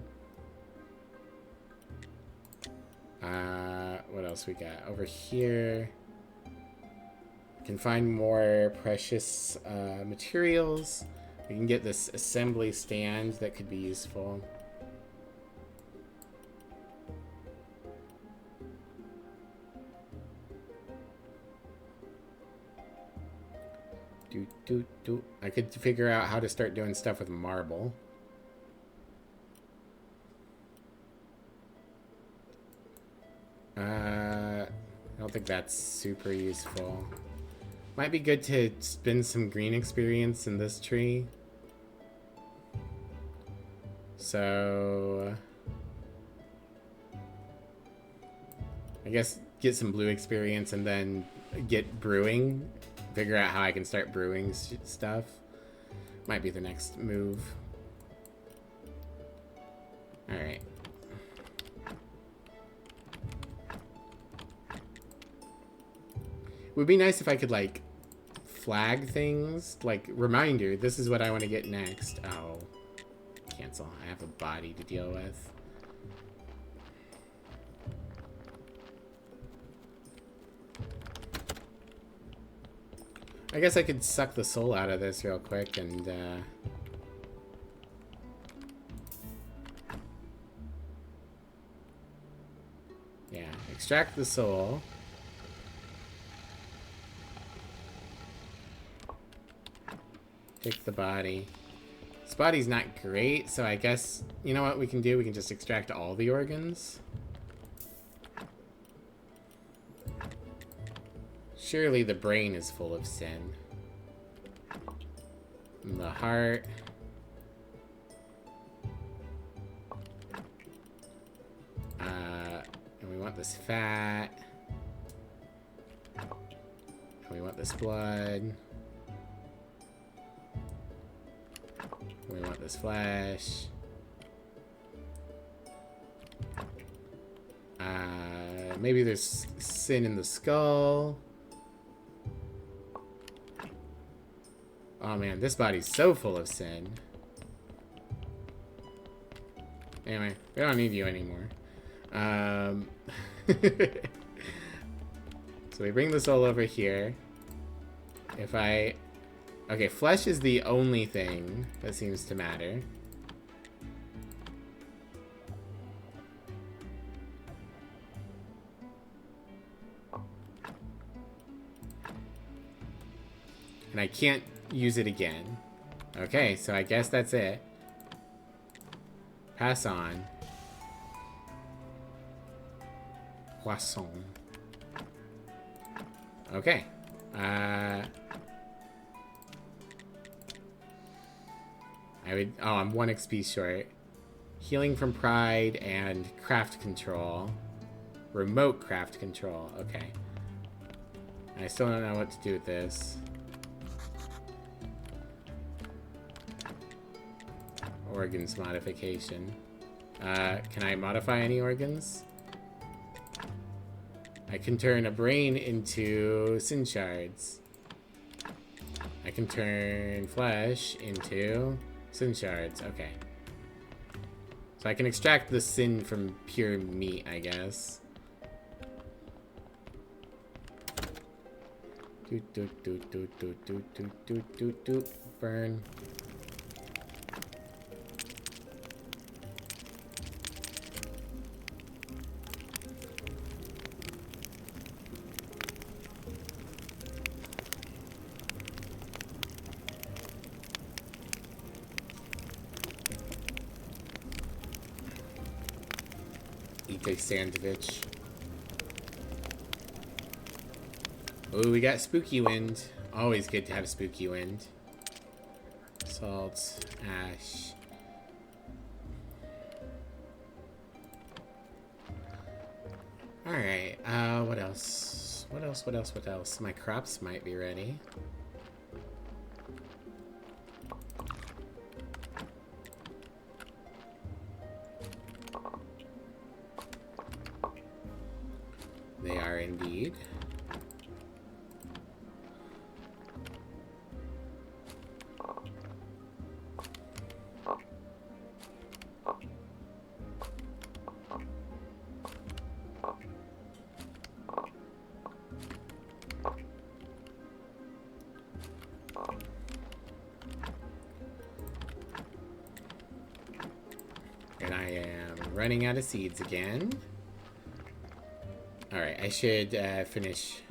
What else we got? Over here, can find more precious materials. We can get this assembly stand that could be useful. I could figure out how to start doing stuff with marble. I don't think that's super useful. Might be good to spend some green experience in this tree. So I guess get some blue experience and then get brewing. Figure out how I can start brewing stuff. Might be the next move. Alright. Would be nice if I could, like, flag things. Like, reminder, this is what I want to get next. Oh. Cancel. I have a body to deal with. I guess I could suck the soul out of this real quick and, yeah, extract the soul. Take the body. This body's not great, so I guess, you know what we can do? We can just extract all the organs. Surely the brain is full of sin. And the heart. And we want this fat. And we want this blood. We want this flesh. Maybe there's sin in the skull. Oh man, this body's so full of sin. Anyway, we don't need you anymore. So we bring the soul over here. If I... Okay, flesh is the only thing that seems to matter. And I can't use it again. Okay, so I guess that's it. Pass on. Poisson. Okay. I'm 1 XP short. Healing from pride and craft control. Remote craft control. Okay. I still don't know what to do with this. Organs modification. Can I modify any organs? I can turn a brain into sin shards. I can turn flesh into sin shards. Okay. So I can extract the sin from pure meat, I guess. Burn. Eat a sandwich. Oh, we got spooky wind. Always good to have spooky wind. Salt, ash. Alright, what else? What else, what else, what else? My crops might be ready. They are indeed. And I am running out of seeds again. Alright, I should finish.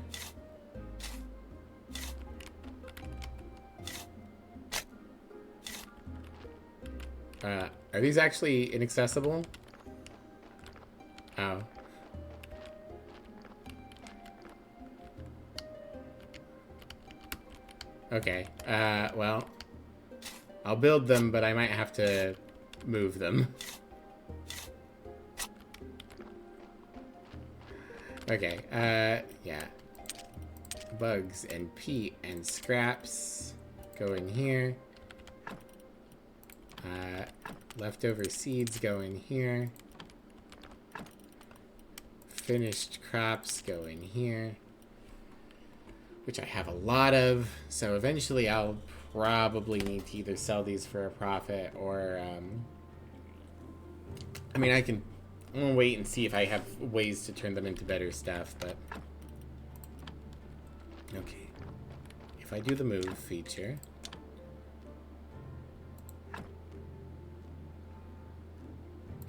Are these actually inaccessible? Oh. Okay, well, I'll build them, but I might have to move them. Okay, yeah. Bugs and peat and scraps go in here. Leftover seeds go in here. Finished crops go in here. Which I have a lot of, so eventually I'll probably need to either sell these for a profit or, I mean, I'm gonna wait and see if I have ways to turn them into better stuff, but... Okay. If I do the move feature...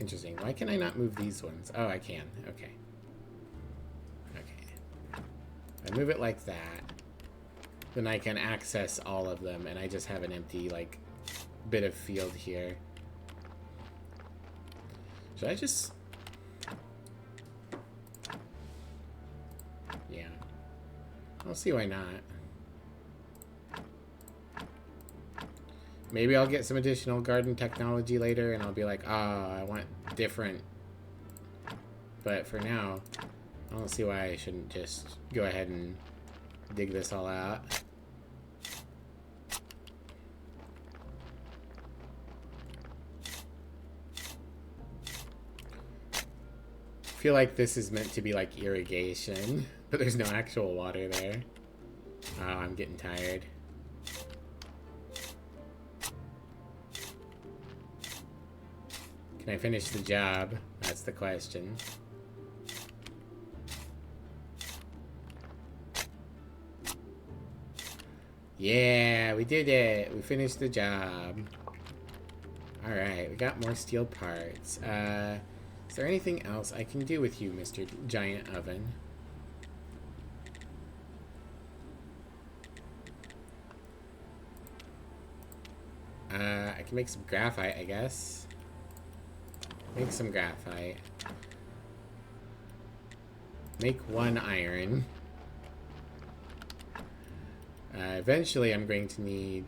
Interesting. Why can I not move these ones? Oh, I can. Okay. Okay. If I move it like that, then I can access all of them, and I just have an empty, like, bit of field here. Should I just... Yeah. I'll see why not. Maybe I'll get some additional garden technology later, and I'll be like, ah, I want different. But for now, I don't see why I shouldn't just go ahead and dig this all out. I feel like this is meant to be like irrigation, but there's no actual water there. Oh, I'm getting tired. Can I finish the job? That's the question. Yeah, we did it. We finished the job. Alright, we got more steel parts. Is there anything else I can do with you, Mr. Giant Oven? I can make some graphite, I guess. Make some graphite. Make 1 iron. Eventually, I'm going to need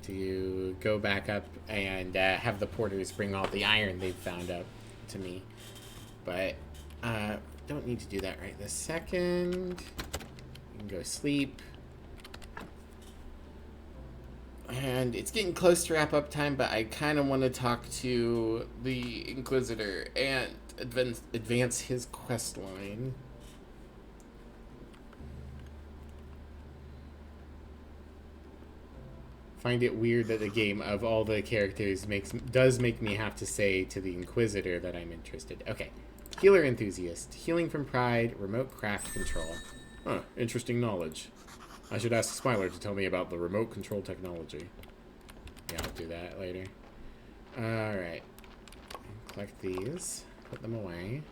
to go back up and have the porters bring all the iron they've found up to me. But, don't need to do that right this second. You can go sleep. And it's getting close to wrap-up time, but I kind of want to talk to the Inquisitor and advance his quest line. Find it weird that the game, of all the characters, does make me have to say to the Inquisitor that I'm interested. Okay. Healer Enthusiast. Healing from Pride. Remote Craft Control. Huh. Interesting knowledge. I should ask Smiler to tell me about the remote control technology. Yeah, I'll do that later. Alright. Collect these. Put them away.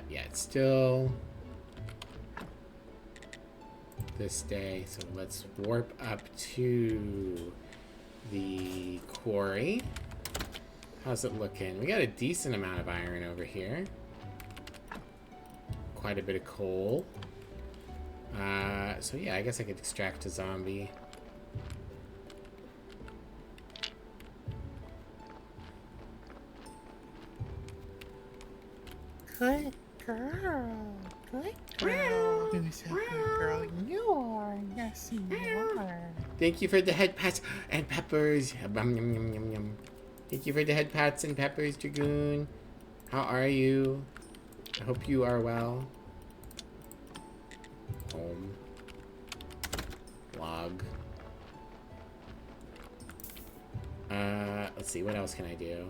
Yeah, it's still this day. So let's warp up to the quarry. How's it looking? We got a decent amount of iron over here. Quite a bit of coal. So yeah, I guess I could extract a zombie. Good girl. Good girl. Who's a good girl? You are. Yes, you are. Thank you for the head pats and peppers. Yum, yum, yum, yum, yum. Thank you for the head pats and peppers, Dragoon. How are you? I hope you are well. Home. Log. Let's see, what else can I do?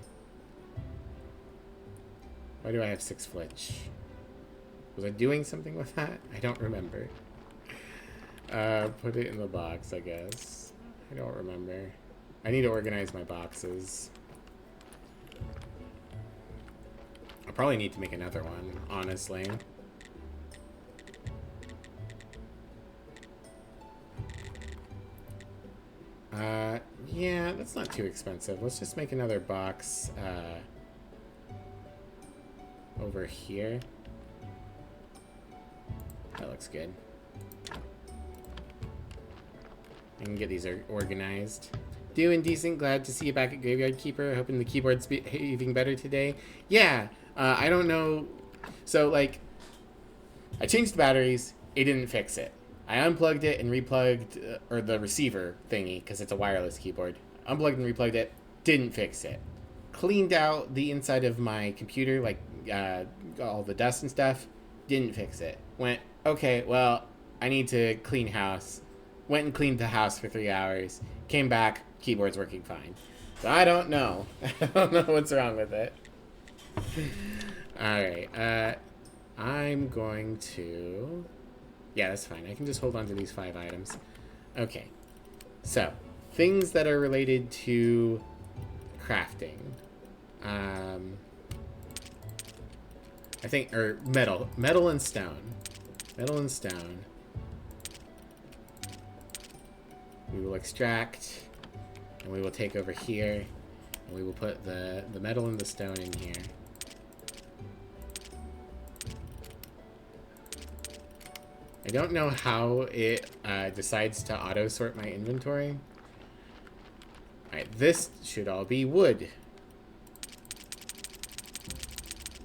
Why do I have 6 flitch? Was I doing something with that? I don't remember. Put it in the box, I guess. I don't remember. I need to organize my boxes. I probably need to make another one, honestly. Yeah, that's not too expensive. Let's just make another box, over here. That looks good. I can get these organized. Doing decent. Glad to see you back at Graveyard Keeper. Hoping the keyboard's behaving better today. Yeah, I don't know. So, like, I changed the batteries. It didn't fix it. I unplugged it and replugged, or the receiver thingy, because it's a wireless keyboard. Unplugged and replugged it. Didn't fix it. Cleaned out the inside of my computer, like, all the dust and stuff. Didn't fix it. Went, okay, well, I need to clean house. Went and cleaned the house for 3 hours. Came back, keyboard's working fine. So I don't know. I don't know what's wrong with it. Alright, I'm going to... Yeah, that's fine. I can just hold on to these 5 items. Okay. So, things that are related to crafting. I think, or metal. Metal and stone. Metal and stone. We will extract, and we will take over here, and we will put the metal and the stone in here. I don't know how it decides to auto-sort my inventory. Alright, this should all be wood.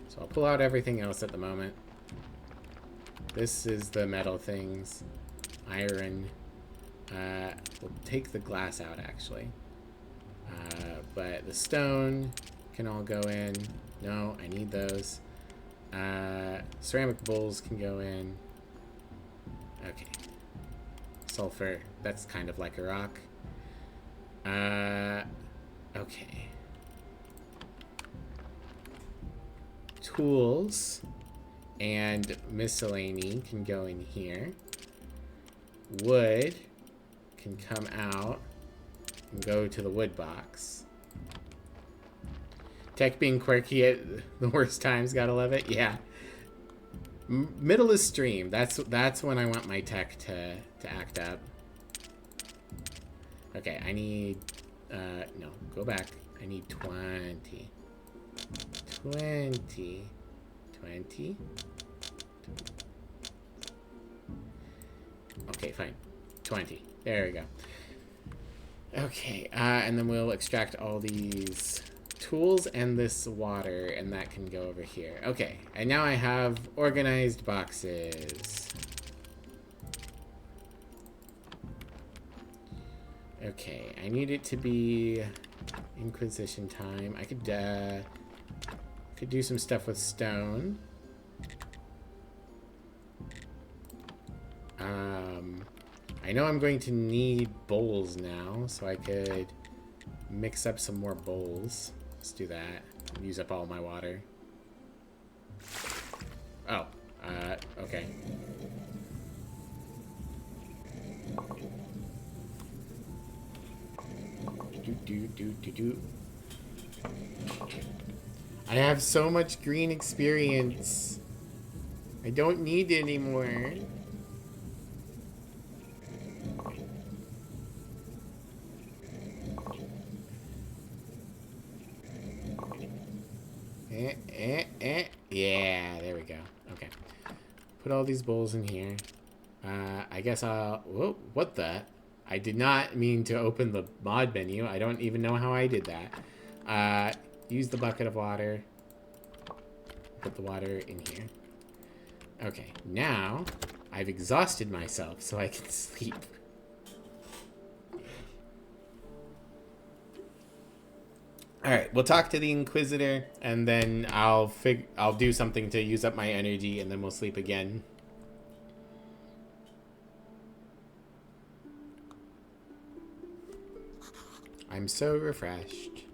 So I'll pull out everything else at the moment. This is the metal things. Iron. We'll take the glass out, actually. But the stone can all go in. No, I need those. Ceramic bowls can go in. Okay. Sulfur. That's kind of like a rock. Okay. Tools and miscellany can go in here. Wood can come out and go to the wood box. Tech being quirky at the worst times, gotta love it. Yeah. Middle is stream. That's when I want my tech to act up. Okay, I need no, go back. I need 20. 20. 20. Okay, fine. 20. There we go. Okay, and then we'll extract all these tools and this water, and that can go over here. Okay, and now I have organized boxes. Okay, I need it to be Inquisition time. I could do some stuff with stone. I know I'm going to need bowls now, so I could mix up some more bowls. Let's do that. Use up all my water. Oh, okay. I have so much green experience. I don't need it anymore. Yeah, there we go. Okay. Put all these bowls in here. I guess I'll... Whoa, what the... I did not mean to open the mod menu. I don't even know how I did that. Use the bucket of water. put the water in here. Okay, now I've exhausted myself so I can sleep. Alright, we'll talk to the Inquisitor, and then I'll do something to use up my energy, and then we'll sleep again. I'm so refreshed.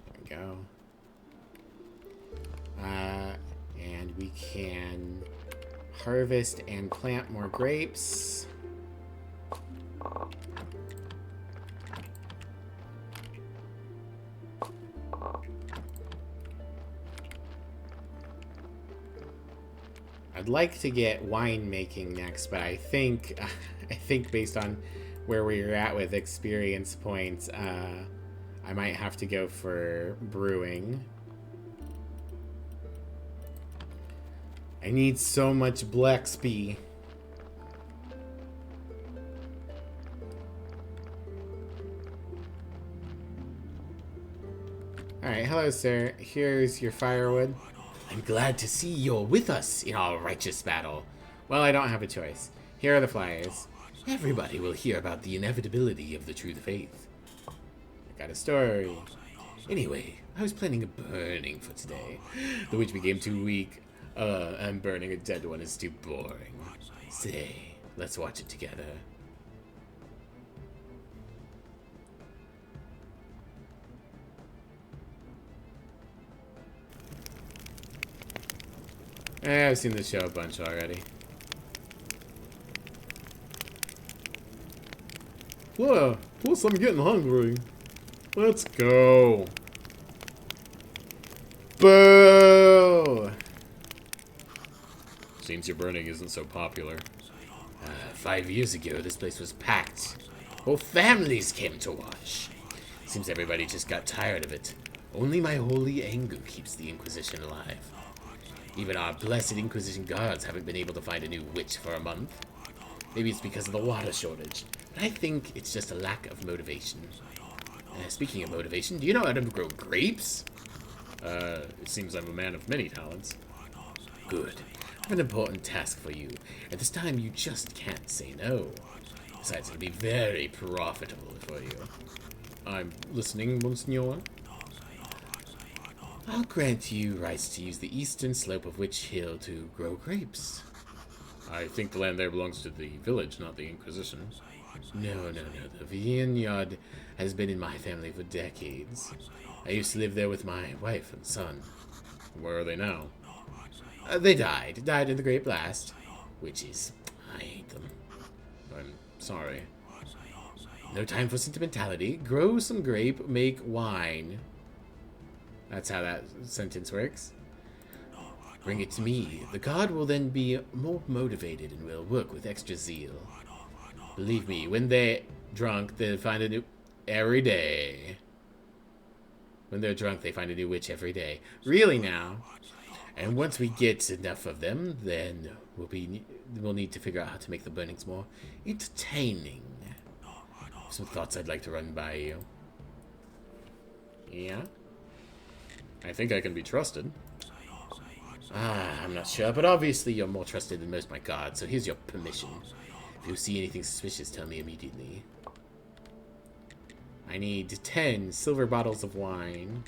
There we go. And we can harvest and plant more grapes. I'd like to get wine making next, but I think based on where we're at with experience points, I might have to go for brewing. I need so much Blacksby. Alright, hello sir. Here's your firewood. I'm glad to see you're with us in our righteous battle. Well, I don't have a choice. Here are the flyers. Everybody will hear about the inevitability of the true faith. I got a story. Anyway, I was planning a burning for today. The witch became too weak. And burning a dead one is too boring. Say, let's watch it together. I've seen this show a bunch already. Whoa, plus I'm getting hungry. Let's go. Boo! Seems your burning isn't so popular. 5 years ago, this place was packed. Whole families came to watch. Seems everybody just got tired of it. Only my holy anger keeps the Inquisition alive. Even our blessed Inquisition guards haven't been able to find a new witch for a month. Maybe it's because of the water shortage, but I think it's just a lack of motivation. Speaking of motivation, do you know how to grow grapes? It seems I'm a man of many talents. Good. I have an important task for you. At this time, you just can't say no. Besides, it'll be very profitable for you. I'm listening, Monsignor. I'll grant you rights to use the eastern slope of Witch Hill to grow grapes. I think the land there belongs to the village, not the Inquisition. No. The vineyard has been in my family for decades. I used to live there with my wife and son. Where are they now? They died. Died in the Great Blast. Witches. I hate them. I'm sorry. No time for sentimentality. Grow some grape, make wine. That's how that sentence works. Bring it to me. The god will then be more motivated and will work with extra zeal. Believe me, when they're drunk, they'll find a new... every day. When they're drunk, they find a new witch every day. Really now? And once we get enough of them, then we'll need to figure out how to make the burnings more entertaining. Some thoughts I'd like to run by you. Yeah? I think I can be trusted. I'm not sure, but obviously you're more trusted than most of my guards, so here's your permission. If you see anything suspicious, tell me immediately. I need 10 silver bottles of wine.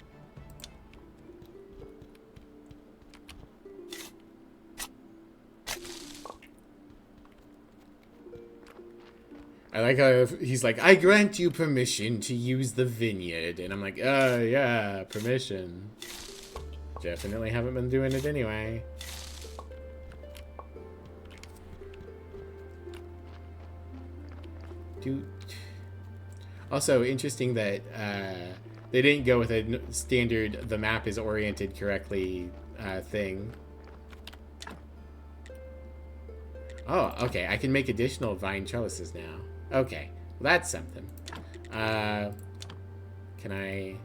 I like how he's like, I grant you permission to use the vineyard. And I'm like, yeah, permission. Definitely haven't been doing it anyway. Also, interesting that they didn't go with a standard, the map is oriented correctly thing. Oh, okay, I can make additional vine trellises now. Okay, well, that's something. Can I...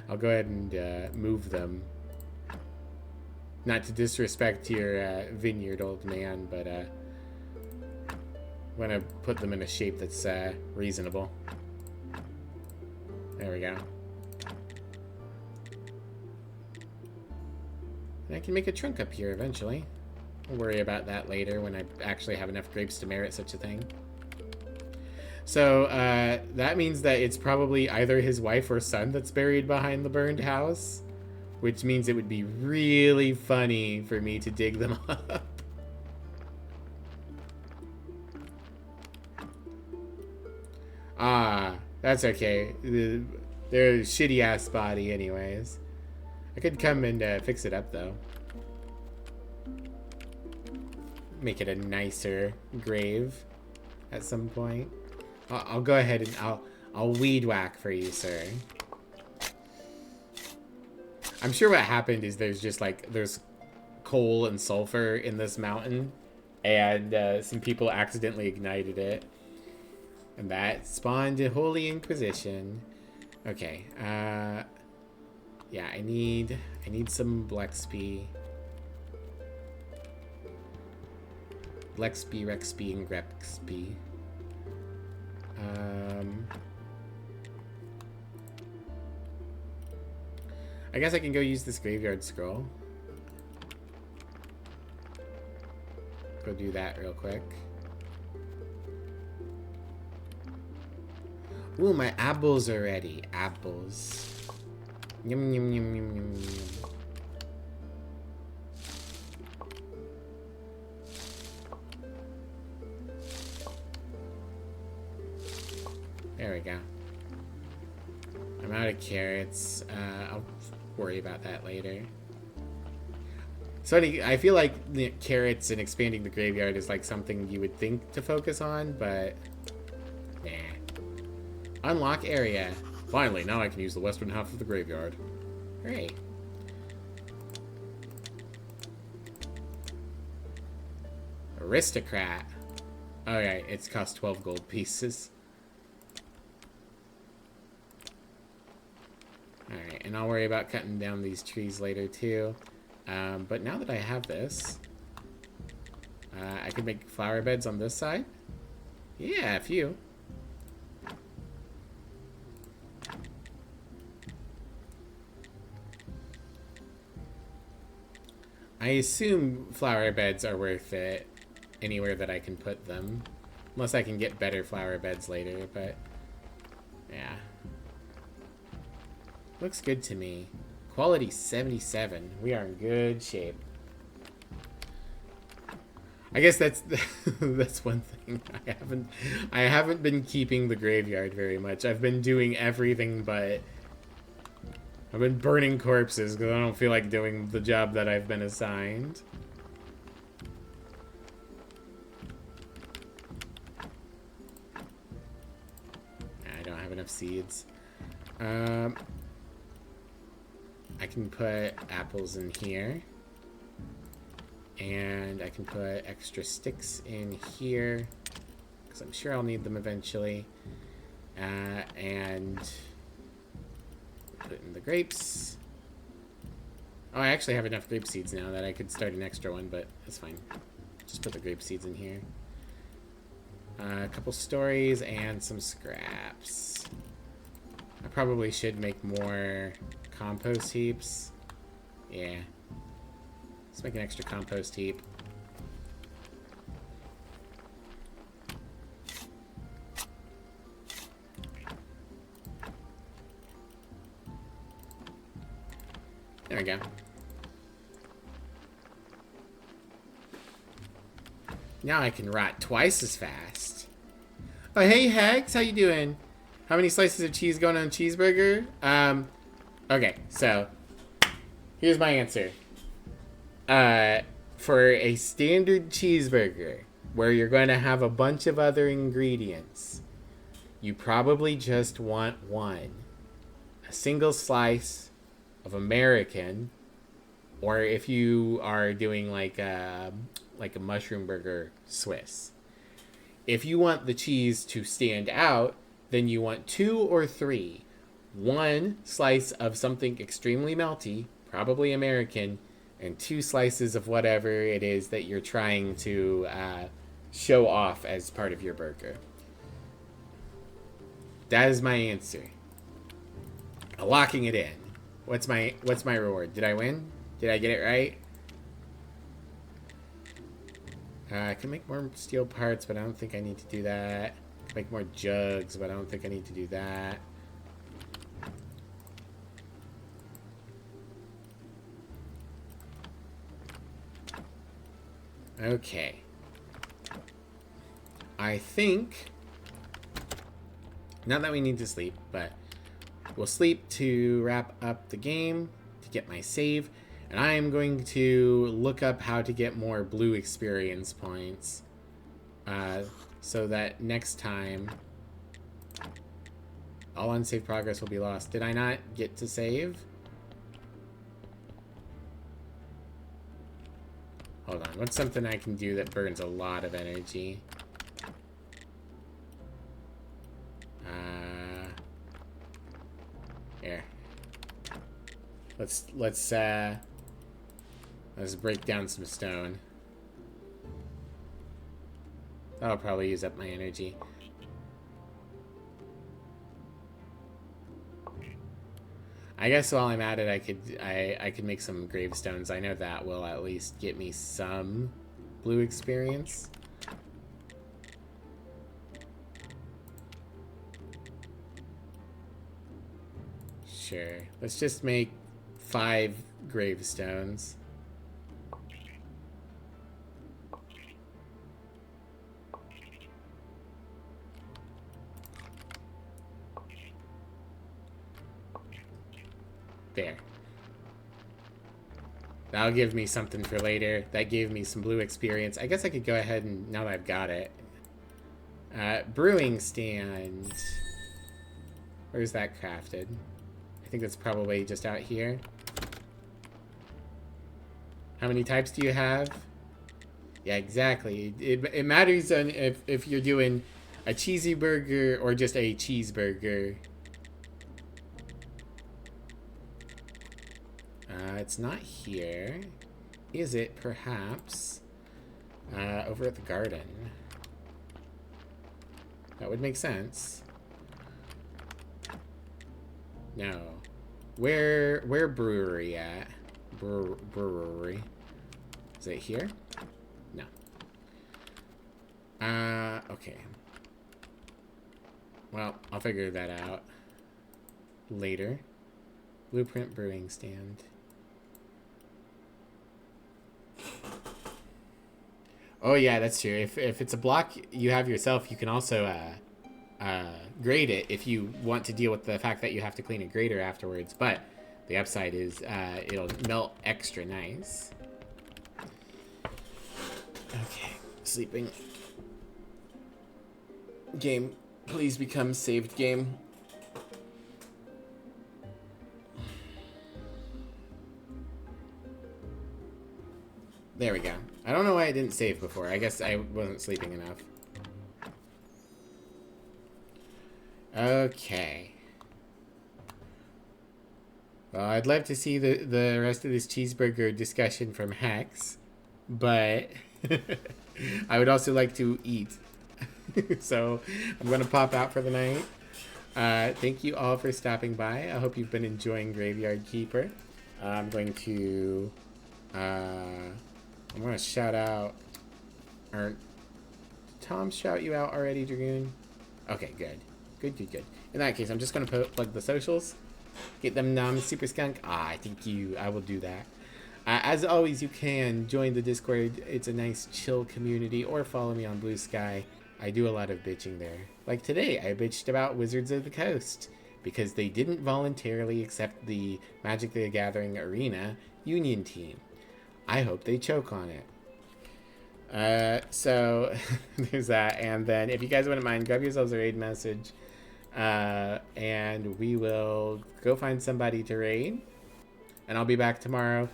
I'll go ahead and move them. Not to disrespect your vineyard, old man, but I'm gonna put them in a shape that's reasonable. There we go. And I can make a trunk up here eventually. I'll worry about that later when I actually have enough grapes to merit such a thing. So, that means that it's probably either his wife or son that's buried behind the burned house. Which means it would be really funny for me to dig them up. Ah, that's okay. They're a shitty-ass body anyways. I could come and fix it up, though. Make it a nicer grave at some point. I'll go ahead and I'll weed whack for you, sir. I'm sure what happened is there's coal and sulfur in this mountain, and some people accidentally ignited it, and that spawned a Holy Inquisition. Okay, yeah, I need some Blexby, Rexby, and Grexby. I guess I can go use this graveyard scroll. Go do that real quick. Ooh, my apples are ready. Apples. Yum, yum, yum, yum, yum, yum. There we go. I'm out of carrots. I'll worry about that later. So I feel like the carrots and expanding the graveyard is like something you would think to focus on, but nah. Unlock area. Finally, now I can use the western half of the graveyard. Hooray. Aristocrat. Alright, it's cost 12 gold pieces. Alright, and I'll worry about cutting down these trees later too. But now that I have this, I could make flower beds on this side. Yeah, a few. I assume flower beds are worth it anywhere that I can put them. Unless I can get better flower beds later, but yeah. Looks good to me. Quality 77. We are in good shape. I guess that's that's one thing. I haven't been keeping the graveyard very much. I've been doing everything but I've been burning corpses because I don't feel like doing the job that I've been assigned. I don't have enough seeds. I can put apples in here. And I can put extra sticks in here. Because I'm sure I'll need them eventually. And put in the grapes. Oh, I actually have enough grape seeds now that I could start an extra one, but that's fine. Just put the grape seeds in here. A couple stories and some scraps. I probably should make more compost heaps. Yeah. Let's make an extra compost heap. There we go. Now I can rot twice as fast. Oh, hey, Hags, how you doing? How many slices of cheese going on a cheeseburger? Okay, so here's my answer. For a standard cheeseburger, where you're going to have a bunch of other ingredients, you probably just want one. A single slice of American, or if you are doing like a mushroom burger, Swiss. If you want the cheese to stand out, then you want 2 or 3. One slice of something extremely melty, probably American, and 2 slices of whatever it is that you're trying to show off as part of your burger. That is my answer. Locking it in. What's my reward? Did I win? Did I get it right? I can make more steel parts, but I don't think I need to do that. Make more jugs, but I don't think I need to do that. Okay. I think, not that we need to sleep, but we'll sleep to wrap up the game, to get my save, and I am going to look up how to get more blue experience points, so that next time all unsaved progress will be lost. Did I not get to save? Hold on, what's something I can do that burns a lot of energy? Here. Let's break down some stone. That'll probably use up my energy. I guess while I'm at it, I could make some gravestones. I know that will at least get me some blue experience. Sure. Let's just make 5 gravestones. There. That'll give me something for later. That gave me some blue experience. I guess I could go ahead and, now that I've got it. Brewing stand. Where's that crafted? I think that's probably just out here. How many types do you have? Yeah, exactly. It matters on if you're doing a cheesy burger or just a cheeseburger. It's not here. Is it perhaps over at the garden? That would make sense. No. Where brewery at? Brewery. Is it here? No. Okay. Well, I'll figure that out later. Blueprint brewing stand. Oh yeah, that's true. If it's a block you have yourself, you can also grade it if you want to deal with the fact that you have to clean a grater afterwards. But the upside is it'll melt extra nice. Okay, sleeping. Game, please become saved game. There we go. I don't know why I didn't save before. I guess I wasn't sleeping enough. Okay. Well, I'd love to see the rest of this cheeseburger discussion from Hex, but I would also like to eat. So I'm going to pop out for the night. Thank you all for stopping by. I hope you've been enjoying Graveyard Keeper. I'm going to shout out. Or did Tom shout you out already, Dragoon? Okay, good. Good. In that case, I'm just going to plug the socials. Get them Super Skunk. I will do that. As always, you can join the Discord. It's a nice chill community, or follow me on Blue Sky. I do a lot of bitching there. Like today, I bitched about Wizards of the Coast because they didn't voluntarily accept the Magic the Gathering Arena Union team. I hope they choke on it. So there's that. And then if you guys wouldn't mind, grab yourselves a raid message. And we will go find somebody to raid. And I'll be back tomorrow,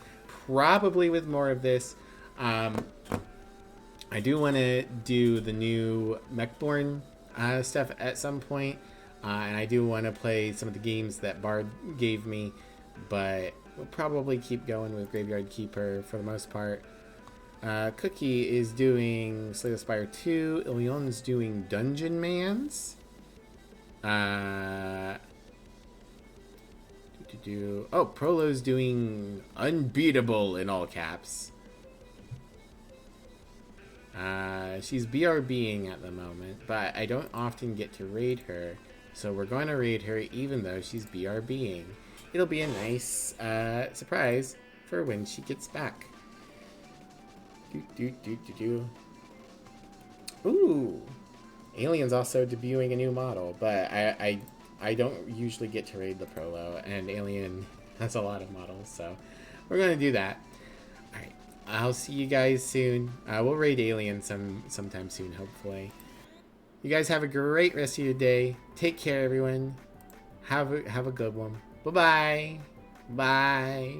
probably with more of this. I do want to do the new Mechborn stuff at some point. And I do want to play some of the games that Bard gave me. But we'll probably keep going with Graveyard Keeper for the most part. Cookie is doing Slay the Spire 2. Ilion's doing Dungeon Mans. Oh, Prolo's doing Unbeatable in all caps. She's BRBing at the moment, but I don't often get to raid her, so we're going to raid her even though she's BRBing. It'll be a nice surprise for when she gets back. Ooh, Alien's also debuting a new model, but I don't usually get to raid the Prolo, and Alien has a lot of models, so we're gonna do that. All right, I'll see you guys soon. We'll raid Alien sometime soon, hopefully. You guys have a great rest of your day. Take care, everyone. Have a good one. Bye-bye. Bye.